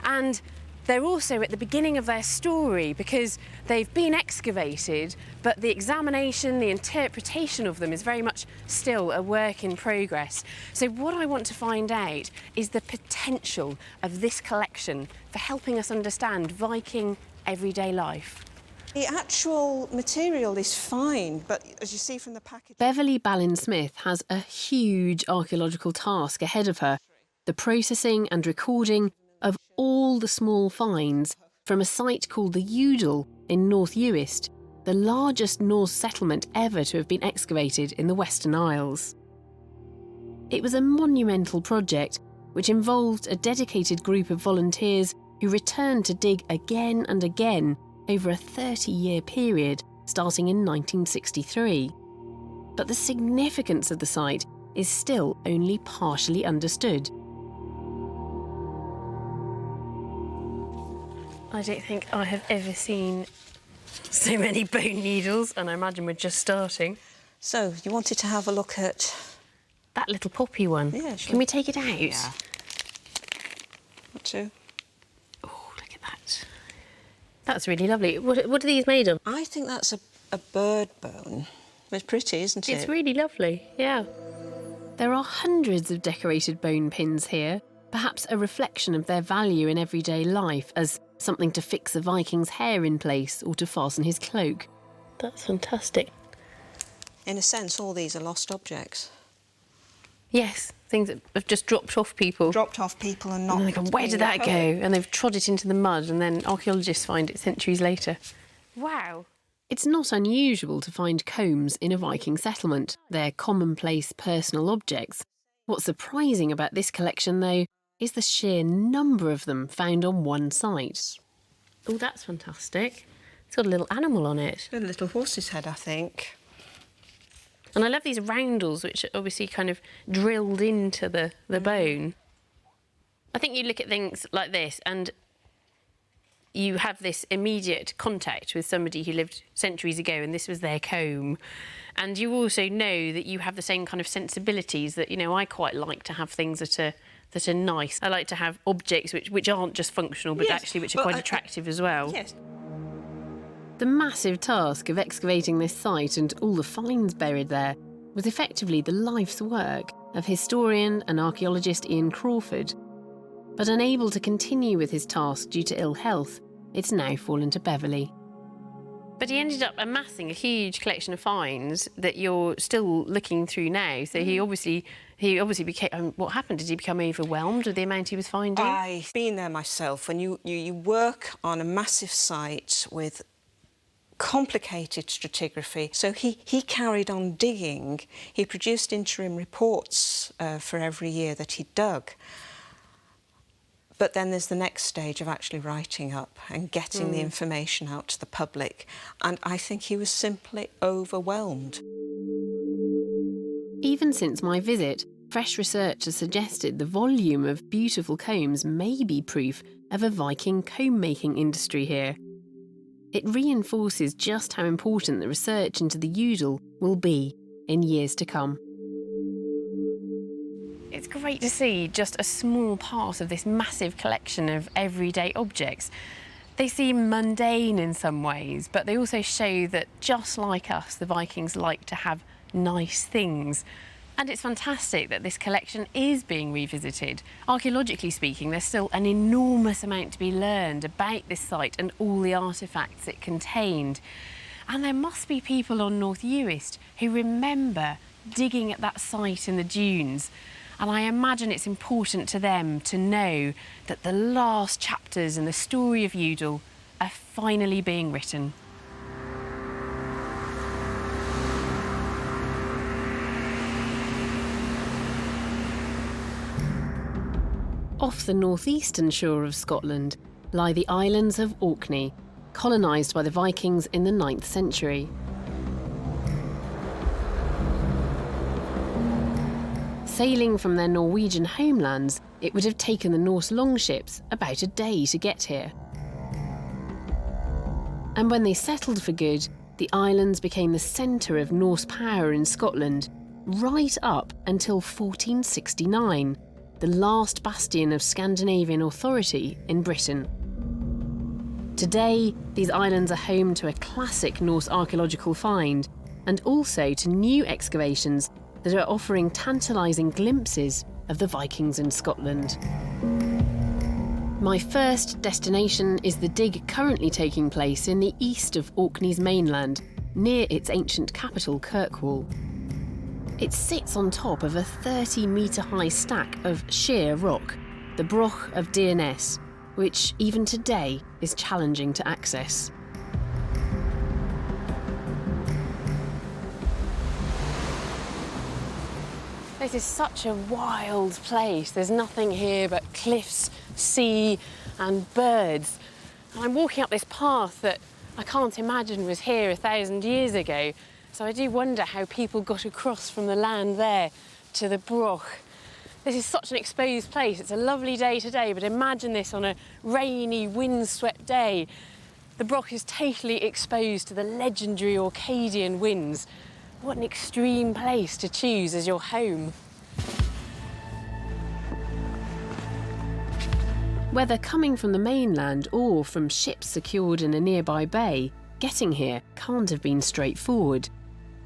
And they're also at the beginning of their story because they've been excavated, but the examination, the interpretation of them is very much still a work in progress. So what I want to find out is the potential of this collection for helping us understand Viking everyday life. The actual material is fine, but as you see from the package... Beverly Ballin-Smith has a huge archaeological task ahead of her, the processing and recording of all the small finds from a site called the Udal in North Uist, the largest Norse settlement ever to have been excavated in the Western Isles. It was a monumental project which involved a dedicated group of volunteers who returned to dig again and again over a 30-year period starting in 1963. But the significance of the site is still only partially understood. I don't think I have ever seen so many bone needles, and I imagine we're just starting. So, you wanted to have a look at... that little poppy one? Yeah, sure. Can we take it out? Yeah. Want to? Oh, look at that. That's really lovely. What are these made of? I think that's a bird bone. It's pretty, isn't it? It's really lovely, yeah. There are hundreds of decorated bone pins here, perhaps a reflection of their value in everyday life as something to fix a Viking's hair in place or to fasten his cloak. That's fantastic. In a sense, all these are lost objects. Yes, things that have just dropped off people. Dropped off people and not... And they go, where did that go? And they've trod it into the mud, and then archaeologists find it centuries later. Wow. It's not unusual to find combs in a Viking settlement. They're commonplace personal objects. What's surprising about this collection, though, is the sheer number of them found on one site. Oh, that's fantastic. It's got a little animal on it. A little horse's head, I think. And I love these roundels, which are obviously kind of drilled into the bone. I think you look at things like this and you have this immediate contact with somebody who lived centuries ago and this was their comb. And you also know that you have the same kind of sensibilities that, you know, I quite like to have things that are nice. I like to have objects which aren't just functional, but actually which are quite attractive as well. Yes. The massive task of excavating this site and all the finds buried there was effectively the life's work of historian and archaeologist Ian Crawford. But unable to continue with his task due to ill health, it's now fallen to Beverly. But he ended up amassing a huge collection of finds that you're still looking through now. So he obviously became... what happened? Did he become overwhelmed with the amount he was finding? I've been there myself. When you work on a massive site with complicated stratigraphy. So he carried on digging. He produced interim reports for every year that he dug. But then there's the next stage of actually writing up and getting the information out to the public. And I think he was simply overwhelmed. Even since my visit, fresh research has suggested the volume of beautiful combs may be proof of a Viking comb-making industry here. It reinforces just how important the research into the Udal will be in years to come. It's great to see just a small part of this massive collection of everyday objects. They seem mundane in some ways, but they also show that, just like us, the Vikings like to have nice things. And it's fantastic that this collection is being revisited. Archaeologically speaking, there's still an enormous amount to be learned about this site and all the artefacts it contained. And there must be people on North Uist who remember digging at that site in the dunes. And I imagine it's important to them to know that the last chapters in the story of Udal are finally being written. Off the northeastern shore of Scotland lie the islands of Orkney, colonised by the Vikings in the 9th century. Sailing from their Norwegian homelands, it would have taken the Norse longships about a day to get here. And when they settled for good, the islands became the centre of Norse power in Scotland, right up until 1469, the last bastion of Scandinavian authority in Britain. Today, these islands are home to a classic Norse archaeological find, and also to new excavations that are offering tantalising glimpses of the Vikings in Scotland. My first destination is the dig currently taking place in the east of Orkney's mainland, near its ancient capital, Kirkwall. It sits on top of a 30-metre-high stack of sheer rock, the Broch of Dearness, which even today is challenging to access. This is such a wild place. There's nothing here but cliffs, sea and birds. And I'm walking up this path that I can't imagine was here 1,000 years ago. So I do wonder how people got across from the land there to the Broch. This is such an exposed place. It's a lovely day today, but imagine this on a rainy, windswept day. The Broch is totally exposed to the legendary Orcadian winds. What an extreme place to choose as your home. Whether coming from the mainland or from ships secured in a nearby bay, getting here can't have been straightforward.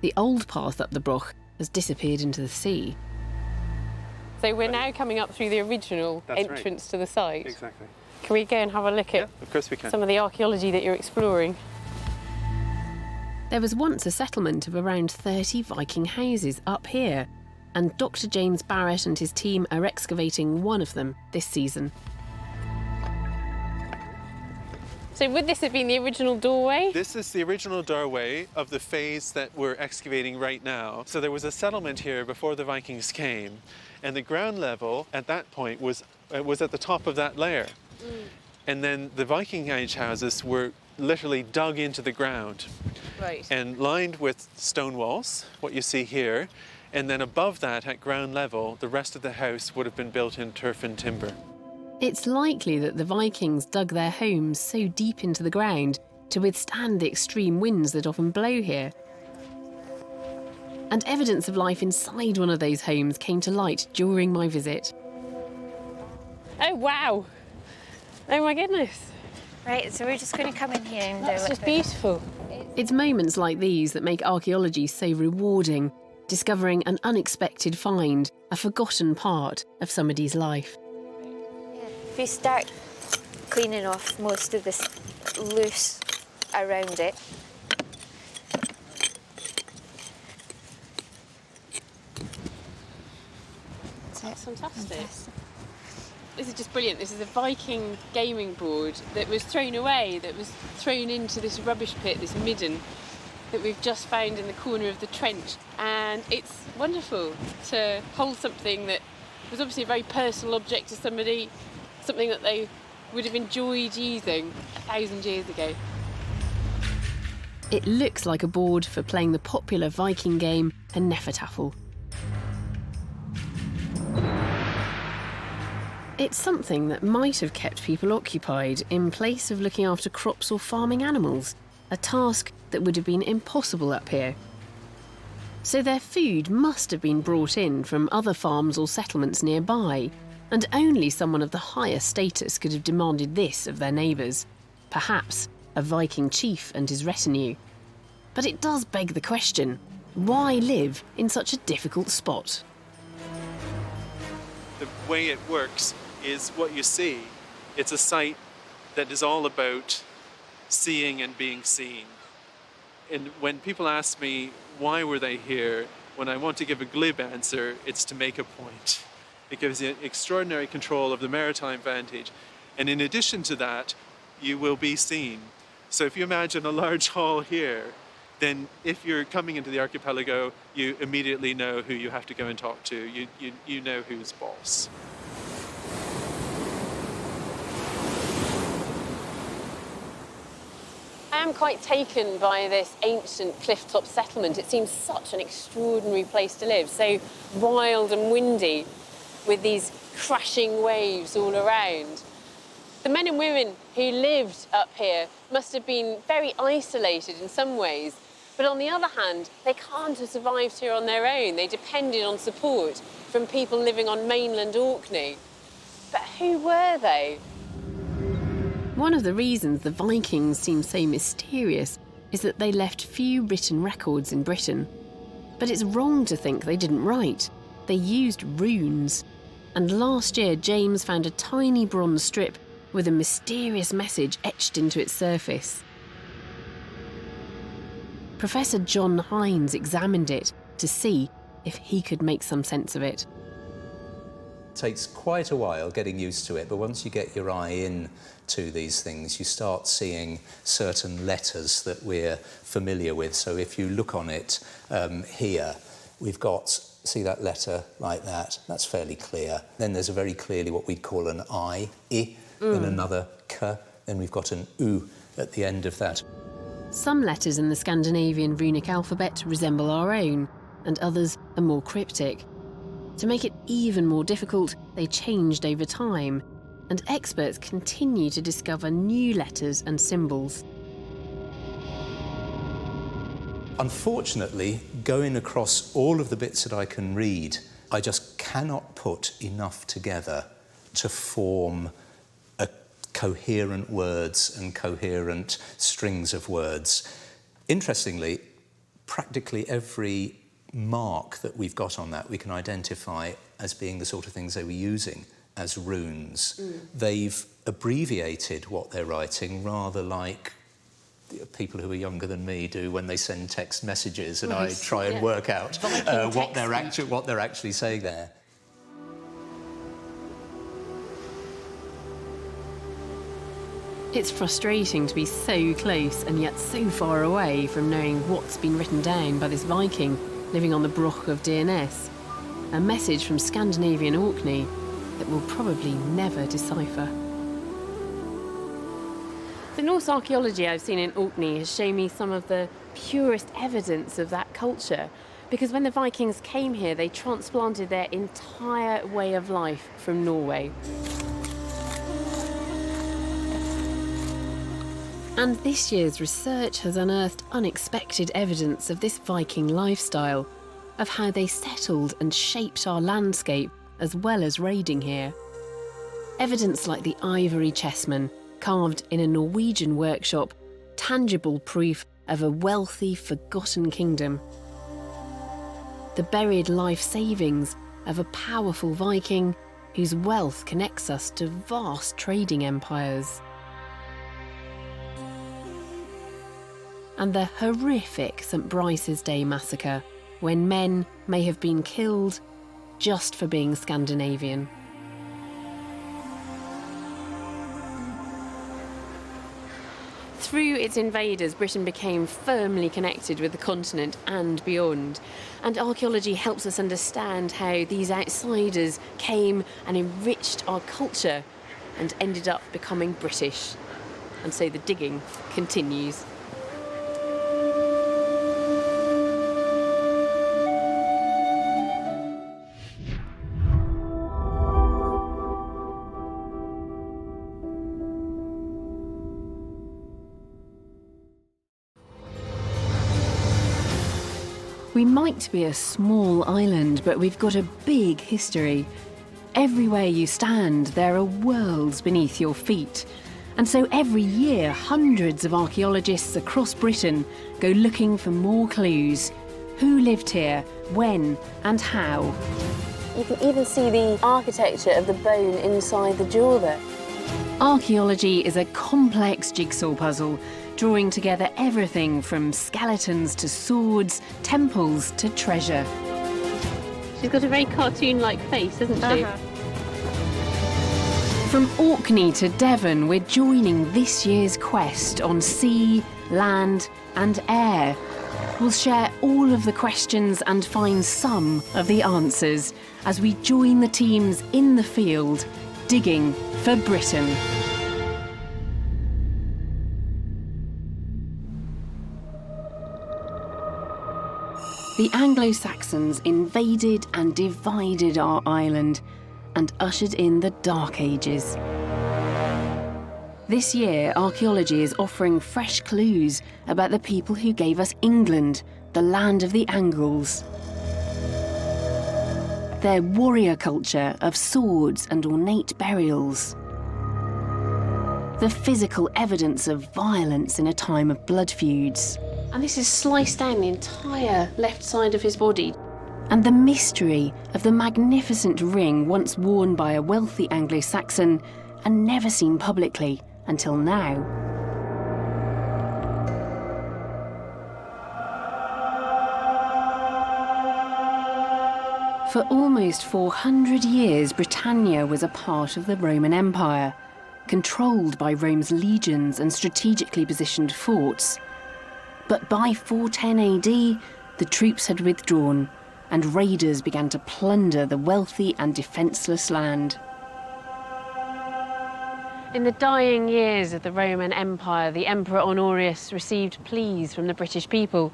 The old path up the Broch has disappeared into the sea. So we're now coming up through the original entrance to the site. Exactly. Can we go and have a look at of course we can. Some of the archaeology that you're exploring? There was once a settlement of around 30 Viking houses up here, and Dr. James Barrett and his team are excavating one of them this season. So would this have been the original doorway? This is the original doorway of the phase that we're excavating right now. So there was a settlement here before the Vikings came, and the ground level at that point was at the top of that layer. And then the Viking Age houses were literally dug into the ground and lined with stone walls, what you see here, and then above that at ground level the rest of the house would have been built in turf and timber. It's likely that the Vikings dug their homes so deep into the ground to withstand the extreme winds that often blow here. And evidence of life inside one of those homes came to light during my visit. Oh wow! Oh my goodness! Right, so we're just going to come in here and That's just beautiful. It's moments like these that make archaeology so rewarding, discovering an unexpected find, a forgotten part of somebody's life. If you start cleaning off most of this loose around it. That's fantastic. This is just brilliant. This is a Viking gaming board that was thrown away, that was thrown into this rubbish pit, this midden, that we've just found in the corner of the trench. And it's wonderful to hold something that was obviously a very personal object to somebody, something that they would have enjoyed using 1,000 years ago. It looks like a board for playing the popular Viking game Nefertafel. It's something that might have kept people occupied in place of looking after crops or farming animals, a task that would have been impossible up here. So their food must have been brought in from other farms or settlements nearby, and only someone of the higher status could have demanded this of their neighbours, perhaps a Viking chief and his retinue. But it does beg the question, why live in such a difficult spot? The way it works is what you see. It's a site that is all about seeing and being seen. And when people ask me why were they here, when I want to give a glib answer, it's to make a point. It gives you extraordinary control of the maritime vantage. And in addition to that, you will be seen. So if you imagine a large hall here, then if you're coming into the archipelago, you immediately know who you have to go and talk to. You know who's boss. I am quite taken by this ancient cliff-top settlement. It seems such an extraordinary place to live, so wild and windy, with these crashing waves all around. The men and women who lived up here must have been very isolated in some ways, but on the other hand, they can't have survived here on their own. They depended on support from people living on mainland Orkney. But who were they? One of the reasons the Vikings seem so mysterious is that they left few written records in Britain. But it's wrong to think they didn't write. They used runes. And last year, James found a tiny bronze strip with a mysterious message etched into its surface. Professor John Hines examined it to see if he could make some sense of it. Takes quite a while getting used to it, but once you get your eye in to these things, you start seeing certain letters that we're familiar with. So if you look on it here, we've got, see that letter like that? That's fairly clear. Then there's a very clearly what we'd call an I, then another K, then we've got an U at the end of that. Some letters in the Scandinavian runic alphabet resemble our own, and others are more cryptic. To make it even more difficult, they changed over time, and experts continue to discover new letters and symbols. Unfortunately, going across all of the bits that I can read, I just cannot put enough together to form coherent words and coherent strings of words. Interestingly, practically every mark that we've got on that we can identify as being the sort of things they were using as runes. They've abbreviated what they're writing, rather like people who are younger than me do when they send text messages and I try and work out what they're actually saying there. It's frustrating to be so close and yet so far away from knowing what's been written down by this Viking living on the Broch of Dyrness, a message from Scandinavian Orkney that we'll probably never decipher. The Norse archaeology I've seen in Orkney has shown me some of the purest evidence of that culture, because when the Vikings came here, they transplanted their entire way of life from Norway. And this year's research has unearthed unexpected evidence of this Viking lifestyle, of how they settled and shaped our landscape as well as raiding here. Evidence like the ivory chessmen, carved in a Norwegian workshop, tangible proof of a wealthy, forgotten kingdom. The buried life savings of a powerful Viking whose wealth connects us to vast trading empires. And the horrific St. Brice's Day massacre, when men may have been killed just for being Scandinavian. Through its invaders, Britain became firmly connected with the continent and beyond. And archaeology helps us understand how these outsiders came and enriched our culture and ended up becoming British. And so the digging continues. We might be a small island, but we've got a big history. Everywhere you stand, there are worlds beneath your feet. And so every year, hundreds of archaeologists across Britain go looking for more clues. Who lived here, when, and how? You can even see the architecture of the bone inside the jaw there. Archaeology is a complex jigsaw puzzle, drawing together everything from skeletons to swords, temples to treasure. She's got a very cartoon-like face, hasn't she? From Orkney to Devon, we're joining this year's quest on sea, land and air. We'll share all of the questions and find some of the answers as we join the teams in the field, digging for Britain. The Anglo-Saxons invaded and divided our island and ushered in the Dark Ages. This year, archaeology is offering fresh clues about the people who gave us England, the land of the Angles. Their warrior culture of swords and ornate burials. The physical evidence of violence in a time of blood feuds. And this is sliced down the entire left side of his body. And the mystery of the magnificent ring once worn by a wealthy Anglo-Saxon and never seen publicly until now. For almost 400 years, Britannia was a part of the Roman Empire, controlled by Rome's legions and strategically positioned forts. But by 410 AD, the troops had withdrawn, and raiders began to plunder the wealthy and defenceless land. In the dying years of the Roman Empire, the Emperor Honorius received pleas from the British people.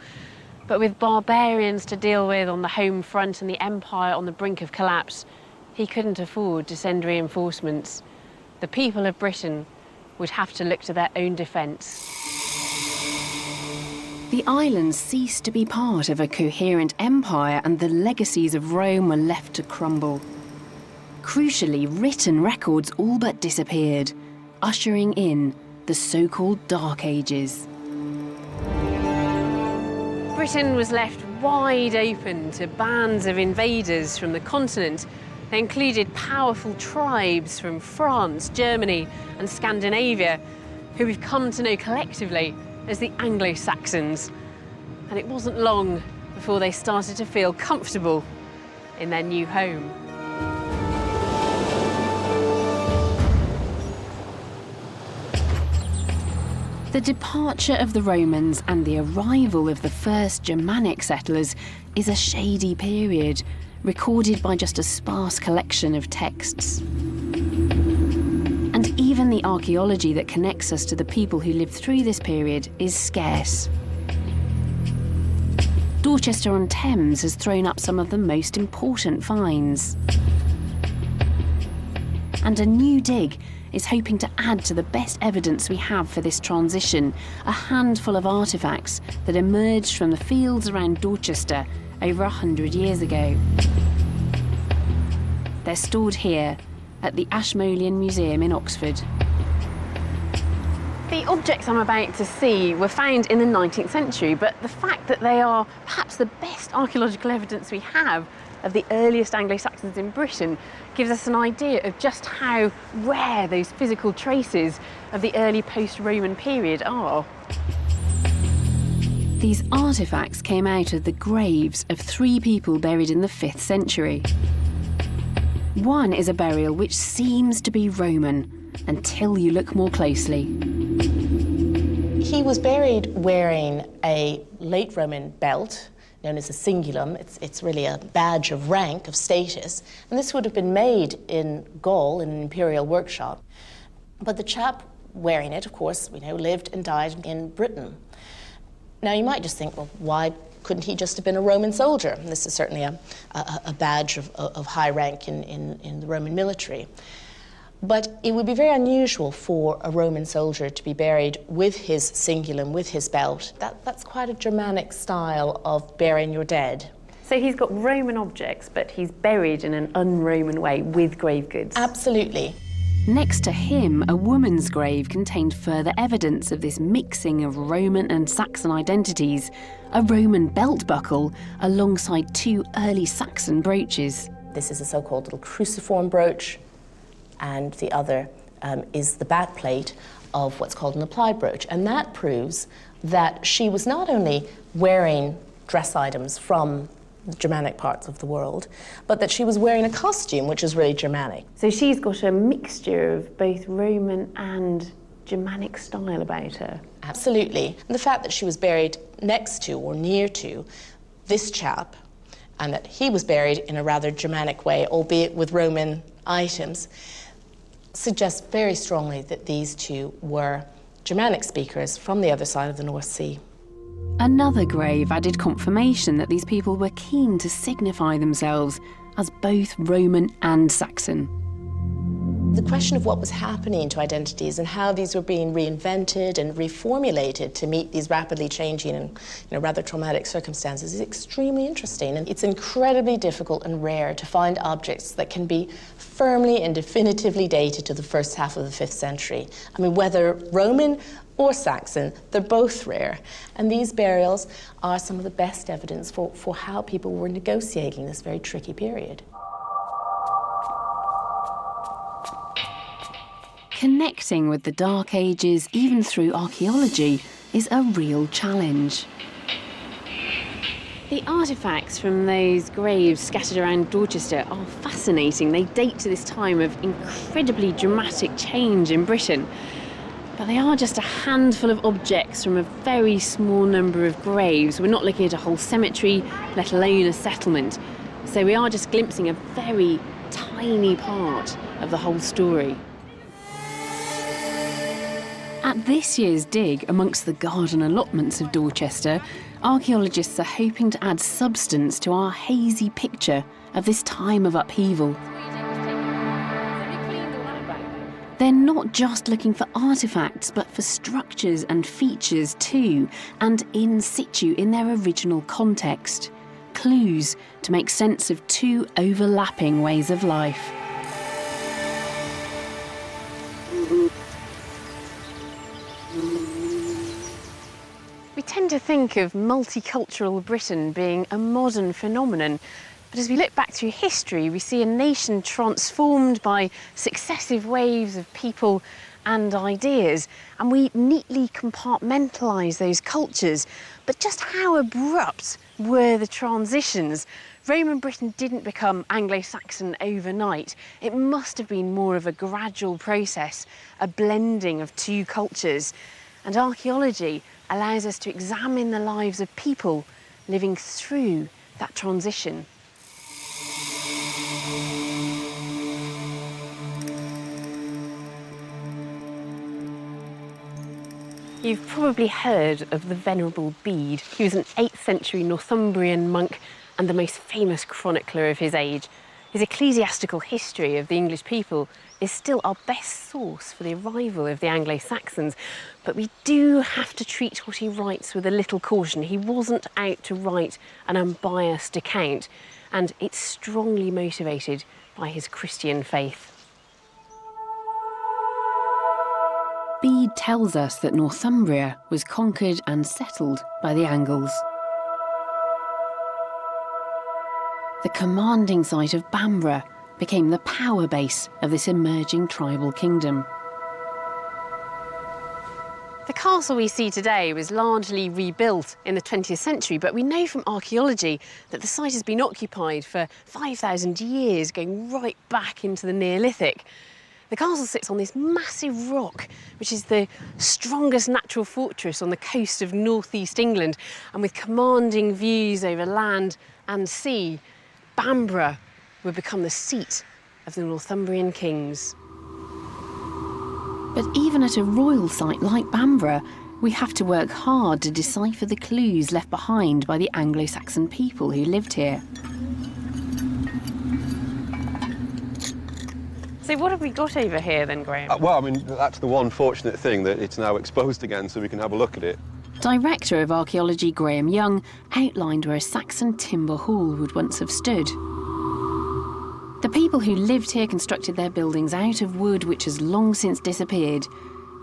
But with barbarians to deal with on the home front and the empire on the brink of collapse, he couldn't afford to send reinforcements. The people of Britain would have to look to their own defence. The islands ceased to be part of a coherent empire, and the legacies of Rome were left to crumble. Crucially, written records all but disappeared, ushering in the so-called Dark Ages. Britain was left wide open to bands of invaders from the continent. They included powerful tribes from France, Germany and Scandinavia, who we've come to know collectively as the Anglo-Saxons. And it wasn't long before they started to feel comfortable in their new home. The departure of the Romans and the arrival of the first Germanic settlers is a shady period, recorded by just a sparse collection of texts. And even the archaeology that connects us to the people who lived through this period is scarce. Dorchester-on-Thames has thrown up some of the most important finds. And a new dig is hoping to add to the best evidence we have for this transition, a handful of artefacts that emerged from the fields around Dorchester over 100 years ago. They're stored here at the Ashmolean Museum in Oxford. The objects I'm about to see were found in the 19th century, but the fact that they are perhaps the best archaeological evidence we have of the earliest Anglo-Saxons in Britain gives us an idea of just how rare those physical traces of the early post-Roman period are. These artefacts came out of the graves of 3 people buried in the 5th century. One is a burial which seems to be Roman until you look more closely. He was buried wearing a late Roman belt known as a cingulum. It's really a badge of rank, of status, and this would have been made in Gaul in an imperial workshop. But the chap wearing it, of course, we know, lived and died in Britain. Now you might just think, well, why couldn't he just have been a Roman soldier? And this is certainly a badge of high rank in the Roman military. But it would be very unusual for a Roman soldier to be buried with his cingulum, with his belt. That's quite a Germanic style of burying your dead. So he's got Roman objects, but he's buried in an un-Roman way with grave goods. Absolutely. Next to him, a woman's grave contained further evidence of this mixing of Roman and Saxon identities, a Roman belt buckle alongside 2 early Saxon brooches. This is a so-called little cruciform brooch, and the other is the backplate of what's called an applied brooch. And that proves that she was not only wearing dress items from the Germanic parts of the world, but that she was wearing a costume which is really Germanic. So she's got a mixture of both Roman and Germanic style about her. Absolutely. And the fact that she was buried next to or near to this chap, and that he was buried in a rather Germanic way, albeit with Roman items, suggests very strongly that these 2 were Germanic speakers from the other side of the North Sea. Another grave added confirmation that these people were keen to signify themselves as both Roman and Saxon. The question of what was happening to identities and how these were being reinvented and reformulated to meet these rapidly changing and rather traumatic circumstances is extremely interesting. And it's incredibly difficult and rare to find objects that can be firmly and definitively dated to the first half of the 5th century. I mean, whether Roman or Saxon, they're both rare. And these burials are some of the best evidence for how people were negotiating this very tricky period. Connecting with the Dark Ages, even through archaeology, is a real challenge. The artefacts from those graves scattered around Dorchester are fascinating. They date to this time of incredibly dramatic change in Britain. But they are just a handful of objects from a very small number of graves. We're not looking at a whole cemetery, let alone a settlement. So we are just glimpsing a very tiny part of the whole story. At this year's dig amongst the garden allotments of Dorchester, archaeologists are hoping to add substance to our hazy picture of this time of upheaval. They're not just looking for artefacts, but for structures and features too, and in situ in their original context. Clues to make sense of two overlapping ways of life. We tend to think of multicultural Britain being a modern phenomenon, but as we look back through history, we see a nation transformed by successive waves of people and ideas, and we neatly compartmentalise those cultures. But just how abrupt were the transitions? Roman Britain didn't become Anglo-Saxon overnight. It must have been more of a gradual process, a blending of two cultures. And archaeology allows us to examine the lives of people living through that transition. You've probably heard of the Venerable Bede. He was an 8th century Northumbrian monk and the most famous chronicler of his age. His ecclesiastical history of the English people is still our best source for the arrival of the Anglo-Saxons, but we do have to treat what he writes with a little caution. He wasn't out to write an unbiased account, and it's strongly motivated by his Christian faith. Bede tells us that Northumbria was conquered and settled by the Angles. The commanding site of Bamborough became the power base of this emerging tribal kingdom. The castle we see today was largely rebuilt in the 20th century, but we know from archaeology that the site has been occupied for 5,000 years, going right back into the Neolithic. The castle sits on this massive rock, which is the strongest natural fortress on the coast of northeast England, and with commanding views over land and sea, Bamborough would become the seat of the Northumbrian kings. But even at a royal site like Bamborough, we have to work hard to decipher the clues left behind by the Anglo-Saxon people who lived here. So what have we got over here then, Graham? Well, I mean, that's the one fortunate thing, that it's now exposed again so we can have a look at it. Director of Archaeology Graham Young outlined where a Saxon timber hall would once have stood. The people who lived here constructed their buildings out of wood which has long since disappeared,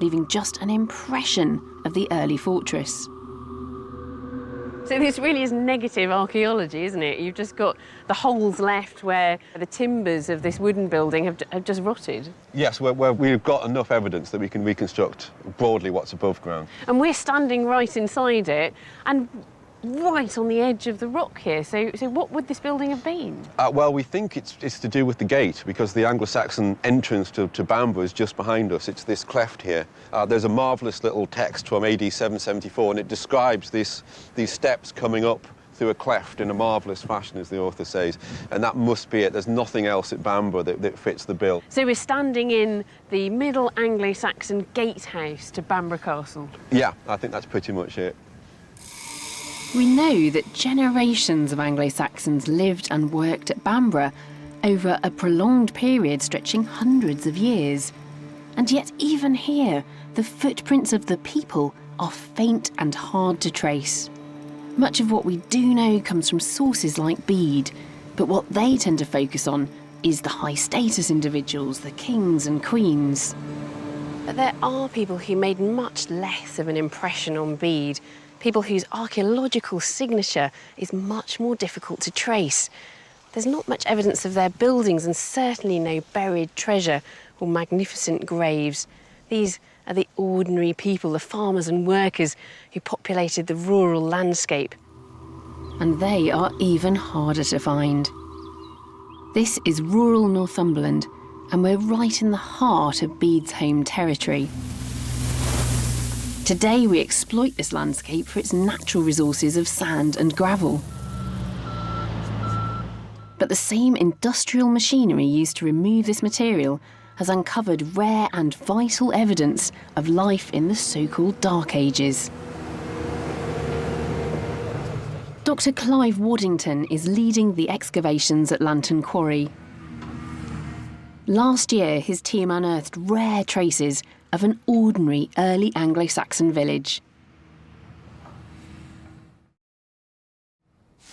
leaving just an impression of the early fortress. So this really is negative archaeology, isn't it? You've just got the holes left where the timbers of this wooden building have just rotted. Yes, where we've got enough evidence that we can reconstruct broadly what's above ground. And we're standing right inside it and right on the edge of the rock here. So what would this building have been? Well, we think it's to do with the gate, because the Anglo-Saxon entrance to Bamborough is just behind us. It's this cleft here. There's a marvellous little text from AD 774, and it describes these steps coming up through a cleft in a marvellous fashion, as the author says. And that must be it. There's nothing else at Bamborough that fits the bill. So we're standing in the Middle Anglo-Saxon gatehouse to Bamborough Castle? Yeah, I think that's pretty much it. We know that generations of Anglo-Saxons lived and worked at Bamborough over a prolonged period stretching hundreds of years. And yet even here, the footprints of the people are faint and hard to trace. Much of what we do know comes from sources like Bede, but what they tend to focus on is the high-status individuals, the kings and queens. But there are people who made much less of an impression on Bede, people whose archaeological signature is much more difficult to trace. There's not much evidence of their buildings and certainly no buried treasure or magnificent graves. These are the ordinary people, the farmers and workers who populated the rural landscape. And they are even harder to find. This is rural Northumberland, and we're right in the heart of Bede's home territory. Today we exploit this landscape for its natural resources of sand and gravel. But the same industrial machinery used to remove this material has uncovered rare and vital evidence of life in the so-called Dark Ages. Dr. Clive Waddington is leading the excavations at Lantern Quarry. Last year, his team unearthed rare traces of an ordinary early Anglo-Saxon village.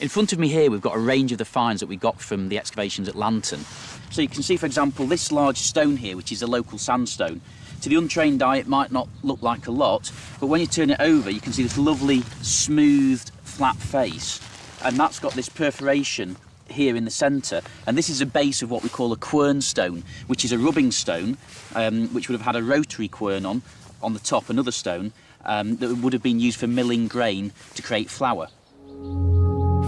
In front of me here, we've got a range of the finds that we got from the excavations at Lantern. So you can see, for example, this large stone here, which is a local sandstone. To the untrained eye, it might not look like a lot, but when you turn it over, you can see this lovely, smoothed, flat face. And that's got this perforation here in the centre, and this is a base of what we call a quern stone, which is a rubbing stone, which would have had a rotary quern on the top, another stone, that would have been used for milling grain to create flour.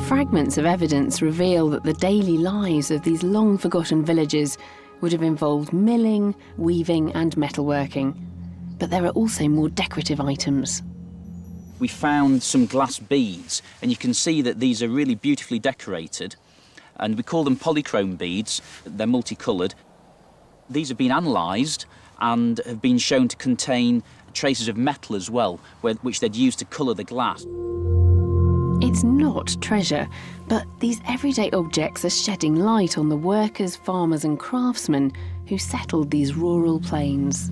Fragments of evidence reveal that the daily lives of these long-forgotten villagers would have involved milling, weaving and metalworking. But there are also more decorative items. We found some glass beads, and you can see that these are really beautifully decorated, and we call them polychrome beads. They're multicoloured. These have been analysed and have been shown to contain traces of metal as well, which they'd used to colour the glass. It's not treasure, but these everyday objects are shedding light on the workers, farmers and craftsmen who settled these rural plains.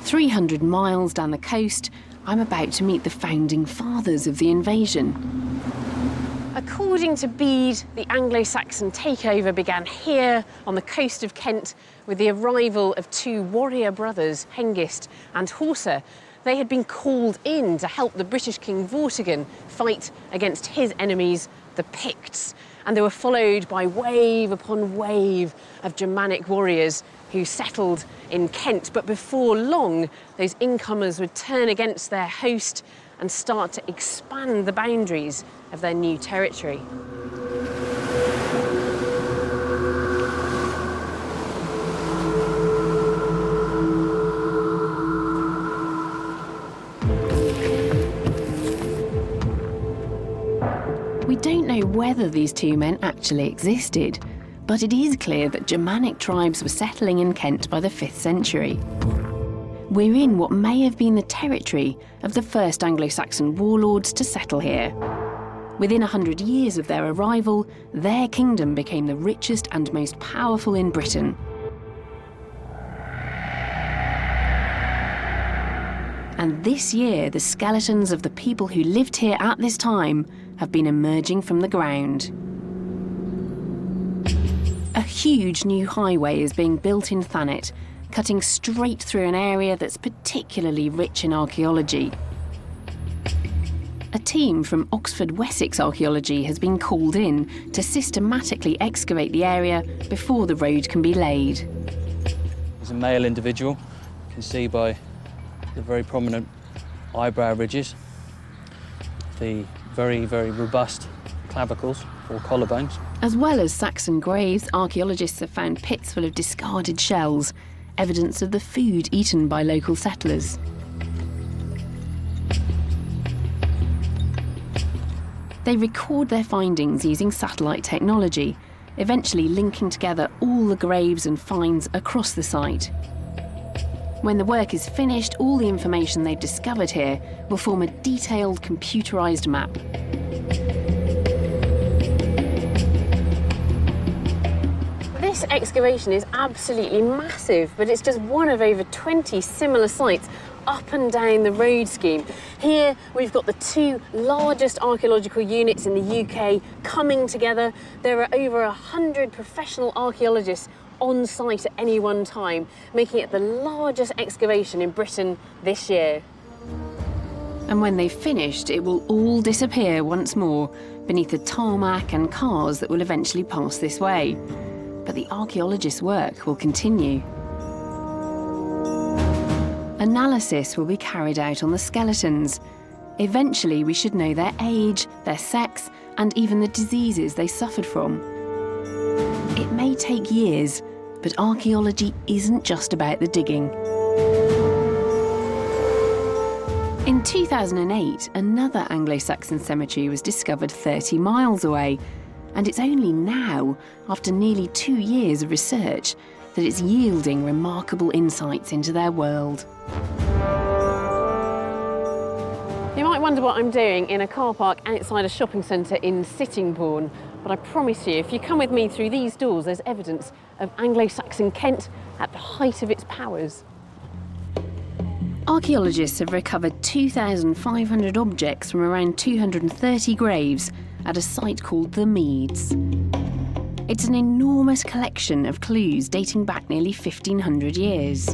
"300 miles down the coast, I'm about to meet the founding fathers of the invasion." According to Bede, the Anglo-Saxon takeover began here on the coast of Kent with the arrival of two warrior brothers, Hengist and Horsa. They had been called in to help the British King Vortigern fight against his enemies, the Picts. And they were followed by wave upon wave of Germanic warriors who settled in Kent. But before long, those incomers would turn against their host and start to expand the boundaries of their new territory. We don't know whether these two men actually existed, but it is clear that Germanic tribes were settling in Kent by the 5th century. We're in what may have been the territory of the first Anglo-Saxon warlords to settle here. Within 100 years of their arrival, their kingdom became the richest and most powerful in Britain. And this year, the skeletons of the people who lived here at this time have been emerging from the ground. A huge new highway is being built in Thanet, cutting straight through an area that's particularly rich in archaeology. A team from Oxford Wessex Archaeology has been called in to systematically excavate the area before the road can be laid. There's a male individual, you can see by the very prominent eyebrow ridges, the very, very robust clavicles or collarbones. As well as Saxon graves, archaeologists have found pits full of discarded shells, evidence of the food eaten by local settlers. They record their findings using satellite technology, eventually linking together all the graves and finds across the site. When the work is finished, all the information they've discovered here will form a detailed computerised map. This excavation is absolutely massive, but it's just one of over 20 similar sites up and down the road scheme. Here we've got the two largest archaeological units in the UK coming together. There are over 100 professional archaeologists on site at any one time, making it the largest excavation in Britain this year. And when they've finished, it will all disappear once more beneath the tarmac and cars that will eventually pass this way. But the archaeologists' work will continue. Analysis will be carried out on the skeletons. Eventually, we should know their age, their sex, and even the diseases they suffered from. It may take years, but archaeology isn't just about the digging. In 2008, another Anglo-Saxon cemetery was discovered 30 miles away, and it's only now, after nearly 2 years of research, that it's yielding remarkable insights into their world. You might wonder what I'm doing in a car park outside a shopping centre in Sittingbourne, but I promise you, if you come with me through these doors, there's evidence of Anglo-Saxon Kent at the height of its powers. Archaeologists have recovered 2,500 objects from around 230 graves at a site called the Meads. It's an enormous collection of clues dating back nearly 1,500 years.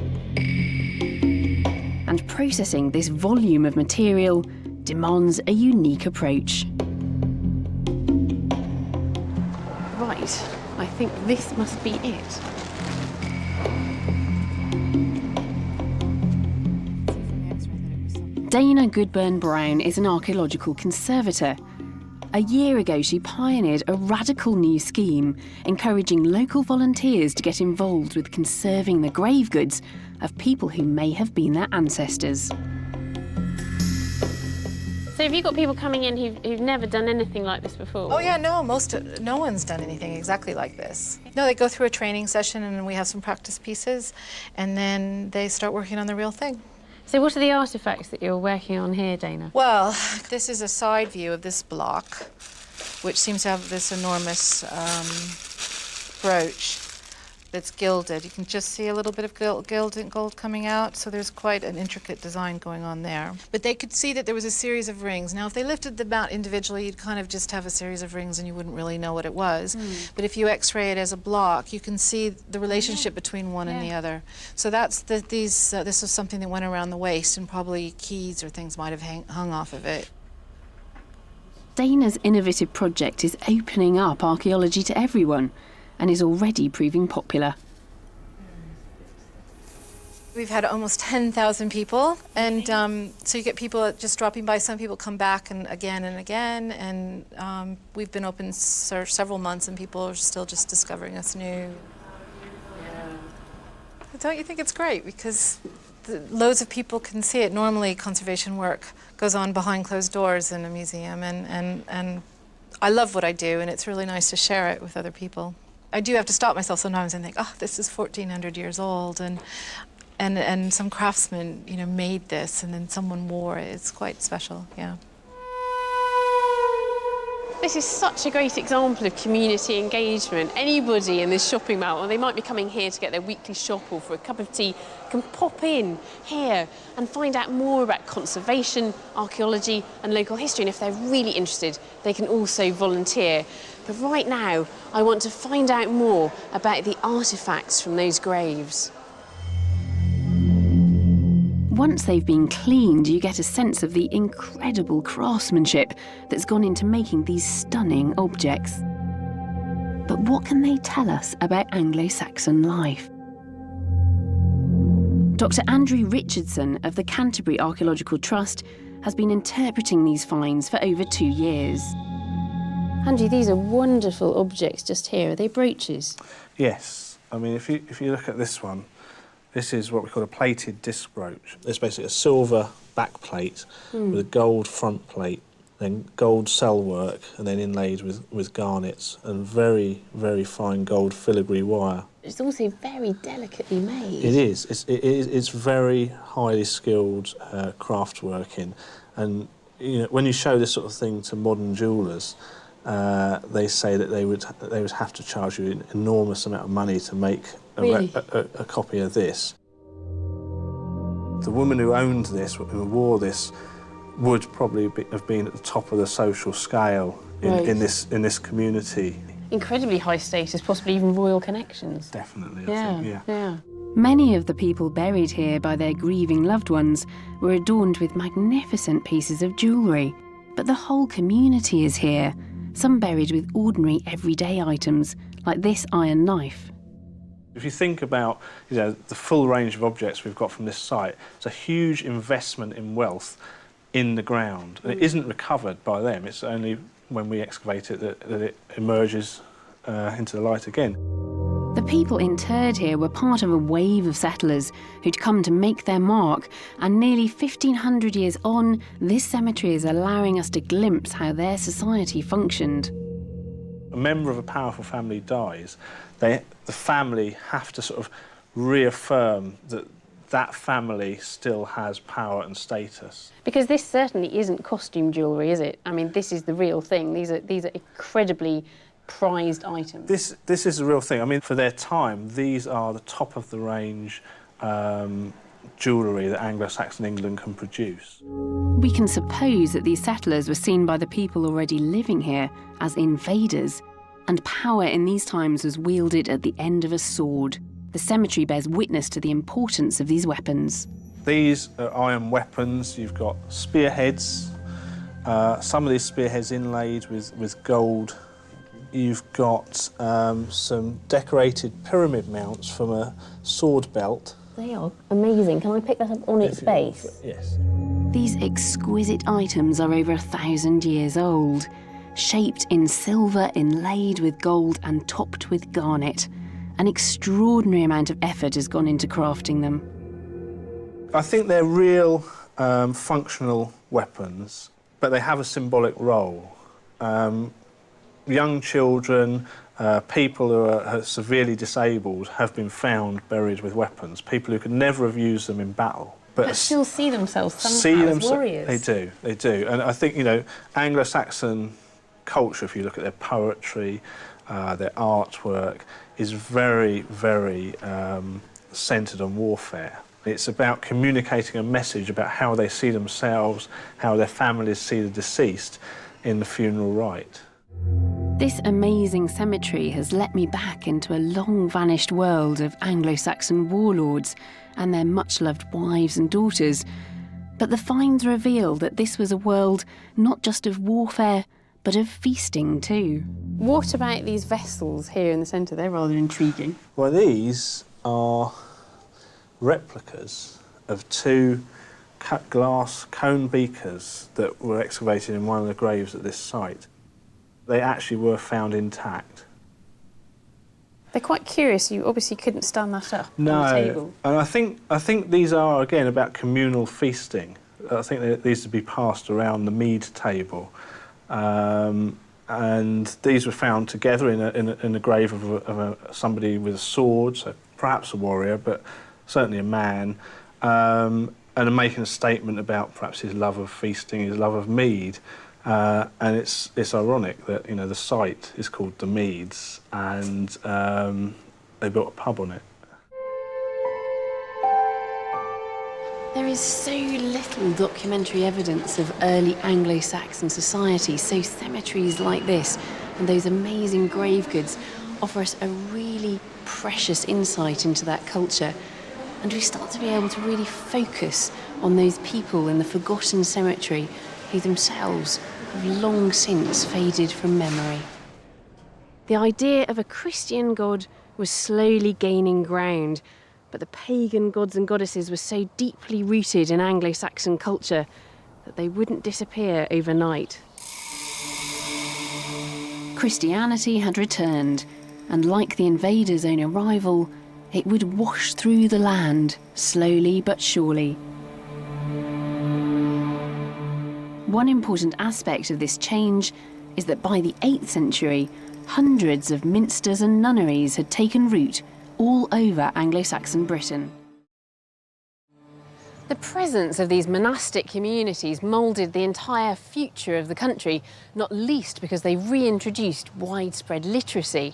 And processing this volume of material demands a unique approach. Right, I think this must be it. Dana Goodburn-Brown is an archaeological conservator. A year ago, she pioneered a radical new scheme, encouraging local volunteers to get involved with conserving the grave goods of people who may have been their ancestors. So have you got people coming in who've never done anything like this before? Oh yeah, no one's done anything exactly like this. No, they go through a training session and we have some practice pieces, and then they start working on the real thing. So what are the artefacts that you're working on here, Dana? Well, this is a side view of this block, which seems to have this enormous brooch that's gilded. You can just see a little bit of gold coming out, so there's quite an intricate design going on there. But they could see that there was a series of rings. Now, if they lifted them out individually, you'd kind of just have a series of rings and you wouldn't really know what it was. But if you x-ray it as a block, you can see the relationship between one and the other. So that's this was something that went around the waist, and probably keys or things might have hung off of it. Dana's innovative project is opening up archaeology to everyone and is already proving popular. We've had almost 10,000 people, and so you get people just dropping by. Some people come back and again, and we've been open for several months, and people are still just discovering us new. Don't you think it's great? Because loads of people can see it. Normally, conservation work goes on behind closed doors in a museum, and I love what I do, and it's really nice to share it with other people. I do have to stop myself sometimes and think, oh, this is 1,400 years old, and some craftsman, made this, and then someone wore it. It's quite special, yeah. This is such a great example of community engagement. Anybody in this shopping mall, or they might be coming here to get their weekly shop or for a cup of tea, can pop in here and find out more about conservation, archaeology and local history. And if they're really interested, they can also volunteer. But right now, I want to find out more about the artefacts from those graves. Once they've been cleaned, you get a sense of the incredible craftsmanship that's gone into making these stunning objects. But what can they tell us about Anglo-Saxon life? Dr. Andrew Richardson of the Canterbury Archaeological Trust has been interpreting these finds for over 2 years. Andrew, these are wonderful objects just here. Are they brooches? Yes. I mean, if you look at this one, this is what we call a plated disc brooch. It's basically a silver back plate with a gold front plate, then gold cell work, and then inlaid with garnets and very, very fine gold filigree wire. It's also very delicately made. It is. It's very highly skilled craft working, and you know, when you show this sort of thing to modern jewellers, they say that they would have to charge you an enormous amount of money to make a copy of this. The woman who owned this, who wore this, would probably have been at the top of the social scale in this community. Incredibly high status, possibly even royal connections. Definitely, I think, yeah. Many of the people buried here by their grieving loved ones were adorned with magnificent pieces of jewellery. But the whole community is here, some buried with ordinary everyday items, like this iron knife. If you think about the full range of objects we've got from this site, it's a huge investment in wealth in the ground. And it isn't recovered by them, it's only when we excavate it that it emerges into the light again. The people interred here were part of a wave of settlers who'd come to make their mark, and nearly 1,500 years on, this cemetery is allowing us to glimpse how their society functioned. A member of a powerful family dies, the family have to sort of reaffirm that that family still has power and status. Because this certainly isn't costume jewellery, is it? I mean, this is the real thing. These are incredibly prized items. This is the real thing. I mean, for their time, these are the top-of-the-range jewellery that Anglo-Saxon England can produce. We can suppose that these settlers were seen by the people already living here as invaders, and power in these times was wielded at the end of a sword. The cemetery bears witness to the importance of these weapons. These are iron weapons. You've got spearheads, some of these spearheads inlaid with gold. You've got some decorated pyramid mounts from a sword belt. They are amazing. Can I pick that up on its base? Yes. These exquisite items are over 1,000 years old, shaped in silver, inlaid with gold and topped with garnet. An extraordinary amount of effort has gone into crafting them. I think they're real functional weapons, but they have a symbolic role. Young children, people who are severely disabled have been found buried with weapons, people who could never have used them in battle. But still see themselves somehow as warriors. They do. And I think, Anglo-Saxon culture, if you look at their poetry, their artwork, is very, very centred on warfare. It's about communicating a message about how they see themselves, how their families see the deceased in the funeral rite. This amazing cemetery has let me back into a long-vanished world of Anglo-Saxon warlords and their much-loved wives and daughters. But the finds reveal that this was a world not just of warfare, but of feasting too. What about these vessels here in the centre? They're rather intriguing. Well, these are replicas of two cut glass cone beakers that were excavated in one of the graves at this site. They actually were found intact. They're quite curious. You obviously couldn't stand that up on the table. And I think these are, again, about communal feasting. I think these would be passed around the mead table. And these were found together in a grave of somebody with a sword, so perhaps a warrior, but certainly a man, and making a statement about perhaps his love of feasting, his love of mead. And it's ironic that the site is called the Meads, and they built a pub on it. There is so little documentary evidence of early Anglo-Saxon society, so cemeteries like this and those amazing grave goods offer us a really precious insight into that culture, and we start to be able to really focus on those people in the forgotten cemetery who themselves have long since faded from memory. The idea of a Christian god was slowly gaining ground, but the pagan gods and goddesses were so deeply rooted in Anglo-Saxon culture that they wouldn't disappear overnight. Christianity had returned, and like the invaders' own arrival, it would wash through the land, slowly but surely. one important aspect of this change is that by the 8th century, hundreds of minsters and nunneries had taken root all over Anglo-Saxon Britain. The presence of these monastic communities moulded the entire future of the country, not least because they reintroduced widespread literacy.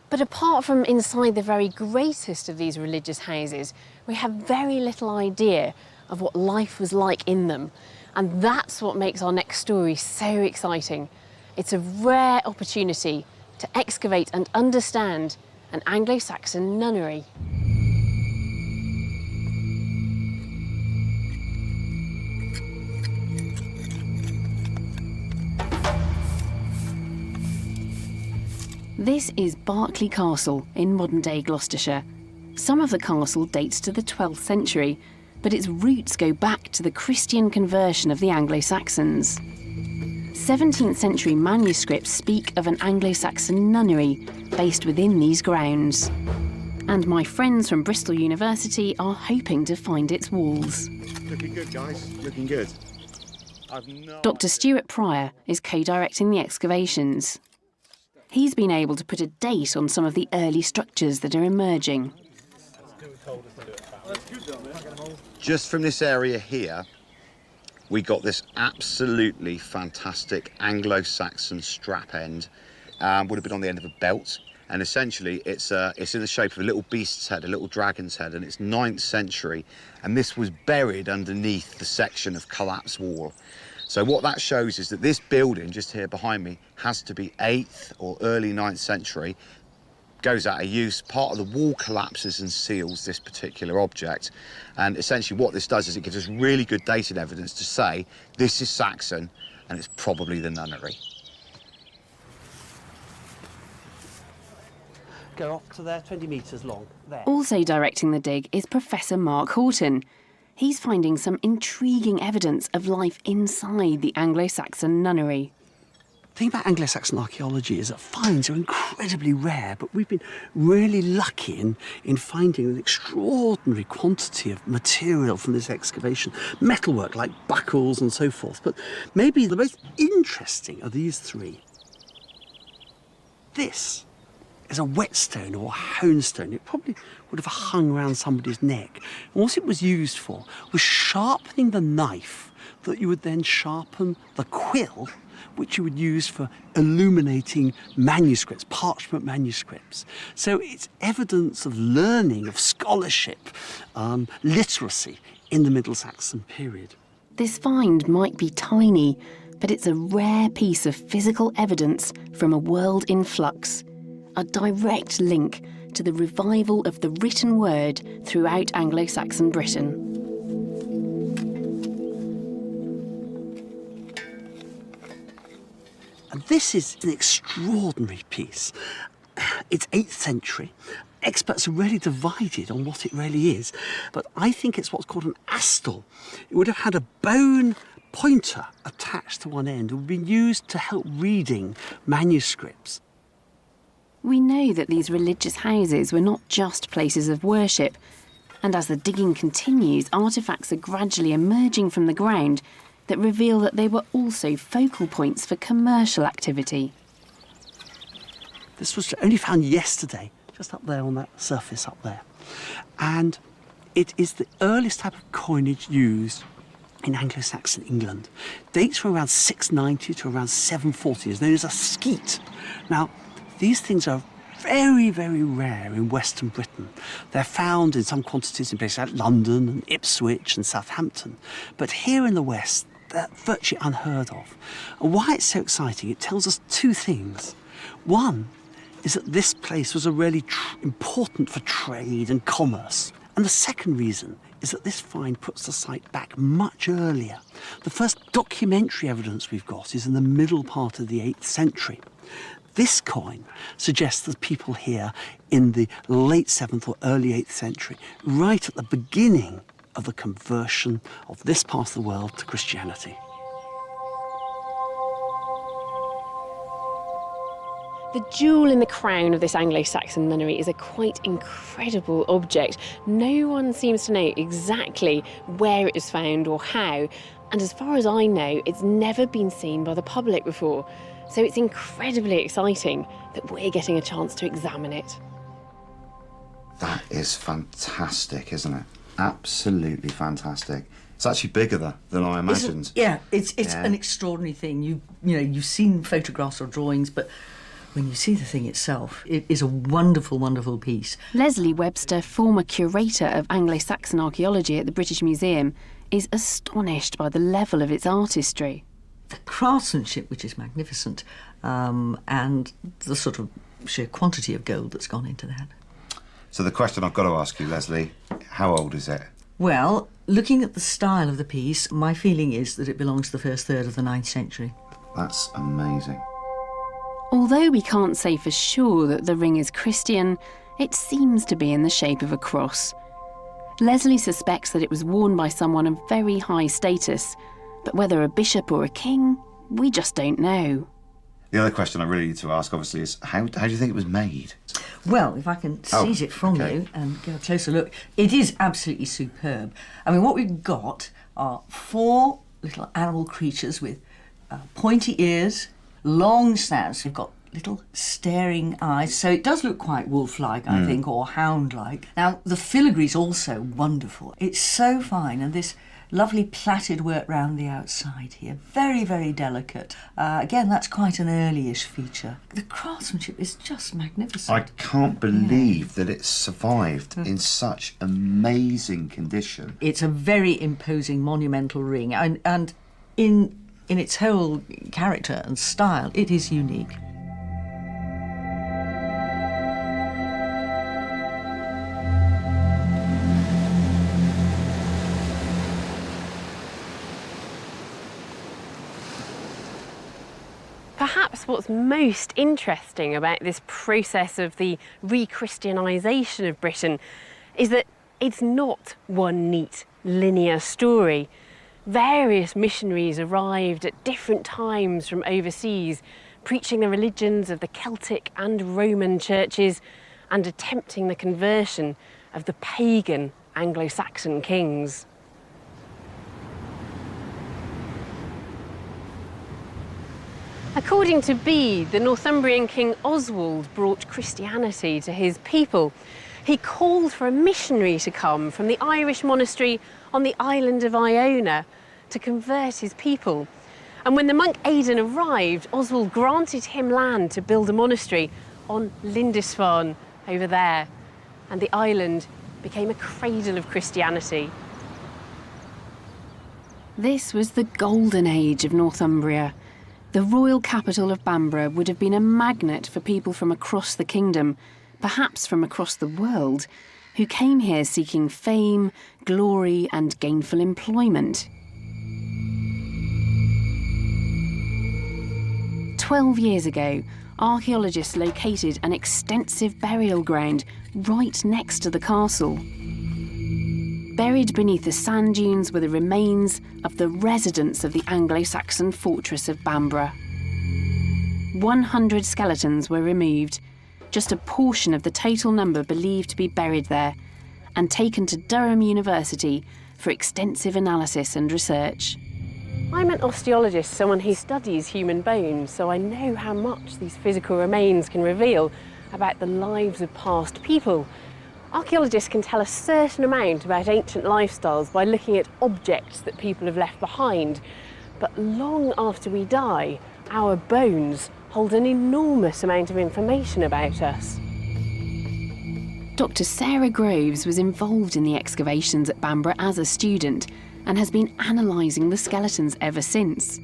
But apart from inside the very greatest of these religious houses, we have very little idea of what life was like in them. And that's what makes our next story so exciting. It's a rare opportunity to excavate and understand an Anglo-Saxon nunnery. This is Berkeley Castle in modern-day Gloucestershire. Some of the castle dates to the 12th century, but its roots go back to the Christian conversion of the Anglo-Saxons. 17th century manuscripts speak of an Anglo-Saxon nunnery based within these grounds. And my friends from Bristol University are hoping to find its walls. Looking good, guys. Looking good. Dr. Stuart Pryor is co-directing the excavations. He's been able to put a date on some of the early structures that are emerging. Just from this area here, we got this absolutely fantastic Anglo-Saxon strap end. Would have been on the end of a belt, and essentially it's in the shape of a little beast's head, a little dragon's head, and it's 9th century, and this was buried underneath the section of collapsed wall. So what that shows is that this building just here behind me has to be 8th or early 9th century, goes out of use, part of the wall collapses and seals this particular object. And essentially what this does is it gives us really good dated evidence to say this is Saxon and it's probably the nunnery. Go up to there, 20 metres long, there. Also directing the dig is Professor Mark Horton. He's finding some intriguing evidence of life inside the Anglo-Saxon nunnery. The thing about Anglo-Saxon archaeology is that finds are incredibly rare, but we've been really lucky in finding an extraordinary quantity of material from this excavation. Metalwork like buckles and so forth, but maybe the most interesting of these three. This is a whetstone or a honestone. It probably would have hung around somebody's neck. And what it was used for was sharpening the knife that you would then sharpen the quill, which you would use for illuminating manuscripts, parchment manuscripts. So it's evidence of learning, of scholarship, literacy in the Middle Saxon period. This find might be tiny, but it's a rare piece of physical evidence from a world in flux. A direct link to the revival of the written word throughout Anglo-Saxon Britain. And this is an extraordinary piece. It's 8th century. Experts are really divided on what it really is, but I think it's what's called an astle. It would have had a bone pointer attached to one end. It would have been used to help reading manuscripts. We know that these religious houses were not just places of worship, and as the digging continues, artefacts are gradually emerging from the ground that reveal that they were also focal points for commercial activity. This was only found yesterday, just up there on that surface up there. And it is the earliest type of coinage used in Anglo-Saxon England. Dates from around 690 to around 740, is known as a skeet. Now, these things are very, very rare in Western Britain. They're found in some quantities in places like London and Ipswich and Southampton. But here in the West, they're virtually unheard of. And why it's so exciting, it tells us two things. One is that this place was a really important for trade and commerce. And the second reason is that this find puts the site back much earlier. The first documentary evidence we've got is in the middle part of the 8th century. This coin suggests that people here in the late 7th or early 8th century, right at the beginning of the conversion of this part of the world to Christianity. The jewel in the crown of this Anglo-Saxon nunnery is a quite incredible object. No one seems to know exactly where it was found or how, and as far as I know, it's never been seen by the public before. So it's incredibly exciting that we're getting a chance to examine it. That is fantastic, isn't it? Absolutely fantastic. It's actually bigger than I imagined. It's an extraordinary thing. You've seen photographs or drawings, but when you see the thing itself, it is a wonderful, wonderful piece. Leslie Webster, former curator of Anglo-Saxon archaeology at the British Museum, is astonished by the level of its artistry. The craftsmanship, which is magnificent, and the sort of sheer quantity of gold that's gone into that. So the question I've got to ask you, Leslie, how old is it? Well, looking at the style of the piece, my feeling is that it belongs to the first third of the 9th century. That's amazing. Although we can't say for sure that the ring is Christian, it seems to be in the shape of a cross. Leslie suspects that it was worn by someone of very high status, but whether a bishop or a king, we just don't know. The other question I really need to ask, obviously, is how do you think it was made? Well, if I can seize it from you and get a closer look, it is absolutely superb. I mean, what we've got are 4 little animal creatures with pointy ears, long snouts. We've got little staring eyes, so it does look quite wolf-like, I think, or hound-like. Now, the filigree is also wonderful. It's so fine, and this lovely plaited work round the outside here. Very, very delicate. Again, that's quite an early-ish feature. The craftsmanship is just magnificent. I can't believe that it's survived in such amazing condition. It's a very imposing monumental ring, and in its whole character and style, it is unique. Perhaps what's most interesting about this process of the re-Christianisation of Britain is that it's not one neat, linear story. Various missionaries arrived at different times from overseas, preaching the religions of the Celtic and Roman churches and attempting the conversion of the pagan Anglo-Saxon kings. According to Bede, the Northumbrian king Oswald brought Christianity to his people. He called for a missionary to come from the Irish monastery on the island of Iona to convert his people. And when the monk Aidan arrived, Oswald granted him land to build a monastery on Lindisfarne over there. And the island became a cradle of Christianity. This was the golden age of Northumbria. The royal capital of Bamborough would have been a magnet for people from across the kingdom, perhaps from across the world, who came here seeking fame, glory and gainful employment. 12 years ago, archaeologists located an extensive burial ground right next to the castle. Buried beneath the sand dunes were the remains of the residents of the Anglo-Saxon fortress of Bamborough. 100 skeletons were removed, just a portion of the total number believed to be buried there, and taken to Durham University for extensive analysis and research. I'm an osteologist, someone who studies human bones, so I know how much these physical remains can reveal about the lives of past people. Archaeologists can tell a certain amount about ancient lifestyles by looking at objects that people have left behind. But long after we die, our bones hold an enormous amount of information about us. Dr. Sarah Groves was involved in the excavations at Bamborough as a student and has been analysing the skeletons ever since.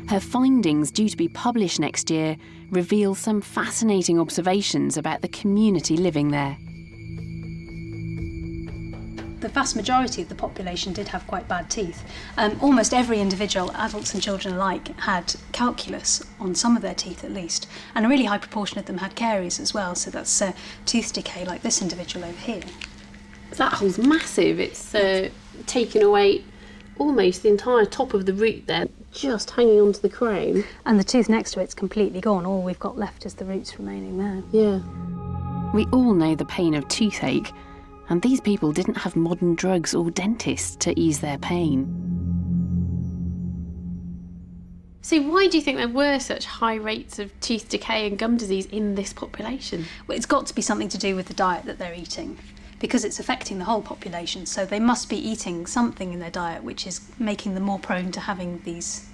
Her findings, due to be published next year, reveal some fascinating observations about the community living there. The vast majority of the population did have quite bad teeth. Almost every individual, adults and children alike, had calculus on some of their teeth at least, and a really high proportion of them had caries as well, so that's tooth decay like this individual over here. That hole's massive. It's taken away almost the entire top of the root there. just hanging onto the crown. And the tooth next to it's completely gone. All we've got left is the roots remaining there. Yeah. We all know the pain of toothache, and these people didn't have modern drugs or dentists to ease their pain. So why do you think there were such high rates of tooth decay and gum disease in this population? Well, it's got to be something to do with the diet that they're eating, because it's affecting the whole population. So they must be eating something in their diet which is making them more prone to having these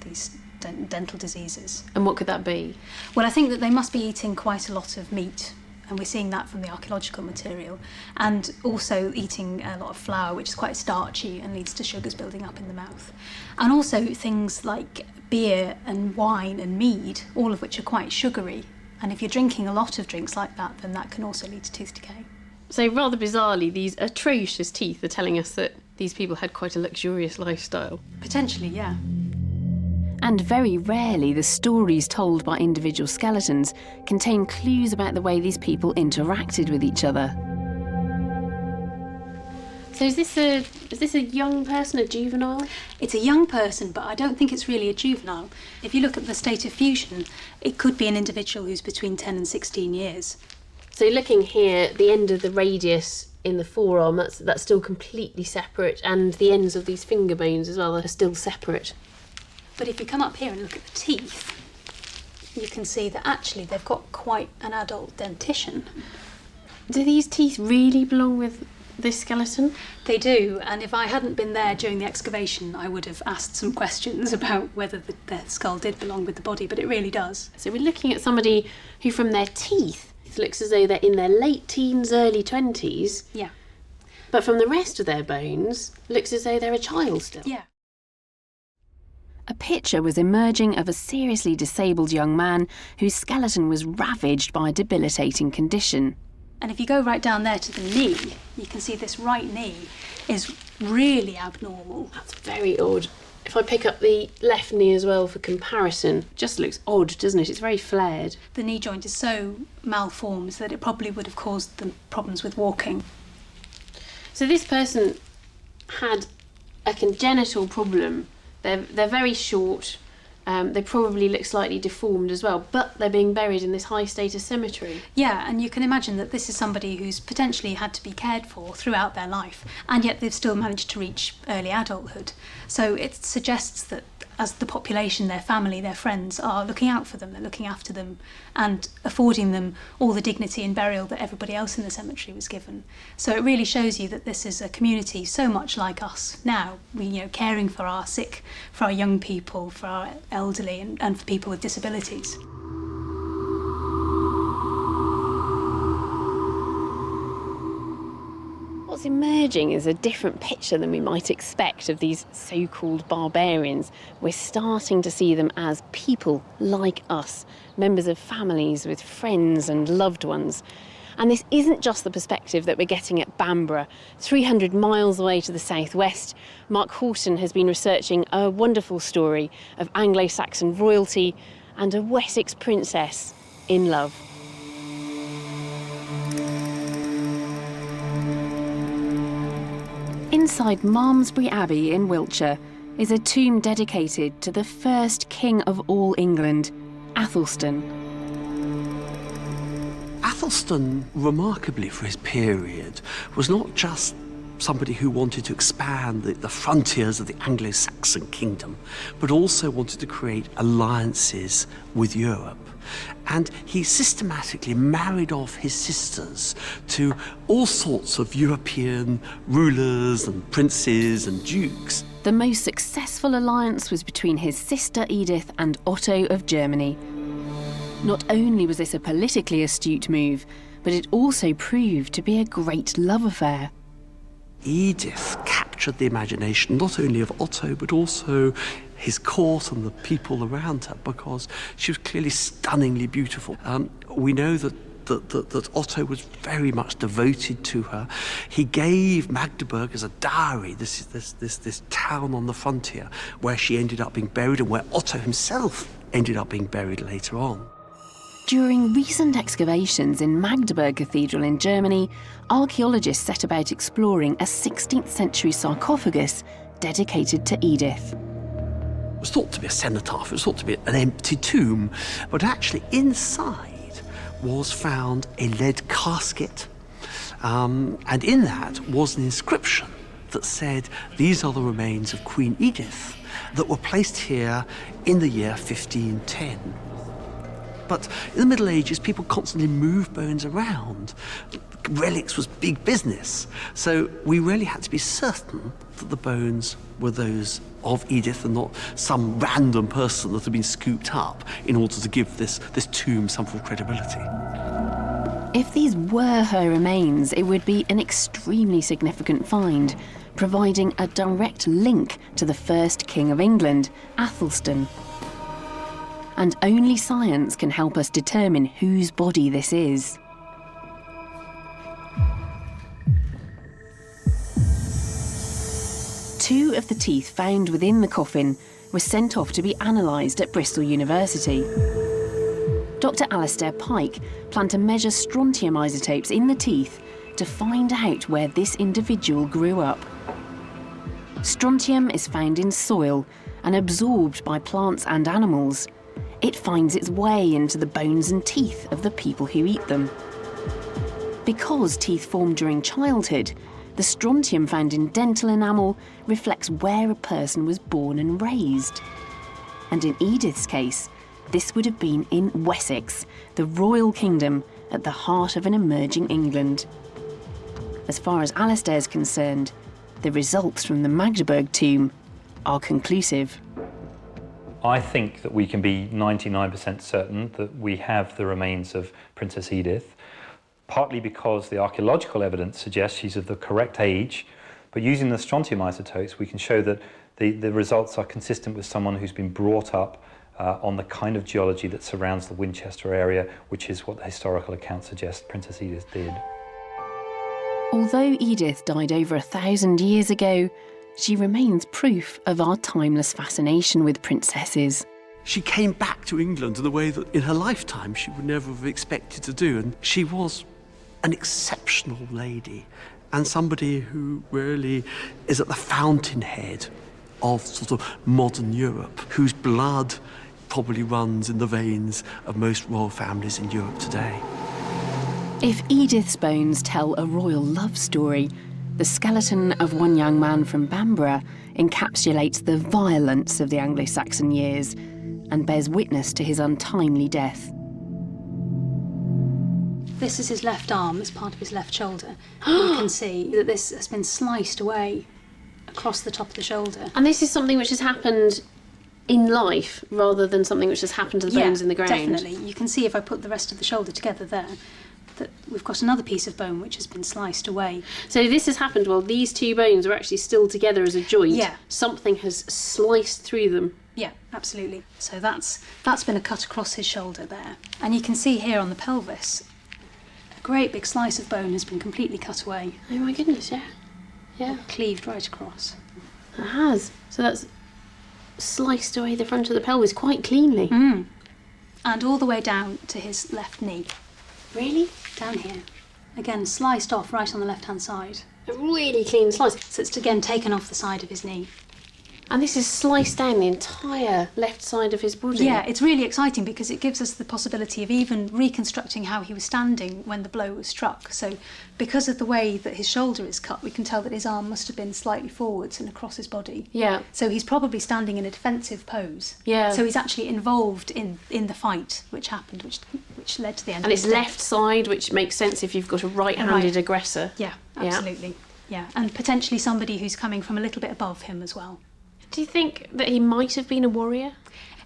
dental diseases. And what could that be? Well, I think that they must be eating quite a lot of meat, and we're seeing that from the archaeological material, and also eating a lot of flour, which is quite starchy and leads to sugars building up in the mouth. And also things like beer and wine and mead, all of which are quite sugary. And if you're drinking a lot of drinks like that, then that can also lead to tooth decay. So rather bizarrely, these atrocious teeth are telling us that these people had quite a luxurious lifestyle. Potentially, yeah. And very rarely the stories told by individual skeletons contain clues about the way these people interacted with each other. So is this a young person, a juvenile? It's a young person, but I don't think it's really a juvenile. If you look at the state of fusion, it could be an individual who's between 10 and 16 years. So looking here, the end of the radius in the forearm, that's still completely separate, and the ends of these finger bones as well are still separate. But if you come up here and look at the teeth, you can see that actually they've got quite an adult dentition. Do these teeth really belong with this skeleton? They do, and if I hadn't been there during the excavation, I would have asked some questions about whether the skull did belong with the body, but it really does. So we're looking at somebody who, from their teeth, it looks as though they're in their late teens, early 20s. Yeah. But from the rest of their bones, looks as though they're a child still. Yeah. A picture was emerging of a seriously disabled young man whose skeleton was ravaged by a debilitating condition. And if you go right down there to the knee, you can see this right knee is really abnormal. That's very odd. If I pick up the left knee as well for comparison, it just looks odd, doesn't it? It's very flared. The knee joint is so malformed that it probably would have caused them problems with walking. So this person had a congenital problem. They're very short. They probably look slightly deformed as well, but they're being buried in this high-status cemetery. Yeah, and you can imagine that this is somebody who's potentially had to be cared for throughout their life, and yet they've still managed to reach early adulthood. So it suggests that as the population, their family, their friends are looking out for them, they're looking after them and affording them all the dignity and burial that everybody else in the cemetery was given. So it really shows you that this is a community so much like us now, caring for our sick, for our young people, for our elderly and for people with disabilities. What's emerging is a different picture than we might expect of these so-called barbarians. We're starting to see them as people like us, members of families with friends and loved ones. And this isn't just the perspective that we're getting at Bamborough. 300 miles away to the southwest, Mark Horton has been researching a wonderful story of Anglo-Saxon royalty and a Wessex princess in love. Inside Malmesbury Abbey in Wiltshire is a tomb dedicated to the first king of all England, Athelstan. Athelstan, remarkably for his period, was not just somebody who wanted to expand the frontiers of the Anglo-Saxon kingdom, but also wanted to create alliances with Europe. And he systematically married off his sisters to all sorts of European rulers and princes and dukes. The most successful alliance was between his sister Edith and Otto of Germany. Not only was this a politically astute move, but it also proved to be a great love affair. Edith captured the imagination not only of Otto, but also his court and the people around her, because she was clearly stunningly beautiful. We know that Otto was very much devoted to her. He gave Magdeburg as a dowry this town on the frontier where she ended up being buried and where Otto himself ended up being buried later on. During recent excavations in Magdeburg Cathedral in Germany, archaeologists set about exploring a 16th century sarcophagus dedicated to Edith. was thought to be a cenotaph, it was thought to be an empty tomb, but actually inside was found a lead casket, and in that was an inscription that said, "These are the remains of Queen Edith that were placed here in the year 1510. But in the Middle Ages, people constantly moved bones around. Relics was big business, so we really had to be certain that the bones were those of Edith and not some random person that had been scooped up in order to give this tomb some form of credibility. If these were her remains, it would be an extremely significant find, providing a direct link to the first King of England, Athelstan. And only science can help us determine whose body this is. Two of the teeth found within the coffin were sent off to be analysed at Bristol University. Dr. Alistair Pike planned to measure strontium isotopes in the teeth to find out where this individual grew up. Strontium is found in soil and absorbed by plants and animals. It finds its way into the bones and teeth of the people who eat them. Because teeth form during childhood, the strontium found in dental enamel reflects where a person was born and raised. And in Edith's case, this would have been in Wessex, the royal kingdom at the heart of an emerging England. As far as Alistair's concerned, the results from the Magdeburg tomb are conclusive. I think that we can be 99% certain that we have the remains of Princess Edith, partly because the archaeological evidence suggests she's of the correct age, but using the strontium isotopes we can show that the results are consistent with someone who's been brought up on the kind of geology that surrounds the Winchester area, which is what the historical accounts suggest Princess Edith did. Although Edith died over 1,000 years ago, she remains proof of our timeless fascination with princesses. She came back to England in a way that in her lifetime she would never have expected to do, and she was an exceptional lady and somebody who really is at the fountainhead of sort of modern Europe, whose blood probably runs in the veins of most royal families in Europe today. If Edith's bones tell a royal love story, the skeleton of one young man from Bamborough encapsulates the violence of the Anglo-Saxon years and bears witness to his untimely death. This is his left arm, as part of his left shoulder. You can see that this has been sliced away across the top of the shoulder. And this is something which has happened in life rather than something which has happened to the bones in the ground. Definitely. You can see if I put the rest of the shoulder together there, that we've got another piece of bone which has been sliced away. So this has happened while these two bones are actually still together as a joint. Yeah. Something has sliced through them. Yeah, absolutely. So that's been a cut across his shoulder there. And you can see here on the pelvis, a great big slice of bone has been completely cut away. Oh my goodness, yeah. Yeah. Cleaved right across. It has. So that's sliced away the front of the pelvis quite cleanly. Mm. And all the way down to his left knee. Really? Down here. Again, sliced off right on the left-hand side. A really clean slice. So it's again taken off the side of his knee. And this is sliced down the entire left side of his body. Yeah, it's really exciting because it gives us the possibility of even reconstructing how he was standing when the blow was struck. So because of the way that his shoulder is cut, we can tell that his arm must have been slightly forwards and across his body. Yeah. So he's probably standing in a defensive pose. Yeah. So he's actually involved in the fight which happened, which led to the end and of his it's death. left side, which makes sense if you've got a right-handed aggressor. Yeah, absolutely. Yeah, and potentially somebody who's coming from a little bit above him as well. Do you think that he might have been a warrior?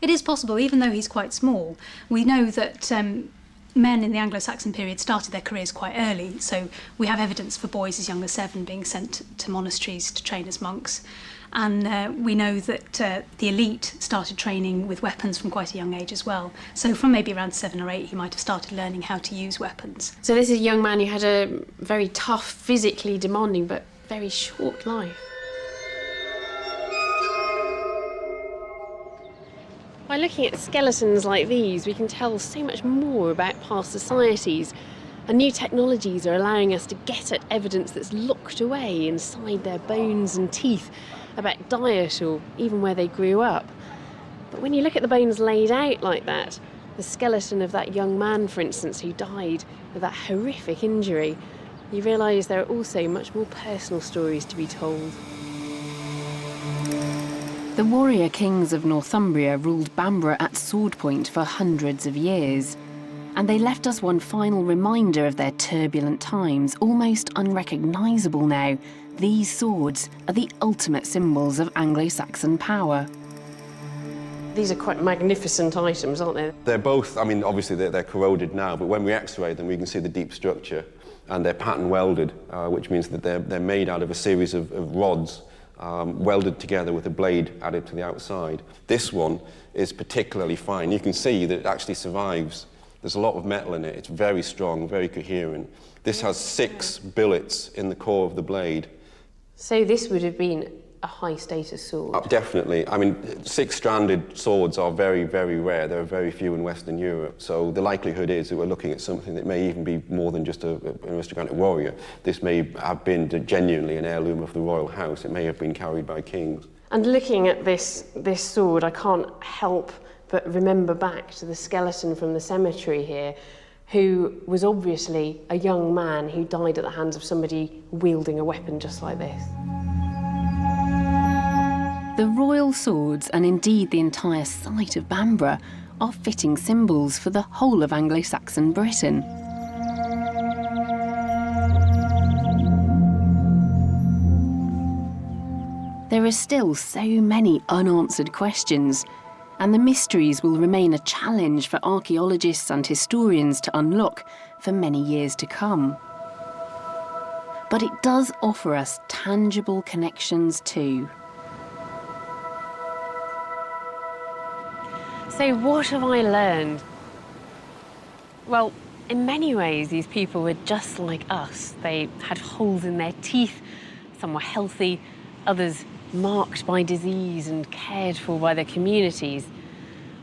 It is possible, even though he's quite small. We know that men in the Anglo-Saxon period started their careers quite early, so we have evidence for boys as young as 7 being sent to monasteries to train as monks. And we know that the elite started training with weapons from quite a young age as well. So from maybe around 7 or 8, he might have started learning how to use weapons. So this is a young man who had a very tough, physically demanding, but very short life. By looking at skeletons like these, we can tell so much more about past societies, and new technologies are allowing us to get at evidence that's locked away inside their bones and teeth about diet or even where they grew up. But when you look at the bones laid out like that, the skeleton of that young man, for instance, who died of that horrific injury, you realise there are also much more personal stories to be told. The warrior kings of Northumbria ruled Bamborough at sword point for hundreds of years, and they left us one final reminder of their turbulent times, almost unrecognisable now. These swords are the ultimate symbols of Anglo-Saxon power. These are quite magnificent items, aren't they? They're both, I mean, obviously they're corroded now, but when we excavate them, we can see the deep structure, and they're pattern welded, which means that they're made out of a series of rods welded together with a blade added to the outside. This one is particularly fine. You can see that it actually survives. There's a lot of metal in it. It's very strong, very coherent. This has 6 billets in the core of the blade. So this would have been a high-status sword? Definitely. I mean, 6-stranded swords are very, very rare. There are very few in Western Europe. So the likelihood is that we're looking at something that may even be more than just an aristocratic warrior. This may have been genuinely an heirloom of the royal house. It may have been carried by kings. And looking at this sword, I can't help but remember back to the skeleton from the cemetery here, who was obviously a young man who died at the hands of somebody wielding a weapon just like this. The royal swords, and indeed the entire site of Bamborough, are fitting symbols for the whole of Anglo-Saxon Britain. There are still so many unanswered questions, and the mysteries will remain a challenge for archaeologists and historians to unlock for many years to come. But it does offer us tangible connections too. So what have I learned? Well, in many ways, these people were just like us. They had holes in their teeth, some were healthy, others marked by disease and cared for by their communities.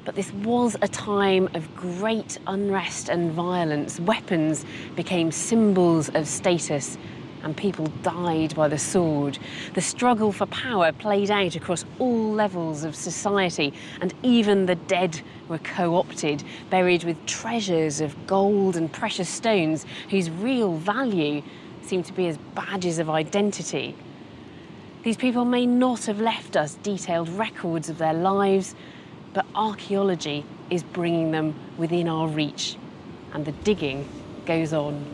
But this was a time of great unrest and violence. Weapons became symbols of status, and people died by the sword. The struggle for power played out across all levels of society, and even the dead were co-opted, buried with treasures of gold and precious stones whose real value seemed to be as badges of identity. These people may not have left us detailed records of their lives, but archaeology is bringing them within our reach, and the digging goes on.